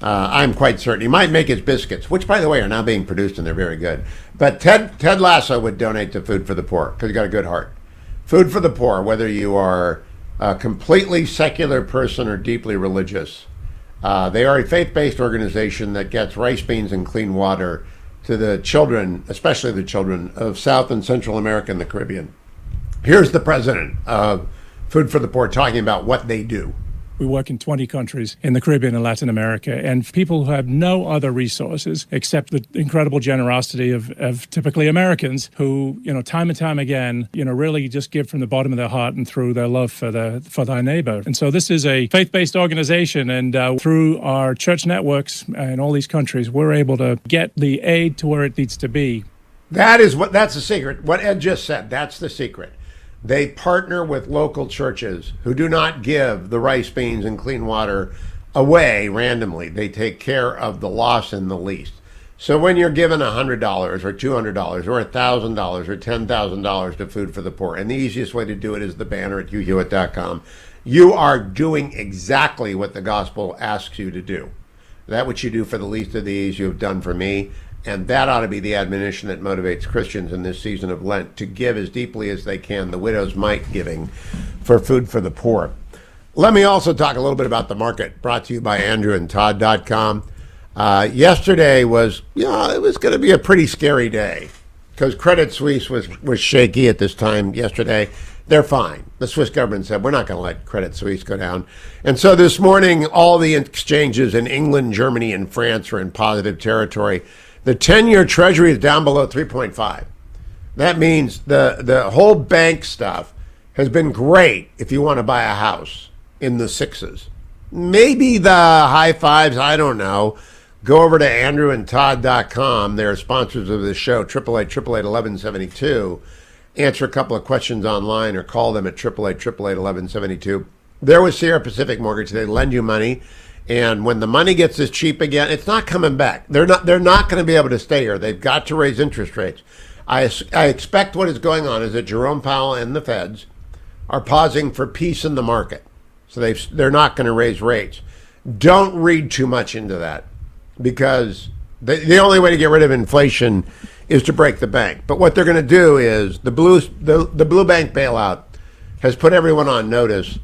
I'm quite certain. He might make his biscuits, which, by the way, are now being produced and they're very good. But Ted Lasso would donate to Food for the Poor because he's got a good heart. Food for the Poor, whether you are a completely secular person or deeply religious, they are a faith-based organization that gets rice, beans, and clean water to the children, especially the children of South and Central America and the Caribbean. Here's the president of Food for the Poor talking about what they do. We work in 20 countries in the Caribbean and Latin America, and people who have no other resources except the incredible generosity of typically Americans who, time and time again, really just give from the bottom of their heart and through their love for thy neighbor. And so this is a faith-based organization, and through our church networks in all these countries, we're able to get the aid to where it needs to be. That's the secret. What Ed just said, that's the secret. They partner with local churches who do not give the rice, beans, and clean water away randomly. They take care of the lost and the least. So when you're given $100 or $200 or $1,000 or $10,000 to Food for the Poor, and the easiest way to do it is the banner at hughhewitt.com, you are doing exactly what the gospel asks you to do. That which you do for the least of these, you have done for me. And that ought to be the admonition that motivates Christians in this season of Lent to give as deeply as they can, the widow's mite giving for Food for the Poor. Let me also talk a little bit about the market, brought to you by andrewandtodd.com. Yesterday was, it was going to be a pretty scary day because Credit Suisse was shaky at this time yesterday. They're fine. The Swiss government said, we're not going to let Credit Suisse go down. And so this morning, all the exchanges in England, Germany, and France are in positive territory. The 10-year Treasury is down below 3.5. That means the whole bank stuff has been great if you want to buy a house in the 6s. Maybe the high 5s, I don't know. Go over to andrewandtodd.com. They're sponsors of this show, 888-888-1172. Answer a couple of questions online or call them at 888-888-1172. They're with Sierra Pacific Mortgage. They lend you money. And when the money gets as cheap again, it's not coming back. They're not going to be able to stay here. They've got to raise interest rates. I expect what is going on is that Jerome Powell and the Feds are pausing for peace in the market. So they're not going to raise rates. Don't read too much into that because the only way to get rid of inflation is to break the bank. But what they're going to do is the blue bank bailout has put everyone on notice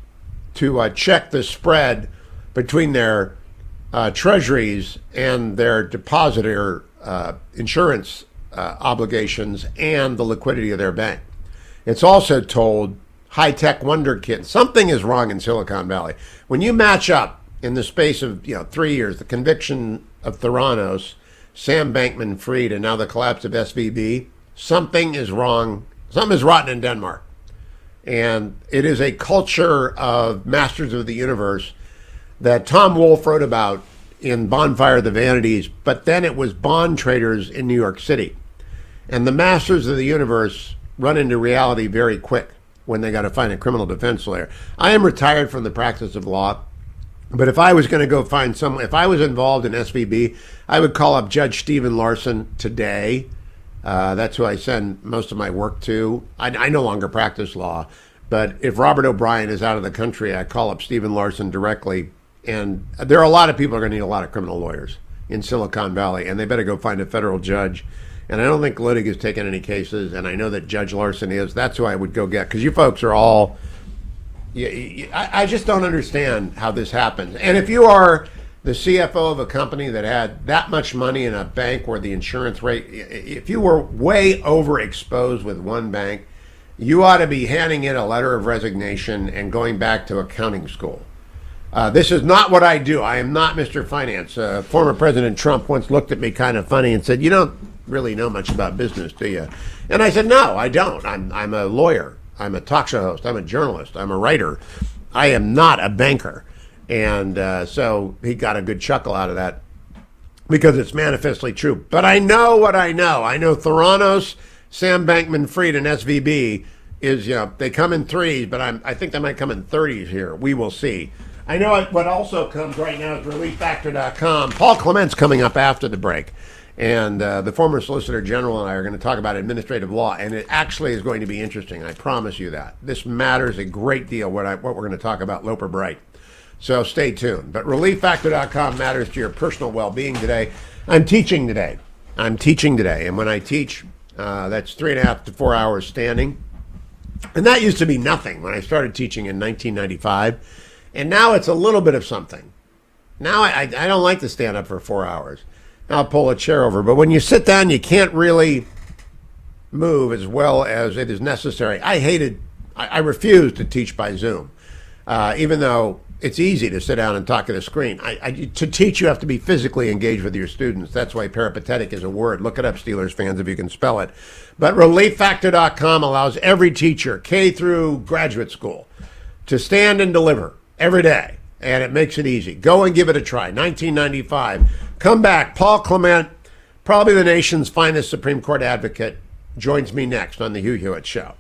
to check the spread between their treasuries and their depositor insurance obligations and the liquidity of their bank. It's also told high-tech wonderkind something is wrong in Silicon Valley. When you match up in the space of 3 years, the conviction of Theranos, Sam Bankman-Fried, and now the collapse of SVB, something is wrong. Something is rotten in Denmark. And it is a culture of masters of the universe that Tom Wolfe wrote about in Bonfire of the Vanities, but then it was bond traders in New York City. And the masters of the universe run into reality very quick when they got to find a criminal defense lawyer. I am retired from the practice of law, but if I was going to go find someone, if I was involved in SVB, I would call up Judge Stephen Larson today. That's who I send most of my work to. I no longer practice law, but if Robert O'Brien is out of the country, I call up Stephen Larson directly. And there are a lot of people who are going to need a lot of criminal lawyers in Silicon Valley, and they better go find a federal judge. And I don't think Littig has taken any cases, and I know that Judge Larson is. That's who I would go get, because you folks are all... I just don't understand how this happens. And if you are the CFO of a company that had that much money in a bank where the insurance rate... If you were way overexposed with one bank, you ought to be handing in a letter of resignation and going back to accounting school. This is not what I do. I am not Mr. Finance. Former President Trump once looked at me kind of funny and said, "You don't really know much about business, do you?" And I said, "No, I don't. I'm a lawyer. I'm a talk show host. I'm a journalist. I'm a writer. I am not a banker." And so he got a good chuckle out of that because it's manifestly true. But I know what I know. I know Theranos, Sam Bankman-Fried, and SVB is, they come in threes, but I think they might come in 30s here. We will see. I know what also comes right now is ReliefFactor.com. Paul Clement's coming up after the break. And the former Solicitor General and I are going to talk about administrative law. And it actually is going to be interesting. I promise you that. This matters a great deal, what we're going to talk about, Loper Bright. So stay tuned. But ReliefFactor.com matters to your personal well-being today. I'm teaching today. And when I teach, that's 3.5 to 4 hours standing. And that used to be nothing when I started teaching in 1995. And now it's a little bit of something. Now I don't like to stand up for 4 hours. I'll pull a chair over. But when you sit down, you can't really move as well as it is necessary. I refuse to teach by Zoom, even though it's easy to sit down and talk at a screen. To teach, you have to be physically engaged with your students. That's why peripatetic is a word. Look it up, Steelers fans, if you can spell it. But ReliefFactor.com allows every teacher, K through graduate school, to stand and deliver every day. And it makes it easy. Go and give it a try. $19.95. Come back. Paul Clement, probably the nation's finest Supreme Court advocate, joins me next on the Hugh Hewitt Show.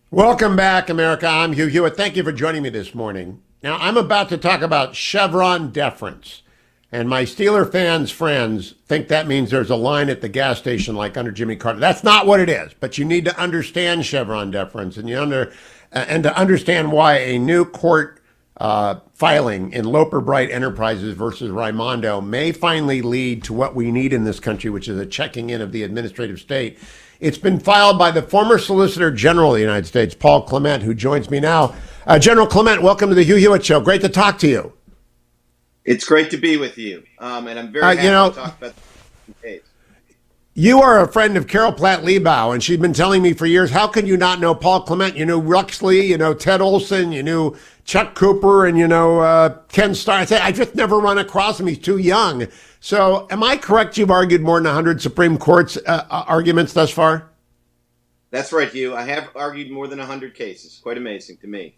Welcome back, America. I'm Hugh Hewitt. Thank you for joining me this morning. Now, I'm about to talk about Chevron deference. And my Steeler fans' friends think that means there's a line at the gas station like under Jimmy Carter. That's not what it is. But you need to understand Chevron deference and to understand why a new court filing in Loper Bright Enterprises versus Raimondo may finally lead to what we need in this country, which is a checking in of the administrative state. It's been filed by the former Solicitor General of the United States, Paul Clement, who joins me now. General Clement, welcome to the Hugh Hewitt Show. Great to talk to you. It's great to be with you, and I'm very happy to talk about the case. You are a friend of Carol Platt Liebau, and she's been telling me for years, how can you not know Paul Clement? You knew Ruxley, you know Ted Olson, you knew Chuck Cooper, and you know Ken Starr. I said, I just never run across him. He's too young. So am I correct? You've argued more than 100 Supreme Court's arguments thus far? That's right, Hugh. I have argued more than 100 cases. Quite amazing to me.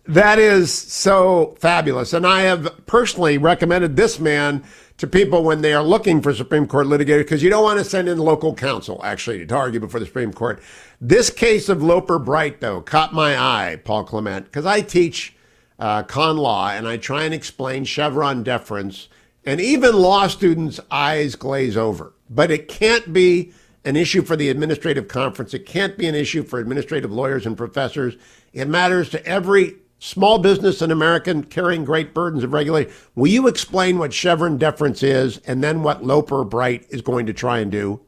That is so fabulous. And I have personally recommended this man to people when they are looking for Supreme Court litigators, because you don't want to send in local counsel, actually, to argue before the Supreme Court. This case of Loper Bright, though, caught my eye, Paul Clement, because I teach con law, and I try and explain Chevron deference, and even law students' eyes glaze over. But it can't be an issue for the administrative conference. It can't be an issue for administrative lawyers and professors. It matters to every small business in America carrying great burdens of regulation. Will you explain what Chevron deference is and then what Loper Bright is going to try and do?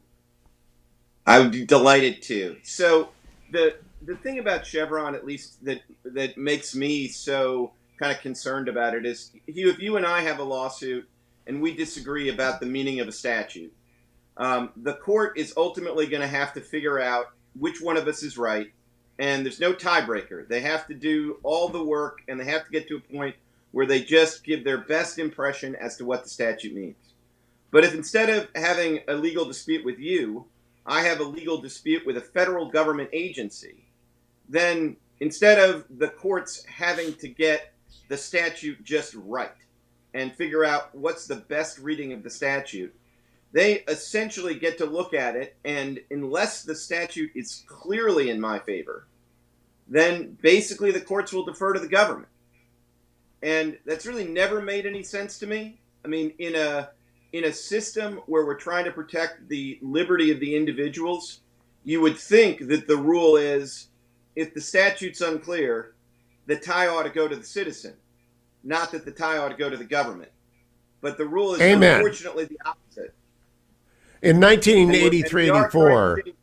I would be delighted to. So the thing about Chevron, at least that makes me so kind of concerned about it, is if you and I have a lawsuit and we disagree about the meaning of a statute, the court is ultimately going to have to figure out which one of us is right. And there's no tiebreaker. They have to do all the work, and they have to get to a point where they just give their best impression as to what the statute means. But if instead of having a legal dispute with you, I have a legal dispute with a federal government agency, then instead of the courts having to get the statute just right and figure out what's the best reading of the statute, they essentially get to look at it, and unless the statute is clearly in my favor, then basically the courts will defer to the government. And that's really never made any sense to me. I mean, in a system where we're trying to protect the liberty of the individuals, you would think that the rule is, if the statute's unclear, the tie ought to go to the citizen, not that the tie ought to go to the government. But the rule is unfortunately the opposite. In 1983-84,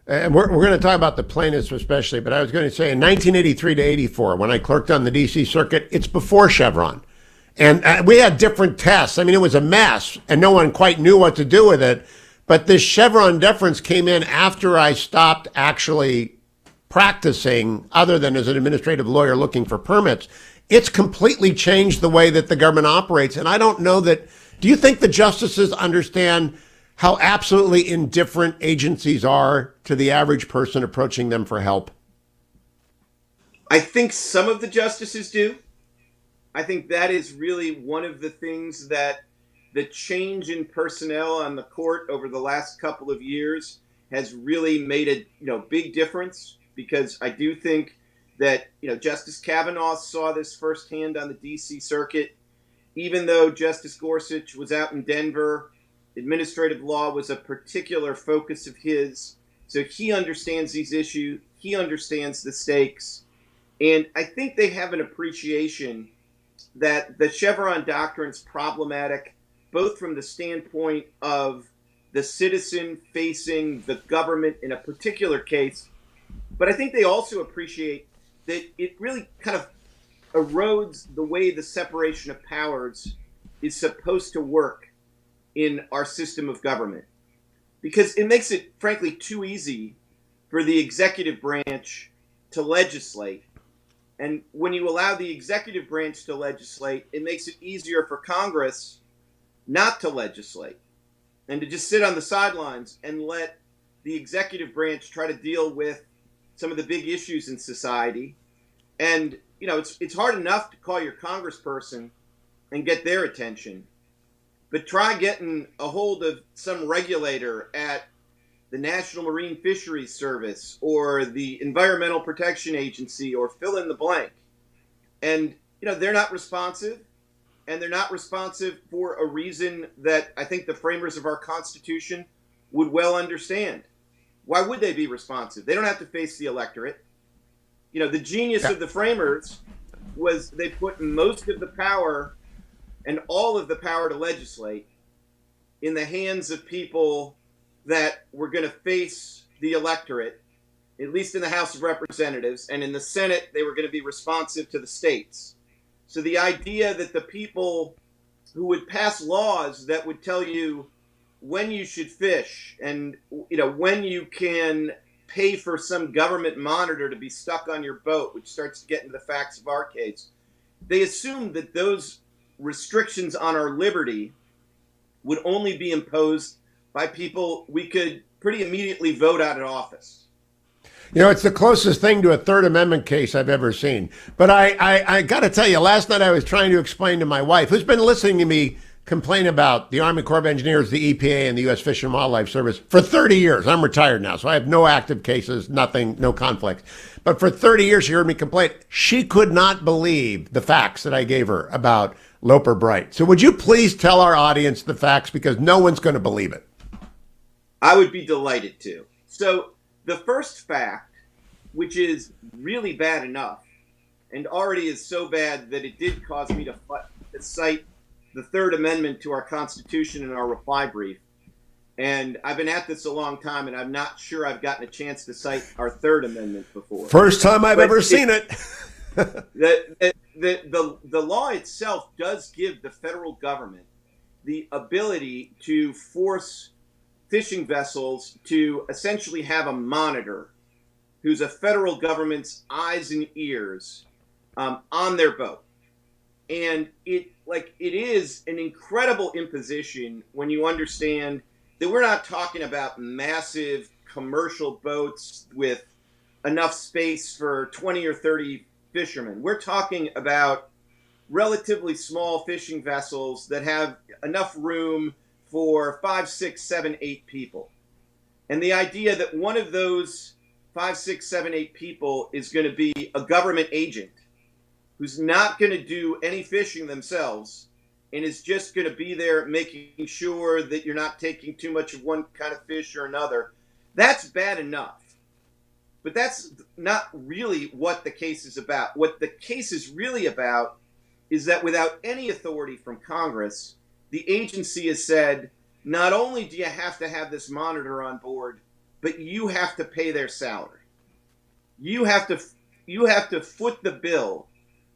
and we're going to talk about the plaintiffs especially, but I was going to say in 1983 to 84, when I clerked on the D.C. Circuit, it's before Chevron. And we had different tests. I mean, it was a mess, and no one quite knew what to do with it. But this Chevron deference came in after I stopped actually practicing, other than as an administrative lawyer looking for permits. It's completely changed the way that the government operates, and I don't know that. Do you think the justices understand how absolutely indifferent agencies are to the average person approaching them for help? I think some of the justices do. I think that is really one of the things that the change in personnel on the court over the last couple of years has really made a big difference, because I do think that Justice Kavanaugh saw this firsthand on the D.C. Circuit. Even though Justice Gorsuch was out in Denver, administrative law was a particular focus of his. So he understands these issues. He understands the stakes. And I think they have an appreciation that the Chevron doctrine is problematic, both from the standpoint of the citizen facing the government in a particular case, but I think they also appreciate that it really kind of erodes the way the separation of powers is supposed to work in our system of government, because it makes it, frankly, too easy for the executive branch to legislate. And when you allow the executive branch to legislate, it makes it easier for Congress not to legislate and to just sit on the sidelines and let the executive branch try to deal with some of the big issues in society. And it's hard enough to call your congressperson and get their attention, but try getting a hold of some regulator at the National Marine Fisheries Service or the Environmental Protection Agency or fill in the blank. And, they're not responsive, and they're not responsive for a reason that I think the framers of our Constitution would well understand. Why would they be responsive? They don't have to face the electorate. The genius of the framers was they put most of the power and all of the power to legislate in the hands of people that were going to face the electorate, at least in the House of Representatives, and in the Senate, they were going to be responsive to the states. So the idea that the people who would pass laws that would tell you when you should fish and, when you can pay for some government monitor to be stuck on your boat, which starts to get into the facts of our case, they assumed that those restrictions on our liberty would only be imposed by people we could pretty immediately vote out of office. It's the closest thing to a Third Amendment case I've ever seen. But I got to tell you, last night I was trying to explain to my wife, who's been listening to me complain about the Army Corps of Engineers, the EPA, and the U.S. Fish and Wildlife Service for 30 years. I'm retired now, so I have no active cases, nothing, no conflicts. But for 30 years, she heard me complain. She could not believe the facts that I gave her about Loper Bright. So would you please tell our audience the facts, because no one's going to believe it? I would be delighted to. So the first fact, which is really bad enough, and already is so bad that it did cause me to cite the Third Amendment to our Constitution in our reply brief. And I've been at this a long time, and I'm not sure I've gotten a chance to cite our Third Amendment before. First time I've ever seen it. The law itself does give the federal government the ability to force fishing vessels to essentially have a monitor who's a federal government's eyes and ears on their boat. And it is an incredible imposition when you understand that we're not talking about massive commercial boats with enough space for 20 or 30 fishermen. We're talking about relatively small fishing vessels that have enough room for 5, 6, 7, 8 people. And the idea that one of those 5, 6, 7, 8 people is going to be a government agent who's not going to do any fishing themselves and is just going to be there making sure that you're not taking too much of one kind of fish or another, that's bad enough. But that's not really what the case is about. What the case is really about is that without any authority from Congress, the agency has said, not only do you have to have this monitor on board, but you have to pay their salary. You have to foot the bill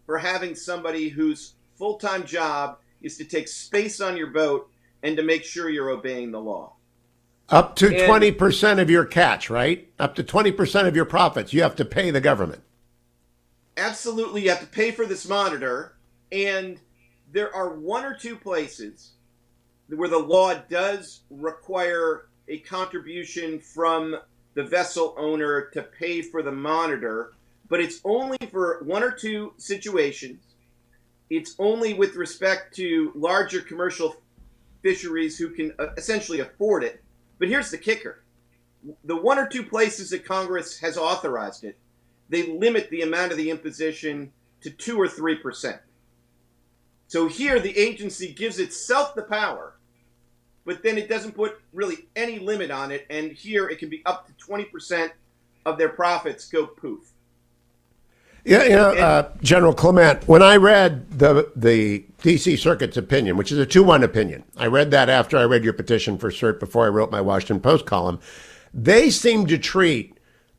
for having somebody whose full-time job is to take space on your boat and to make sure you're obeying the law. Up to 20% of your catch, right? Up to 20% of your profits, you have to pay the government. Absolutely, you have to pay for this monitor, and there are one or two places where the law does require a contribution from the vessel owner to pay for the monitor, but it's only for one or two situations. It's only with respect to larger commercial fisheries who can essentially afford it. But here's the kicker. The one or two places that Congress has authorized it, they limit the amount of the imposition to 2 or 3%. So here the agency gives itself the power, but then it doesn't put really any limit on it. And here it can be up to 20% of their profits go poof. Yeah, General Clement, when I read the D.C. Circuit's opinion, which is a 2-1 opinion, I read that after I read your petition for cert before I wrote my Washington Post column. They seem to treat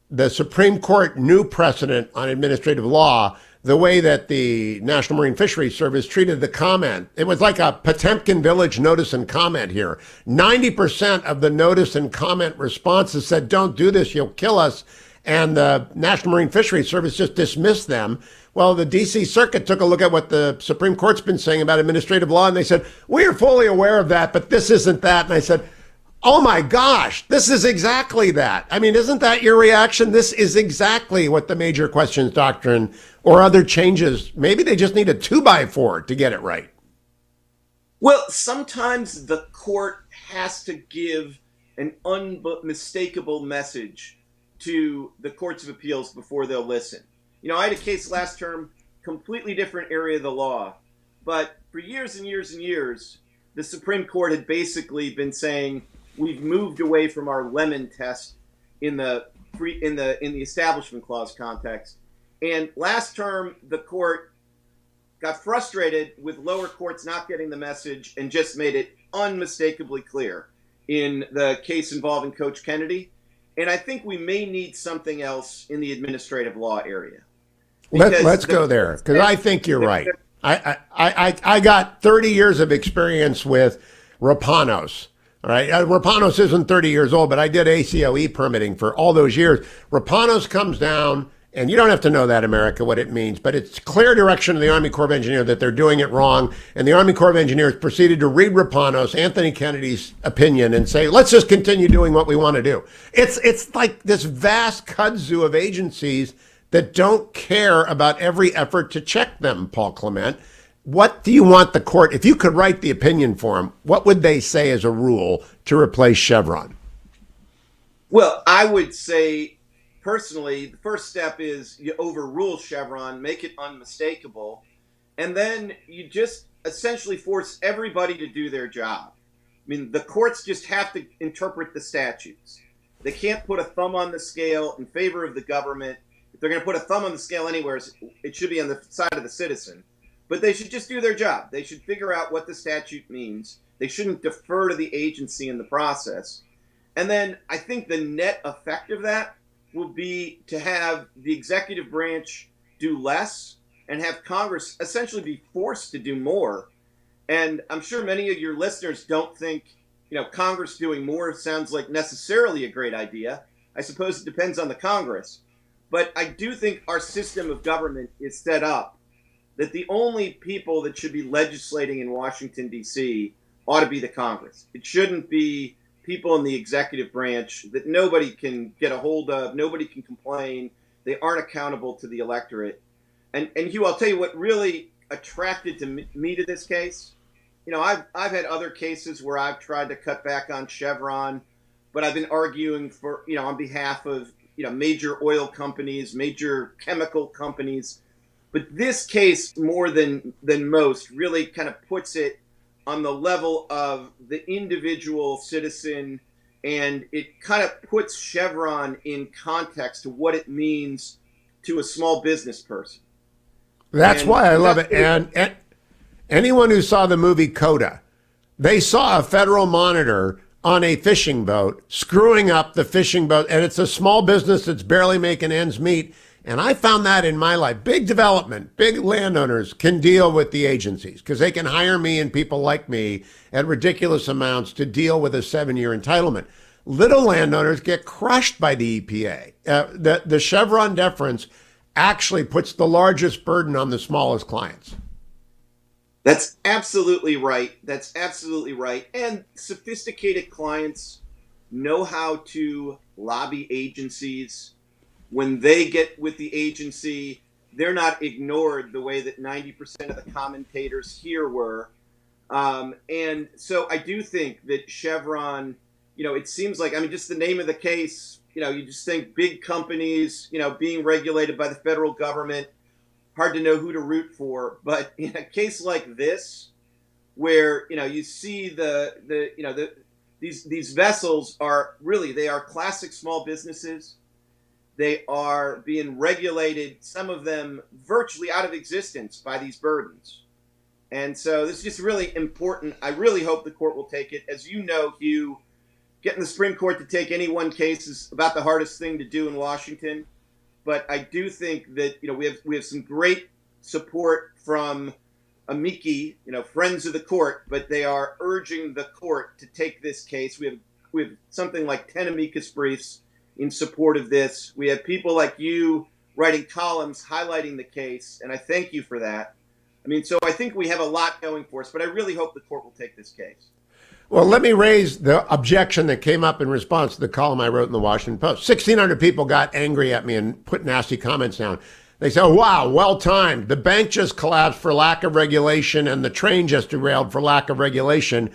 the Supreme Court new precedent on administrative law the way that the National Marine Fisheries Service treated the comment. It was like a Potemkin Village notice and comment here. 90% of the notice and comment responses said, don't do this, you'll kill us. And the National Marine Fisheries Service just dismissed them. Well, the D.C. Circuit took a look at what the Supreme Court's been saying about administrative law, and they said, we are fully aware of that, but this isn't that. And I said, oh my gosh, this is exactly that. I mean, isn't that your reaction? This is exactly what the major questions doctrine or other changes, maybe they just need a 2x4 to get it right. Well, sometimes the court has to give an unmistakable message to the courts of appeals before they'll listen. You know, I had a case last term, completely different area of the law, but for years and years and years, the Supreme Court had basically been saying we've moved away from our Lemon test in the Establishment Clause context. And last term, the court got frustrated with lower courts not getting the message and just made it unmistakably clear in the case involving Coach Kennedy. And I think we may need something else in the administrative law area. Let's go there, because I think you're right. I got 30 years of experience with Rapanos. All right, Rapanos isn't 30 years old, but I did ACOE permitting for all those years. Rapanos comes down, and you don't have to know that, America, what it means, but it's clear direction of the Army Corps of Engineers that they're doing it wrong, and the Army Corps of Engineers proceeded to read Rapanos, Anthony Kennedy's opinion, and say, let's just continue doing what we want to do. It's like this vast kudzu of agencies that don't care about every effort to check them, Paul Clement. What do you want the court, if you could write the opinion for them, what would they say as a rule to replace Chevron? Well, I would say, personally, the first step is you overrule Chevron, make it unmistakable, and then you just essentially force everybody to do their job. I mean, the courts just have to interpret the statutes. They can't put a thumb on the scale in favor of the government. If they're going to put a thumb on the scale anywhere, it should be on the side of the citizen. But they should just do their job. They should figure out what the statute means. They shouldn't defer to the agency in the process. And then I think the net effect of that will be to have the executive branch do less and have Congress essentially be forced to do more. And I'm sure many of your listeners don't think, Congress doing more sounds like necessarily a great idea. I suppose it depends on the Congress. But I do think our system of government is set up that the only people that should be legislating in Washington, D.C. ought to be the Congress. It shouldn't be people in the executive branch that nobody can get a hold of, nobody can complain, they aren't accountable to the electorate. And Hugh, I'll tell you what really attracted me to this case. I've had other cases where I've tried to cut back on Chevron, but I've been arguing for, on behalf of, major oil companies, major chemical companies. But this case, more than most, really kind of puts it on the level of the individual citizen, and it kind of puts Chevron in context to what it means to a small business person. That's why I love it. And anyone who saw the movie Coda, they saw a federal monitor on a fishing boat screwing up the fishing boat, and it's a small business that's barely making ends meet. And I found that in my life. Big development, big landowners can deal with the agencies because they can hire me and people like me at ridiculous amounts to deal with a 7-year entitlement. Little landowners get crushed by the EPA. The Chevron deference actually puts the largest burden on the smallest clients. That's absolutely right. That's absolutely right. And sophisticated clients know how to lobby agencies. When they get with the agency, they're not ignored the way that 90% of the commentators here were. And so I do think that Chevron, it seems like, just the name of the case, you just think big companies, being regulated by the federal government, hard to know who to root for. But in a case like this, where, you see these vessels are really, they are classic small businesses. They are being regulated, some of them virtually out of existence by these burdens. And so this is just really important. I really hope the court will take it. As you know, Hugh, getting the Supreme Court to take any one case is about the hardest thing to do in Washington. But I do think that, we have some great support from amici, friends of the court, but they are urging the court to take this case. We have something like 10 amicus briefs in support of this. We have people like you writing columns highlighting the case, and I thank you for that. So I think we have a lot going for us, but I really hope the court will take this case. Well, let me raise the objection that came up in response to the column I wrote in the Washington Post. 1,600 people got angry at me and put nasty comments down. They said, oh, wow, well timed. The bank just collapsed for lack of regulation and the train just derailed for lack of regulation.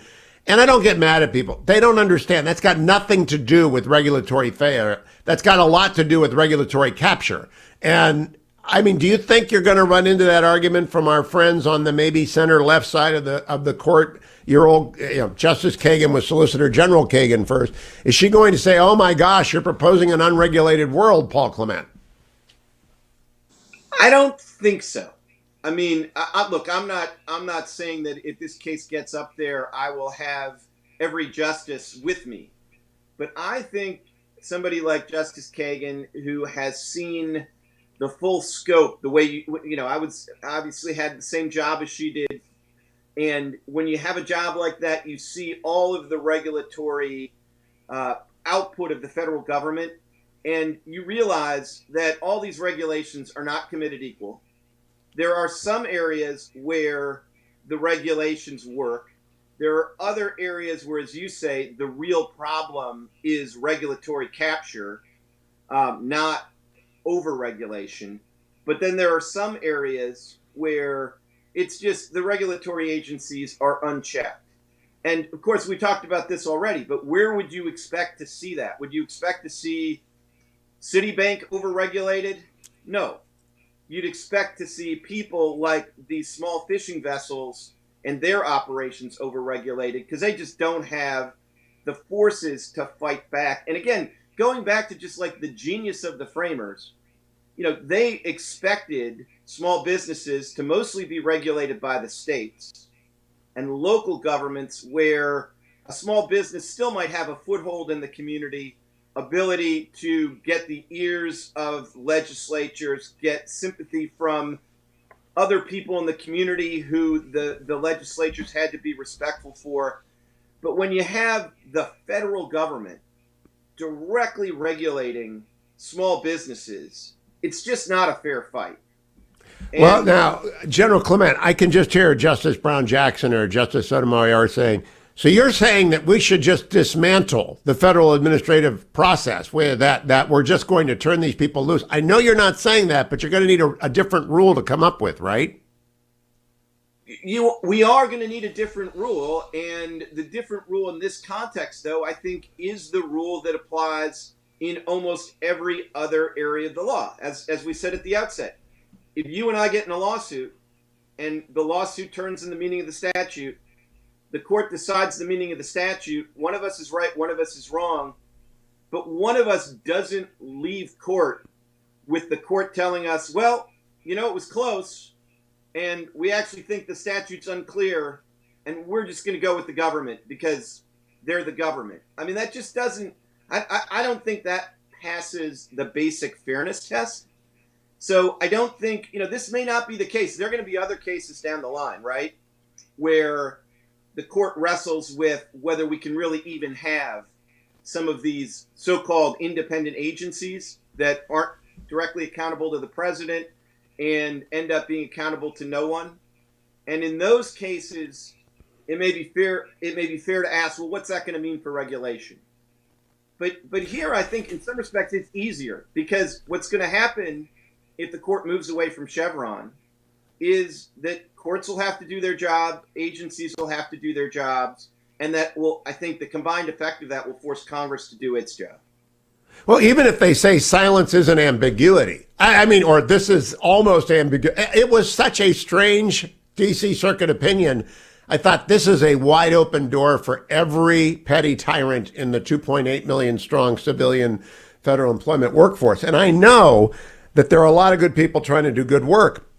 And I don't get mad at people. They don't understand. That's got nothing to do with regulatory failure. That's got a lot to do with regulatory capture. And I mean, do you think you're going to run into that argument from our friends on the maybe center left side of the court? Your old, Justice Kagan was Solicitor General Kagan first. Is she going to say, "Oh my gosh, you're proposing an unregulated world, Paul Clement"? I don't think so. I mean, look, I'm not saying that if this case gets up there, I will have every justice with me. But I think somebody like Justice Kagan, who has seen the full scope, the way I was obviously had the same job as she did. And when you have a job like that, you see all of the regulatory output of the federal government, and you realize that all these regulations are not created equal. There are some areas where the regulations work. There are other areas where, as you say, the real problem is regulatory capture, not overregulation. But then there are some areas where it's just the regulatory agencies are unchecked. And of course, we talked about this already, but where would you expect to see that? Would you expect to see Citibank overregulated? No. You'd expect to see people like these small fishing vessels and their operations overregulated because they just don't have the forces to fight back. And again, going back to just like the genius of the framers, they expected small businesses to mostly be regulated by the states and local governments where a small business still might have a foothold in the community, ability to get the ears of legislatures, get sympathy from other people in the community who the legislatures had to be respectful for. But when you have the federal government directly regulating small businesses, it's just not a fair fight. And well, now, General Clement, I can just hear Justice Brown Jackson or Justice Sotomayor saying, so you're saying that we should just dismantle the federal administrative process where that we're just going to turn these people loose. I know you're not saying that, but you're going to need a different rule to come up with, right? We are going to need a different rule. And the different rule in this context, though, I think is the rule that applies in almost every other area of the law. As we said at the outset, if you and I get in a lawsuit and the lawsuit turns in the meaning of the statute, the court decides the meaning of the statute. One of us is right, one of us is wrong. But one of us doesn't leave court with the court telling us, well, it was close, and we actually think the statute's unclear, and we're just going to go with the government because they're the government. I mean, that just doesn't, I don't think that passes the basic fairness test. So I don't think, this may not be the case. There are going to be other cases down the line, right, where the court wrestles with whether we can really even have some of these so-called independent agencies that aren't directly accountable to the president and end up being accountable to no one. And in those cases, it may be fair to ask, well, what's that going to mean for regulation? But here, I think in some respects, it's easier because what's going to happen if the court moves away from Chevron is that courts will have to do their job, agencies will have to do their jobs, and that will, I think the combined effect of that will force Congress to do its job. Well, even if they say silence isn't ambiguity, I mean, or this is almost ambiguity. It was such a strange D.C. Circuit opinion. I thought this is a wide open door for every petty tyrant in the 2.8 million strong civilian federal employment workforce. And I know that there are a lot of good people trying to do good work,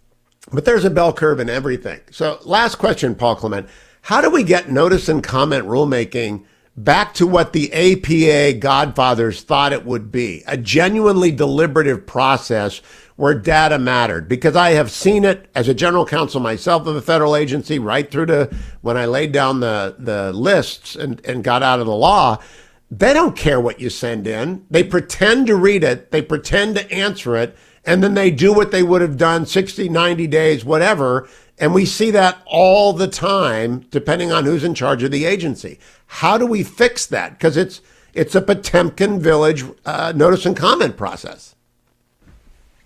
but there's a bell curve in everything. So last question, Paul Clement, how do we get notice and comment rulemaking back to what the APA godfathers thought it would be, a genuinely deliberative process where data mattered? Because I have seen it as a general counsel myself of a federal agency right through to when I laid down the lists and got out of the law. They don't care what you send in. They pretend to read it. They pretend to answer it. And then they do what they would have done 60, 90 days, whatever. And we see that all the time, depending on who's in charge of the agency. How do we fix that? Because it's a Potemkin Village notice and comment process.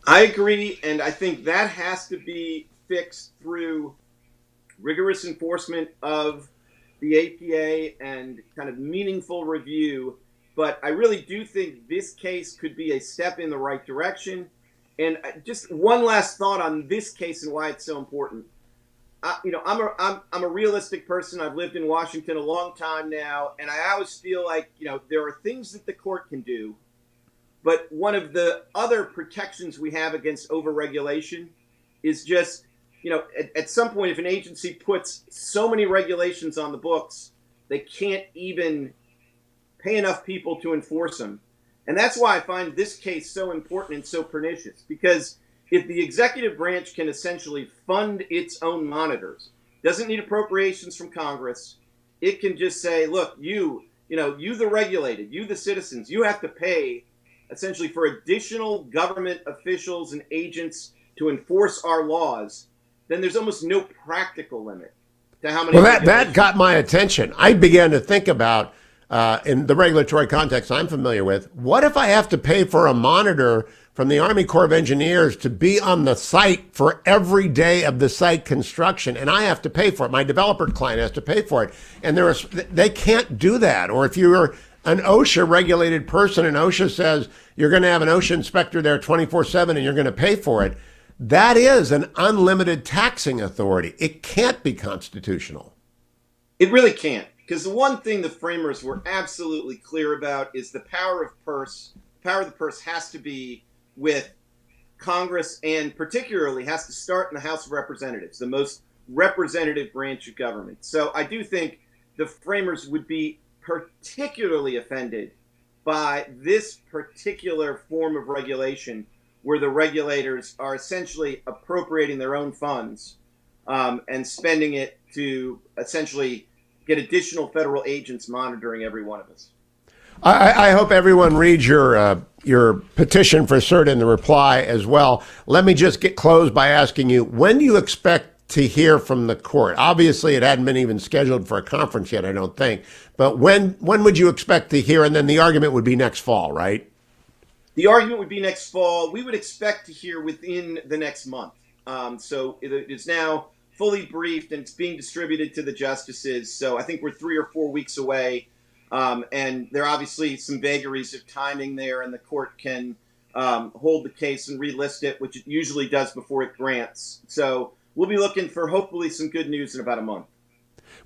I agree, and I think that has to be fixed through rigorous enforcement of the APA and kind of meaningful review. But I really do think this case could be a step in the right direction. And just one last thought on this case and why it's so important. I'm a realistic person. I've lived in Washington a long time now, and I always feel like, there are things that the court can do. But one of the other protections we have against overregulation is just, at some point, if an agency puts so many regulations on the books, they can't even pay enough people to enforce them. And that's why I find this case so important and so pernicious, because if the executive branch can essentially fund its own monitors, doesn't need appropriations from Congress, it can just say, look, you the regulated, you the citizens, you have to pay essentially for additional government officials and agents to enforce our laws, then there's almost no practical limit to how many. Well, that got my attention. I began to think about, in the regulatory context I'm familiar with, what if I have to pay for a monitor from the Army Corps of Engineers to be on the site for every day of the site construction, and I have to pay for it. My developer client has to pay for it, and they can't do that. Or if you're an OSHA regulated person and OSHA says you're going to have an OSHA inspector there 24/7 and you're going to pay for it, that is an unlimited taxing authority. It can't be constitutional. It really can't, because the one thing the framers were absolutely clear about is the power of the purse has to be with Congress, and particularly has to start in the House of Representatives, the most representative branch of government. So I do think the framers would be particularly offended by this particular form of regulation, where the regulators are essentially appropriating their own funds and spending it to essentially get additional federal agents monitoring every one of us. I hope everyone reads your petition for cert in the reply as well. Let me just get closed by asking you, when do you expect to hear from the court? Obviously, it hadn't been even scheduled for a conference yet, I don't think. But when would you expect to hear? And then the argument would be next fall, right? The argument would be next fall. We would expect to hear within the next month. So it's now fully briefed and it's being distributed to the justices. So I think we're 3 or 4 weeks away. And there are obviously some vagaries of timing there, and the court can hold the case and relist it, which it usually does before it grants. So we'll be looking for hopefully some good news in about a month.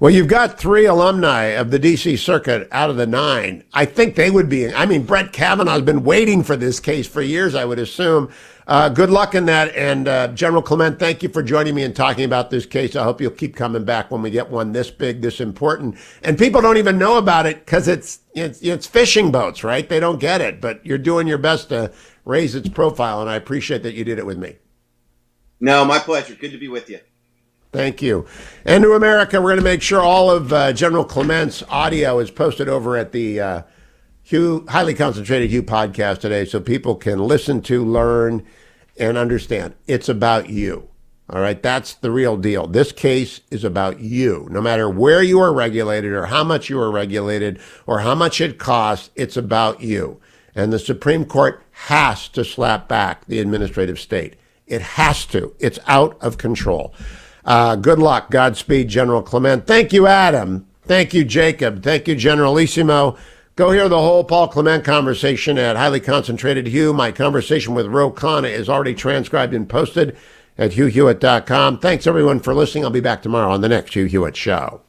Well, you've got 3 alumni of the D.C. Circuit out of the 9. I think they would be. Brett Kavanaugh's been waiting for this case for years, I would assume. Good luck in that. And General Clement, thank you for joining me and talking about this case. I hope you'll keep coming back when we get one this big, this important. And people don't even know about it because it's fishing boats, right? They don't get it. But you're doing your best to raise its profile, and I appreciate that you did it with me. No, my pleasure. Good to be with you. Thank you. And to America, we're going to make sure all of General Clement's audio is posted over at the Highly Concentrated Hugh podcast today, so people can listen to, learn, and understand. It's about you. All right? That's the real deal. This case is about you. No matter where you are regulated or how much you are regulated or how much it costs, it's about you. And the Supreme Court has to slap back the administrative state. It has to. It's out of control. Good luck. Godspeed, General Clement. Thank you, Adam. Thank you, Jacob. Thank you, Generalissimo. Go hear the whole Paul Clement conversation at Highly Concentrated Hugh. My conversation with Khanna is already transcribed and posted at HughHewitt.com. Thanks, everyone, for listening. I'll be back tomorrow on the next Hugh Hewitt Show.